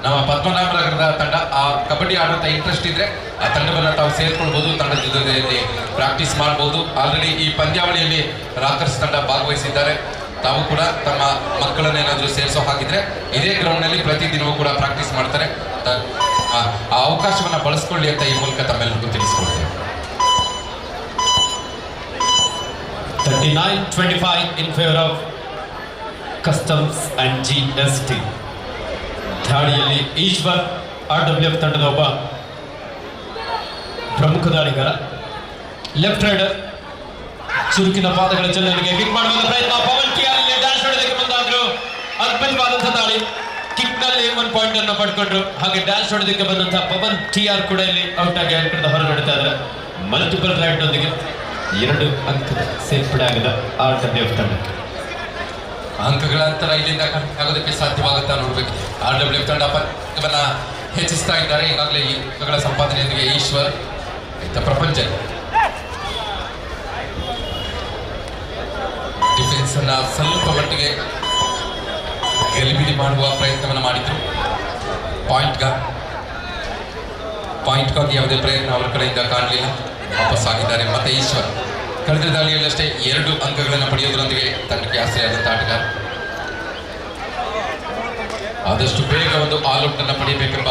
ನಮ್ಮ ಪದ್ಮನಾಭನಗರದ ತಂಡ. ಆ ಕಬಡ್ಡಿ ಆಡುವಂತ ಇಂಟ್ರೆಸ್ಟ್ ಇದ್ರೆ ಆ ತಂಡವನ್ನು ತಾವು ಸೇರ್ಕೊಳ್ಬಹುದು, ತಂಡದ ಜೊತೆಯಲ್ಲಿ ಪ್ರಾಕ್ಟೀಸ್ ಮಾಡಬಹುದು. ಆಲ್ರೆಡಿ ಈ ಪಂದ್ಯಾವಳಿಯಲ್ಲಿ ರಾಕರ್ಸ್ ತಂಡ ಭಾಗವಹಿಸಿದ್ದಾರೆ. ತಾವು ಕೂಡ ತಮ್ಮ ಮಕ್ಕಳನ್ನೇನಾದ್ರೂ ಸೇರಿಸೋ ಹಾಗಿದ್ರೆ ಇದೇ ಗ್ರೌಂಡ್ ನಲ್ಲಿ ಪ್ರತಿದಿನವೂ ಕೂಡ ಪ್ರಾಕ್ಟೀಸ್ ಮಾಡ್ತಾರೆ. ಆ ಅವಕಾಶವನ್ನ ಬಳಸ್ಕೊಳ್ಳಿ ಅಂತ ಈ ಮೂಲಕ ತಮ್ಮೆಲ್ಲರಿಗೂ ತಿಳಿಸ್ಕೊಡ್ತೇವೆ. 39-25 in favor of Customs and GST. ದಾಳಿಯಲ್ಲಿ ಈಶ್ವರ್ RWF ತಂಡದ ಒಬ್ಬ ಪ್ರಮುಖ ದಾಳಿಗಾರ. ಲೆಫ್ಟ್ ರೈಡರ್ ಚುರುಕಿನ ಪಾದಗಳ ಚಲನೆಗೆ ಕಿಕ್ ಮಾಡುವ ಪ್ರಯತ್ನ. ಪವನ್ ಟಿಆರ್ ಡ್ಯಾಶ್ ಹೊಡೆದಕ್ಕೆ ಮುಂದಾದ್ರು. ಅದ್ಭುತವಾದಂತಹ ದಾಳಿ. ಕಿಕ್ ನಲ್ಲಿ 1 ಪಾಯಿಂಟ್ ಅನ್ನು ಪಡ್ಕೊಂಡ್ರು. ಹಾಗೆ ಡ್ಯಾಶ್ ಹೊಡೆದಕ್ಕೆ ಬಂದಂತಹ ಪವನ್ ಟಿಆರ್ ಕೂಡ ಇಲ್ಲಿ ಔಟ್ ಆಗಿ ಅಂಕದ ಹೊರ ನಡೀತಾ ಇದ್ದಾರೆ. ಮಲ್ಟಿಪಲ್ ರೈಡ್ ನೊಂದಿಗೆ 2 ಅಂಕದ ಸೇರ್ಪಡೆ ಆಗಿದೆ RWF ತಂಡಕ್ಕೆ. ಅಂಕಗಳ ಅಂತರ ಇಲ್ಲಿಂದ ಆಗೋದಕ್ಕೆ ಸಾಧ್ಯವಾಗುತ್ತಾ ನೋಡ್ಬೇಕು. RWF ತಂಡ ಪಂದ್ಯವನ್ನ ಹೆಚ್ಚಿಸ್ತಾ ಇದ್ದಾರೆ. ಈಗಾಗಲೇ ಈ ಅಂಕಗಳ ಸಂಪಾದನೆಯೊಂದಿಗೆ ಈಶ್ವರ್ ಪ್ರಪಂಚ ಡಿಫೆನ್ಸ್ ಅನ್ನ ಸ್ವಲ್ಪ ಮಟ್ಟಿಗೆ ಗಲಿಬಿಲಿ ಮಾಡುವ ಪ್ರಯತ್ನವನ್ನು ಮಾಡಿದ್ರು. ಪಾಯಿಂಟ್ಗಾಗಿ ಯಾವುದೇ ಪ್ರಯತ್ನ ಅವರ ಕಡೆಯಿಂದ ಕಾಣಲಿಲ್ಲ. ವಾಪಸ್ ಆಗಿದ್ದಾರೆ. ಮತ್ತೆ ಈಶ್ವರ್ ಕಳೆದ ದಾಳಿಯಲ್ಲಷ್ಟೇ 2 ಅಂಕಗಳನ್ನು ಪಡೆಯೋದ್ರೊಂದಿಗೆ ತಂಡಕ್ಕೆ ಆಸರೆಯಾದಂತಹ ಆಟಗಾರ. ಆದಷ್ಟು ಬೇಗ ಒಂದು ಆಲ್ಔಟ್ ಅನ್ನು ಪಡೆಯಬೇಕೆಂಬ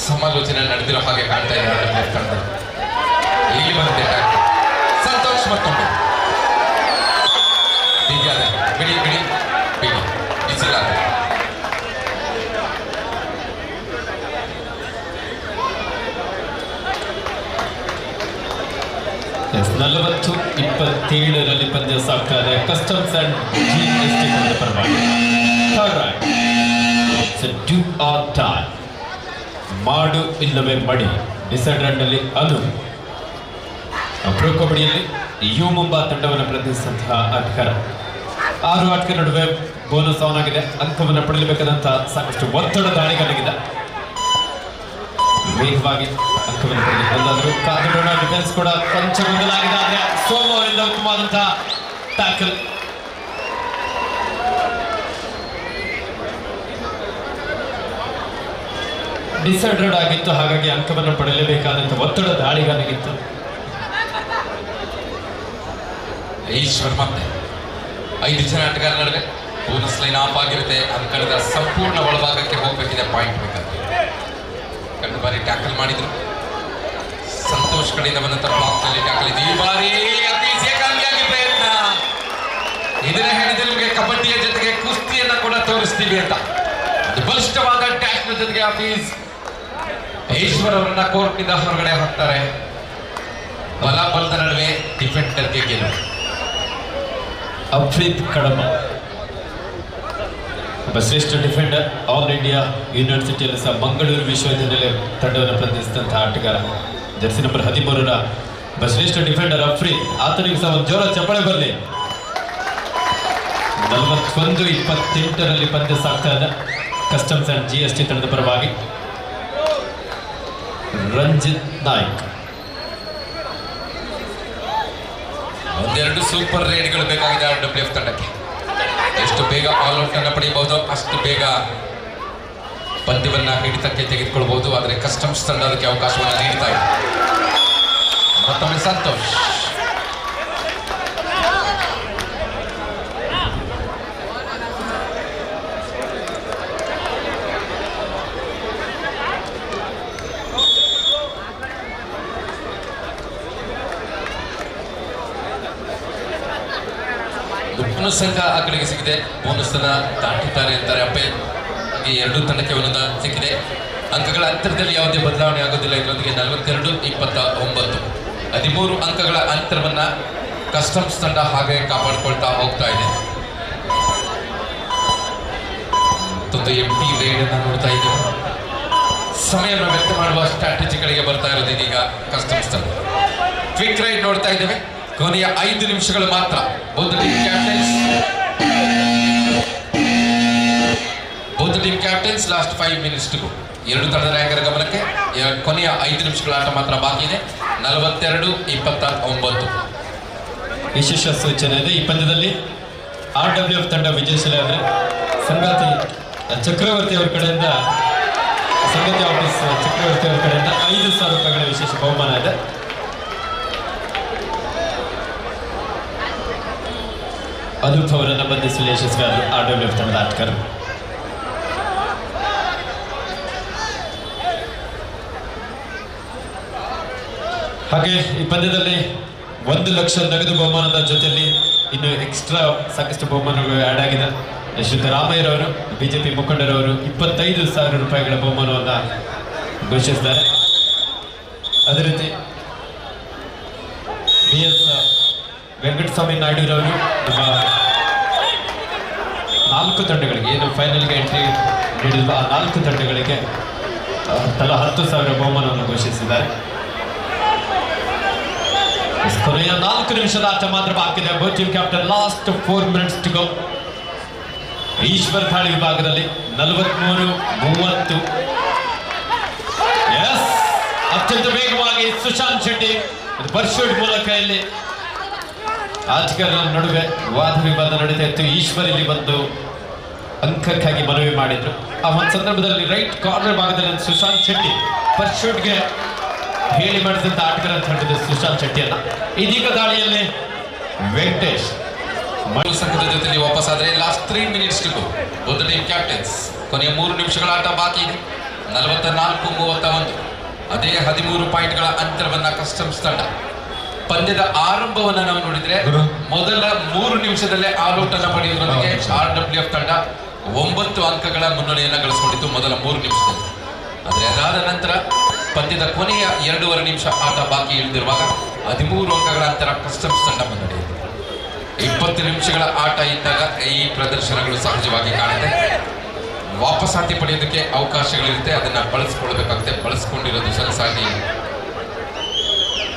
ಸಮಾಲೋಚನೆ ನಡೆದಿರೋ ಹಾಗೆ ಕಾಣ್ತಾ ಇದೆ ತಂಡದಲ್ಲಿ. ಇಲ್ಲಿ ಬಂದಿದೆ ಸಂತೋಷ್ ಮತ್ತೊಮ್ಮೆ ಬಿಡಿ ಬಿಸಿಲ 40-27 ಪಂದ್ಯ ಸಾಗ್ತಾ ಇದೆ. ಕಸ್ಟಮ್ಸ್ ಅಂಡ್ GST ತಂಡ ಪರವಾಗಿ. ಡೂ ಆರ್ ಡೈ, ಮಾಡು ಇಲ್ಲವೇ ಮಡಿ. ಡಿಸೈಡ್ ನಲ್ಲಿ ಅನು ಪ್ರೊ ಕಬಡ್ಡಿಯಲ್ಲಿ ಯು ಮುಂಬಾ ತಂಡವನ್ನು ಪ್ರತಿನಿಧಿಸಿದಂತಹ ಆಟಗಾರ. 6 ಆಟಗಾರ ನಡುವೆ ಬೋನಸ್ ಆನ್ ಆಗಿದೆ. ಅಂಕವನ್ನು ಪಡೆಯಬೇಕಾದಂತಹ ಸಾಕಷ್ಟು ಒತ್ತಡ ದಾಳಿಗಾರಗಿದೆ. ವೇಗವಾಗಿ ಅಂಕವನ್ನು ಪಡೆದು ಬಂದಾದರೂ ಕಾದುಕೊಂಡ ಡಿಫೆನ್ಸ್ ಕೂಡ ಕೊಂಚ ಗೊಂದಲಾಗಿದೆ. ಆದರೆ ಸೋಮ ಅವರಿಂದ ಉತ್ತಮವಾದಂತಹ ಟ್ಯಾಕಲ್. ಡಿಸೈಡೆಡ್ ಆಗಿತ್ತು, ಹಾಗಾಗಿ ಅಂಕವನ್ನು ಪಡೆಯಲೇಬೇಕಾದಂತಹ ಒತ್ತಡ ದಾಳಿಗಾರನಿಗಿತ್ತು. ಈಶ್ವರ್ ಮತ್ತೆ 5 ಜನ ಆಟಗಾರ ನಡುವೆ ಬೋನಸ್ ಲೈನ್ ಆಫ್ ಆಗಿರುತ್ತೆ. ಅಂಕಣದ ಸಂಪೂರ್ಣ ಒಳಭಾಗಕ್ಕೆ ಹೋಗಬೇಕಿದೆ ಪಾಯಿಂಟ್ ಬೇಕಾದ್ರೆ. ಕಳೆದ ಬಾರಿ ಟ್ಯಾಕಲ್ ಮಾಡಿದ್ರು. ಸಂತೋಷ್ ಕಡೆಯಿಂದ ಬಂದಂತ ಬ್ಲಾಕ್ ನಲ್ಲಿ ಟ್ಯಾಕಲ್ ಇದೆ. ಈ ಬಾರಿ ಅತಿ ಏಕಾಂಗಿಯಾಗಿ ಪ್ರಯತ್ನ. ಇದನ್ನ ಹೇಳಿದ್ರೆ ನಿಮಗೆ ಕಬಡ್ಡಿಯ ಜೊತೆಗೆ ಕುಸ್ತಿಯನ್ನ ಕೂಡ ತೋರಿಸ್ತೀವಿ ಅಂತ. ಬಲಿಷ್ಠವಾದ ಟ್ಯಾಕ್ ಜೊತೆಗೆ ಆಫೀಸ್ ಈಶ್ವರ್ ಅವರನ್ನ ಕೋರ್ಟ್ ನಿಂದ ಹೊರಗಡೆ ಹಾಕ್ತಾರೆ. ಬಲದ ನಡುವೆ ಡಿಫೆಂಡರ್ಗೆ ಗೆಲುವು. ಅಫ್ರೀದ್ ಕಡಮ ಒಬ್ಬ ಶ್ರೇಷ್ಠ ಡಿಫೆಂಡರ್. ಆಲ್ ಇಂಡಿಯಾ ಯೂನಿವರ್ಸಿಟಿಯಲ್ಲಿ ಸಹ ಮಂಗಳೂರು ವಿಶ್ವವಿದ್ಯಾನಿಲಯ ತಂಡವನ್ನು ಪ್ರತಿನಿಧಿಸಿದಂತಹ ಆಟಗಾರ. ಜರ್ಸಿ ನಂಬರ್ 13ರ ಒಬ್ಬ ಶ್ರೇಷ್ಠ ಡಿಫೆಂಡರ್ ಅಫ್ರೀದ್. ಆತನಿಗೆ ಸಹ ಒಂದು ಜೋರ ಚಪ್ಪಳೆ ಬರಲಿ. 41-28 ಪಂದ್ಯ ಸಾಗ್ತಾ ಇದೆ. ಕಸ್ಟಮ್ಸ್ ಅಂಡ್ GST ತಂಡದ ಪರವಾಗಿ ರಂಜಿತ್ ನಾಯ್ಕ್. ಒಂದೆರಡು ಸೂಪರ್ ರೇಡ್ಗಳು ಬೇಕಾಗಿದೆ RWF ತಂಡಕ್ಕೆ. ಎಷ್ಟು ಬೇಗ ಆಲ್ಔಟ್ ಅನ್ನು ಪಡೆಯಬಹುದು ಅಷ್ಟು ಬೇಗ ಪಂದ್ಯವನ್ನ ಹಿಡಿತಕ್ಕೆ ತೆಗೆದುಕೊಳ್ಬಹುದು. ಆದರೆ ಕಸ್ಟಮ್ಸ್ ತಂಡ ಅದಕ್ಕೆ ಅವಕಾಶವನ್ನು ನೀಡ್ತಾ ಇದೆ. ಮತ್ತೊಮ್ಮೆ ಸಂತೋಷ್. ಬೋನಸ್ ಅಂಕ ಆ ಕಡೆಗೆ ಸಿಕ್ಕಿದೆ. ಬೋನಸ್ ಅನ್ನ ದಾಟಿದ್ದಾರೆ ಅಂತಾರೆ ಅಂಪೈರ್. ಎರಡೂ ತಂಡಕ್ಕೆ ಒಂದೊಂದು ಸಿಕ್ಕಿದೆ. ಅಂಕಗಳ ಅಂತರದಲ್ಲಿ ಯಾವುದೇ ಬದಲಾವಣೆ ಆಗೋದಿಲ್ಲ. ಇದರೊಂದಿಗೆ 42-29 13 ಅಂಕಗಳ ಅಂತರವನ್ನ ಕಸ್ಟಮ್ಸ್ ತಂಡ ಹಾಗೆ ಕಾಪಾಡಿಕೊಳ್ತಾ ಹೋಗ್ತಾ ಇದೆ. ಮತ್ತೊಂದು ಎಂಟಿ ರೈಡ್ ಅನ್ನ ನೋಡ್ತಾ ಇದ್ದೇವೆ. ಸಮಯವನ್ನು ವ್ಯಕ್ತ ಮಾಡುವ ಸ್ಟ್ರಾಟಜಿಗಳಿಗೆ ಬರ್ತಾ ಇರೋದು ಇದೀಗ ಕಸ್ಟಮ್ಸ್ ತಂಡ. ಕ್ವಿಕ್ ರೈಡ್ ನೋಡ್ತಾ ಇದ್ದೇವೆ. ಕೊನೆಯ 5 ನಿಮಿಷಗಳು ಮಾತ್ರ. both the team captains last 5 minutes to go. ಎರಡು ತಂಡದ ನಾಯಕರ ಗಮನಕ್ಕೆ ಕೊನೆಯ 5 ನಿಮಿಷಗಳ ಆಟ ಮಾತ್ರ ಬಾಕಿ ಇದೆ. 42-29 ವಿಶೇಷ ಸೂಚನೆ ಇದೆ. ಈ ಪಂದ್ಯದಲ್ಲಿ RWF ತಂಡ ವಿಜಯಿಸಲಾದರೆ ಸಂಗಾತಿ ಚಕ್ರವರ್ತಿ ಅವರ ಕಡೆಯಿಂದ ಸಂಗಾತಿ ಆಫೀಸ್ ಚಕ್ರವರ್ತಿ ಅವರ ಕಡೆಯಿಂದ 5,000 ರೂಪಾಯಿಗಳ ವಿಶೇಷ ಬಹುಮಾನ ಇದೆ. ಅನೂಪ್ ಅವರನ್ನು ಬಂಧಿಸಲು ಯಶಸ್ವಿಯಾದ RWF ತಂಡದ ಆಟಗಾರರು. ಹಾಗೆ ಈ ಪಂದ್ಯದಲ್ಲಿ 1 ಲಕ್ಷ ನಗದು ಬಹುಮಾನದ ಜೊತೆಯಲ್ಲಿ ಇನ್ನು ಎಕ್ಸ್ಟ್ರಾ ಸಾಕಷ್ಟು ಬಹುಮಾನಗಳು ಆ್ಯಡ್ ಆಗಿದೆ. ಶ್ರೀಯುತ ರಾಮಯ್ಯರವರು ಬಿಜೆಪಿ ಮುಖಂಡರವರು 25,000 ರೂಪಾಯಿಗಳ ಬಹುಮಾನವನ್ನು ಘೋಷಿಸಿದ್ದಾರೆ. ಅದೇ ರೀತಿ BS ವೆಂಕಟಸ್ವಾಮಿ ನಾಯ್ಡುರವರು ನಮ್ಮ 4 ತಂಡಗಳಿಗೆ ಏನು ಫೈನಲ್ಗೆ ಎಂಟ್ರಿ ನೀಡಿರುವ ಆ 4 ತಂಡಗಳಿಗೆ ತಲಾ 10,000 ಬಹುಮಾನವನ್ನು ಘೋಷಿಸಿದ್ದಾರೆ. ಕೊನೆಯ 4 ನಿಮಿಷದ ಆಟ ಮಾತ್ರ ಬಾಕಿ ಇದೆ. Both team captain last 4 minutes to go. Ishwar ಥಾಳಿ ವಿಭಾಗದಲ್ಲಿ 43-30. ಎಸ್, ಅತ್ಯಂತ ವೇಗವಾಗಿ ಸುಶಾಂತ್ ಶೆಟ್ಟಿ ಪರ್ಶೂಟ್ ಮೂಲಕ ಇಲ್ಲಿ ಆಟಗಾರರ ನಡುವೆ ವಾದ ವಿವಾದ ನಡೀತಾ ಇತ್ತು. ಈಶ್ವರ್ ಇಲ್ಲಿ ಬಂದು ಅಂಕಕ್ಕಾಗಿ ಮನವಿ ಮಾಡಿದ್ರು. ಆ ಒಂದು ಸಂದರ್ಭದಲ್ಲಿ ರೈಟ್ ಕಾರ್ನರ್ ಭಾಗದಲ್ಲಿ ಸುಶಾಂತ್ ಶೆಟ್ಟಿ ಪರ್ಶೂಟ್ಗೆ ಹೇಳಿ ಮಾಡಿದಂತ ಆಟಗಾರ ಅಂತ ಹೇಳಿದ್ರು ಸುಶಾಂತ್ ಶೆಟ್ಟಿಯನ್ನ. ಇದೀಗ ದಾಳಿಯಲ್ಲಿ ವೆಂಕಟೇಶ್ ಸಂಘದ ಜೊತೆಲಿ ವಾಪಸ್ ಆದ್ರೆ last 3 minutes to go. both the team captains ಕೊನೆಯ 3 ನಿಮಿಷಗಳ ಆಟ ಬಾಕಿ ಇದೆ. 44-31 ಅದೇ 13 ಪಾಯಿಂಟ್ಗಳ ಅಂತರವನ್ನ ಕಸ್ಟಮ್ಸ್ ತಂಡ. ಪಂದ್ಯದ ಆರಂಭವನ್ನ ನಾವು ನೋಡಿದ್ರೆ ಮೊದಲ 3 ನಿಮಿಷದಲ್ಲೇ ಆಲ್ಔಟ್ ಅನ್ನ ಪಡೆಯುವುದರೊಂದಿಗೆ RWF ತಂಡ 9 ಅಂಕಗಳ ಮುನ್ನಡೆಯನ್ನ ಗಳಿಸಿಕೊಂಡಿತ್ತು ಮೊದಲ 3 ನಿಮಿಷದಲ್ಲಿ. ಆದರೆ ಅದಾದ ನಂತರ ಪಂದ್ಯದ ಕೊನೆಯ 2.5 ನಿಮಿಷ ಆಟ ಬಾಕಿ ಇಳಿದಿರುವಾಗ 13 ಅಂಕಗಳ ಅಂತರ ಕಸ್ಟಮ್ಸ್ ತಂಡ ಮುನ್ನಡೆಯಿತು. 20 ನಿಮಿಷಗಳ ಆಟ ಇದ್ದಾಗ ಈ ಪ್ರದರ್ಶನಗಳು ಸಹಜವಾಗಿ ಕಾಣುತ್ತೆ. ವಾಪಸಾತಿ ಪಡೆಯೋದಕ್ಕೆ ಅವಕಾಶಗಳಿರುತ್ತೆ, ಅದನ್ನ ಬಳಸ್ಕೊಳ್ಬೇಕಾಗುತ್ತೆ. ಬಳಸ್ಕೊಂಡಿರೋದು ಸಲಸಾಗಿ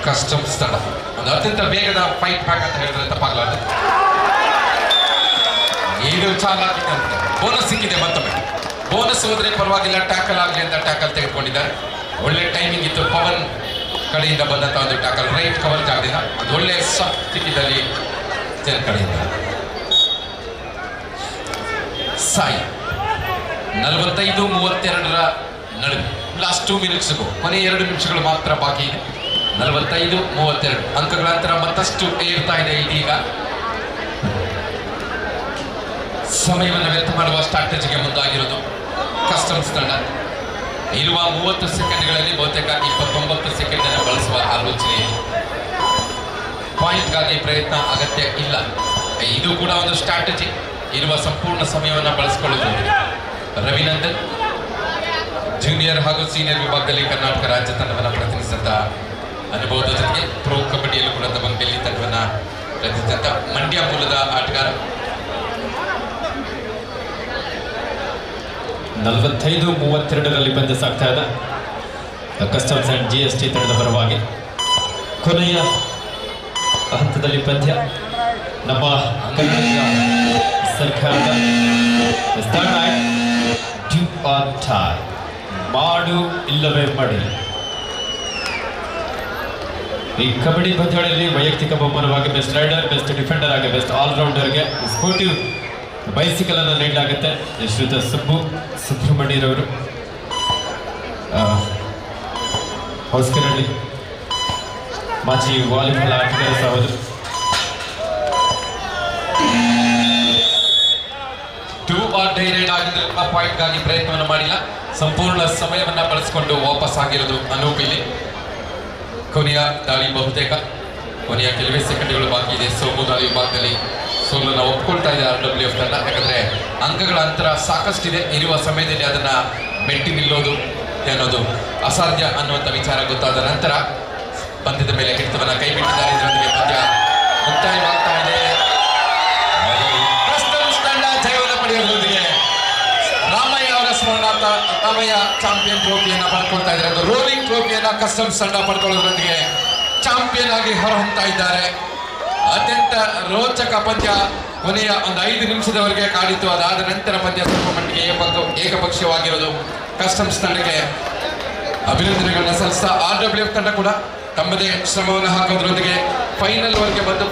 ಕಸ್ಟಮ್ಸ್ ತಂಡ. ಒಂದು ಅತ್ಯಂತ ವೇಗದ ಫೈಟ್ ಬ್ಯಾಕ್ ಅಂತ ಹೇಳಿದ್ರೆ ತಪ್ಪಾಗಲಾರ್ದು. ಇದು ಚಾಲಾಗಿದೆ ಅಂತ ಬೋನಸ್ ಸಿಕ್ಕಿದೆ. ಮತ್ತೊಮ್ಮೆ ಬೋನಸ್ ಹೋದ್ರೆ ಪರವಾಗಿಲ್ಲ, ಟ್ಯಾಕಲ್ ಆಗಲಿ ಅಂತ ಟ್ಯಾಕಲ್ ತೆಗೆದುಕೊಂಡಿದ್ದಾರೆ. ಒಳ್ಳೆ ಟೈಮಿಂಗ್ ಇತ್ತು. ಪವನ್ ಕಡೆಯಿಂದ ಬಂದಂತ ಒಂದು ಟ್ಯಾಕಲ್ ರೈಟ್ ಕವರ್ ಜಾಗದಿಂದ ಒಂದು ಒಳ್ಳೆ ಸಾಫ್ಟ್ ಸಿಕ್ಕಿದಲ್ಲಿ ಜನ ಕಡೆಯಿಂದ ಸಾಯಿ 45-32 ನಡುವೆ ಲಾಸ್ಟ್ 2 minutes ಕೊನೆ 2 ನಿಮಿಷಗಳು ಮಾತ್ರ ಬಾಕಿ ಇದೆ. 45-32 ಅಂಕಗಳ ಅಂತರ ಮತ್ತಷ್ಟು ಏರ್ತಾ ಇದೆ. ಇದೀಗ ಸಮಯವನ್ನು ವ್ಯರ್ಥ ಮಾಡುವ ಸ್ಟ್ರಾಟಜಿಗೆ ಮುಂದಾಗಿರೋದು ಕಸ್ಟಮ್ಸ್ ತಂಡ. ಇರುವ 30 ಸೆಕೆಂಡ್ಗಳಲ್ಲಿ ಬಹುತೇಕ 29 ಸೆಕೆಂಡ್ ಅನ್ನು ಬಳಸುವ ಆಲೋಚನೆ. ಪಾಯಿಂಟ್ಗಾಗಿ ಪ್ರಯತ್ನ ಅಗತ್ಯ ಇಲ್ಲ. ಇದು ಕೂಡ ಒಂದು ಸ್ಟ್ರಾಟಜಿ. ಇರುವ ಸಂಪೂರ್ಣ ಸಮಯವನ್ನು ಬಳಸಿಕೊಳ್ಳುವುದು. ರವಿನಂದನ್ ಜೂನಿಯರ್ ಹಾಗೂ ಸೀನಿಯರ್ ವಿಭಾಗದಲ್ಲಿ ಕರ್ನಾಟಕ ರಾಜ್ಯ ತಂಡವನ್ನು ಪ್ರತಿನಿಧಿಸಿದಂತ ಅನುಭವದ ಜೊತೆಗೆ ಪ್ರೋ ಕಬಡ್ಡಿಯಲ್ಲೂ ಕೂಡ ತಮ್ಮ ಬೆಳ್ಳಿ ತಂಡವನ್ನು ಪ್ರತಿನಿಧಿಸಿದಂತ ಮಂಡ್ಯ ಮೂಲದ ಆಟಗಾರ. 45-32 ಪಂದ್ಯ ಸಾಗ್ತಾ ಇದೆ. ಕಸ್ಟಮ್ಸ್ ಅಂಡ್ GST ತಂಡದ ಪರವಾಗಿ ಕೊನೆಯ ಹಂತದಲ್ಲಿ ಪಂದ್ಯ ನಮ್ಮ ಕರ್ನಾಟಕ ಸರ್ಕಾರದ ಆರ್ ಟೈ, ಮಾಡು ಇಲ್ಲವೇ ಮಡಿ. ಈ ಕಬಡ್ಡಿ ಪಂದ್ಯಾವಳಿಯಲ್ಲಿ ವೈಯಕ್ತಿಕ ಬಹುಮಾನವಾಗಿ ಬೆಸ್ಟ್ ರೈಡರ್, ಬೆಸ್ಟ್ ಡಿಫೆಂಡರ್ ಆಗಿ ಬೆಸ್ಟ್ ಆಲ್ರೌಂಡರ್ಗೆ ಸ್ಪೋರ್ಟಿವ್ ಬೈಸಿಕಲ್ ಅನ್ನು ನೀಡಲಾಗುತ್ತೆ. ಶ್ರೀಯುತ ಸುಬ್ರಹ್ಮಣ್ಯರವರು ಹೊಸಕೆರಳ್ಳಿ ಮಾಜಿ ವಾಲಿಬಾಲ್ ಆಟಗಾರ ಸಹೋದರ. 2 or die ರೈಡ್ ಆಗಿದ್ರೆ ಪಾಯಿಂಟ್ಗಾಗಿ ಪ್ರಯತ್ನವನ್ನು ಮಾಡಿಲ್ಲ, ಸಂಪೂರ್ಣ ಸಮಯವನ್ನ ಬಳಸಿಕೊಂಡು ವಾಪಸ್ ಆಗಿರೋದು ಅನೂಪ್. ಇಲ್ಲಿ ಕೊನೆಯ ದಾಳಿ ಬಹುತೇಕ ಕೊನೆಯ ಕೆಲವೇ ಸೆಕೆಂಡ್ಗಳು ಬಾಕಿ ಇದೆ. ಸೋಮು ದಾಳಿ ವಿಭಾಗದಲ್ಲಿ ಸೋಲನ್ನು ಒಪ್ಕೊಳ್ತಾ ಇದೆ RWF ತಂಡ. ಯಾಕಂದ್ರೆ ಅಂಕಗಳ ಅಂತರ ಸಾಕಷ್ಟಿದೆ, ಇರುವ ಸಮಯದಲ್ಲಿ ಅದನ್ನ ಮೆಟ್ಟಿ ನಿಲ್ಲೋದು ಅನ್ನೋದು ಅಸಾಧ್ಯ ಅನ್ನುವಂಥ ವಿಚಾರ ಗೊತ್ತಾದ ನಂತರ ಪಂದ್ಯದ ಮೇಲೆ ಹಿಡಿತವನ್ನ ಕೈ ಬಿಟ್ಟಿದ್ದಾರೆ. ಇದರೊಂದಿಗೆ ಪಂದ್ಯ ಮುಕ್ತಾಯವಾಗ್ತಾ ಇದೆ. ಕಸ್ಟಮ್ಸ್ ತಂಡ ಜಯವನ್ನು ಪಡೆಯೋದ್ರೊಂದಿಗೆ ರಾಮಯ್ಯ ಅವರ ಸ್ಮರಣಾರ್ಥ ರಾಮಯ್ಯ ಚಾಂಪಿಯನ್ ಟ್ರೋಫಿಯನ್ನ ಪಡ್ಕೊಳ್ತಾ ಇದ್ದಾರೆ. ಒಂದು ರೋಲಿಂಗ್ ಟ್ರೋಫಿಯನ್ನ ಕಸ್ಟಮ್ಸ್ ತಂಡ ಪಡ್ಕೊಳ್ಳೋದ್ರೊಂದಿಗೆ ಚಾಂಪಿಯನ್ ಆಗಿ ಹೊರಹೊಮ್ತಾ ಇದ್ದಾರೆ. ಅತ್ಯಂತ ರೋಚಕ ಪಂದ್ಯ ಕೊನೆಯ ಒಂದು 5 ನಿಮಿಷದವರೆಗೆ ಕಾಡಿತು. ಅದಾದ ನಂತರ ಪಂದ್ಯ ಸ್ವಲ್ಪ ಮಟ್ಟಿಗೆ ಏಕಪಕ್ಷೀಯವಾಗಿರೋದು. ಕಸ್ಟಮ್ಸ್ ತಂಡಕ್ಕೆ ಅಭಿನಂದನೆಗಳನ್ನ ಸಲ್ಲಿಸ್ತಾ RWF ತಂಡ ಕೂಡ ತಮ್ಮದೇ ಶ್ರಮವನ್ನು ಹಾಕೋದ್ರೊಂದಿಗೆ ಫೈನಲ್ ವರೆಗೆ ಬಂದು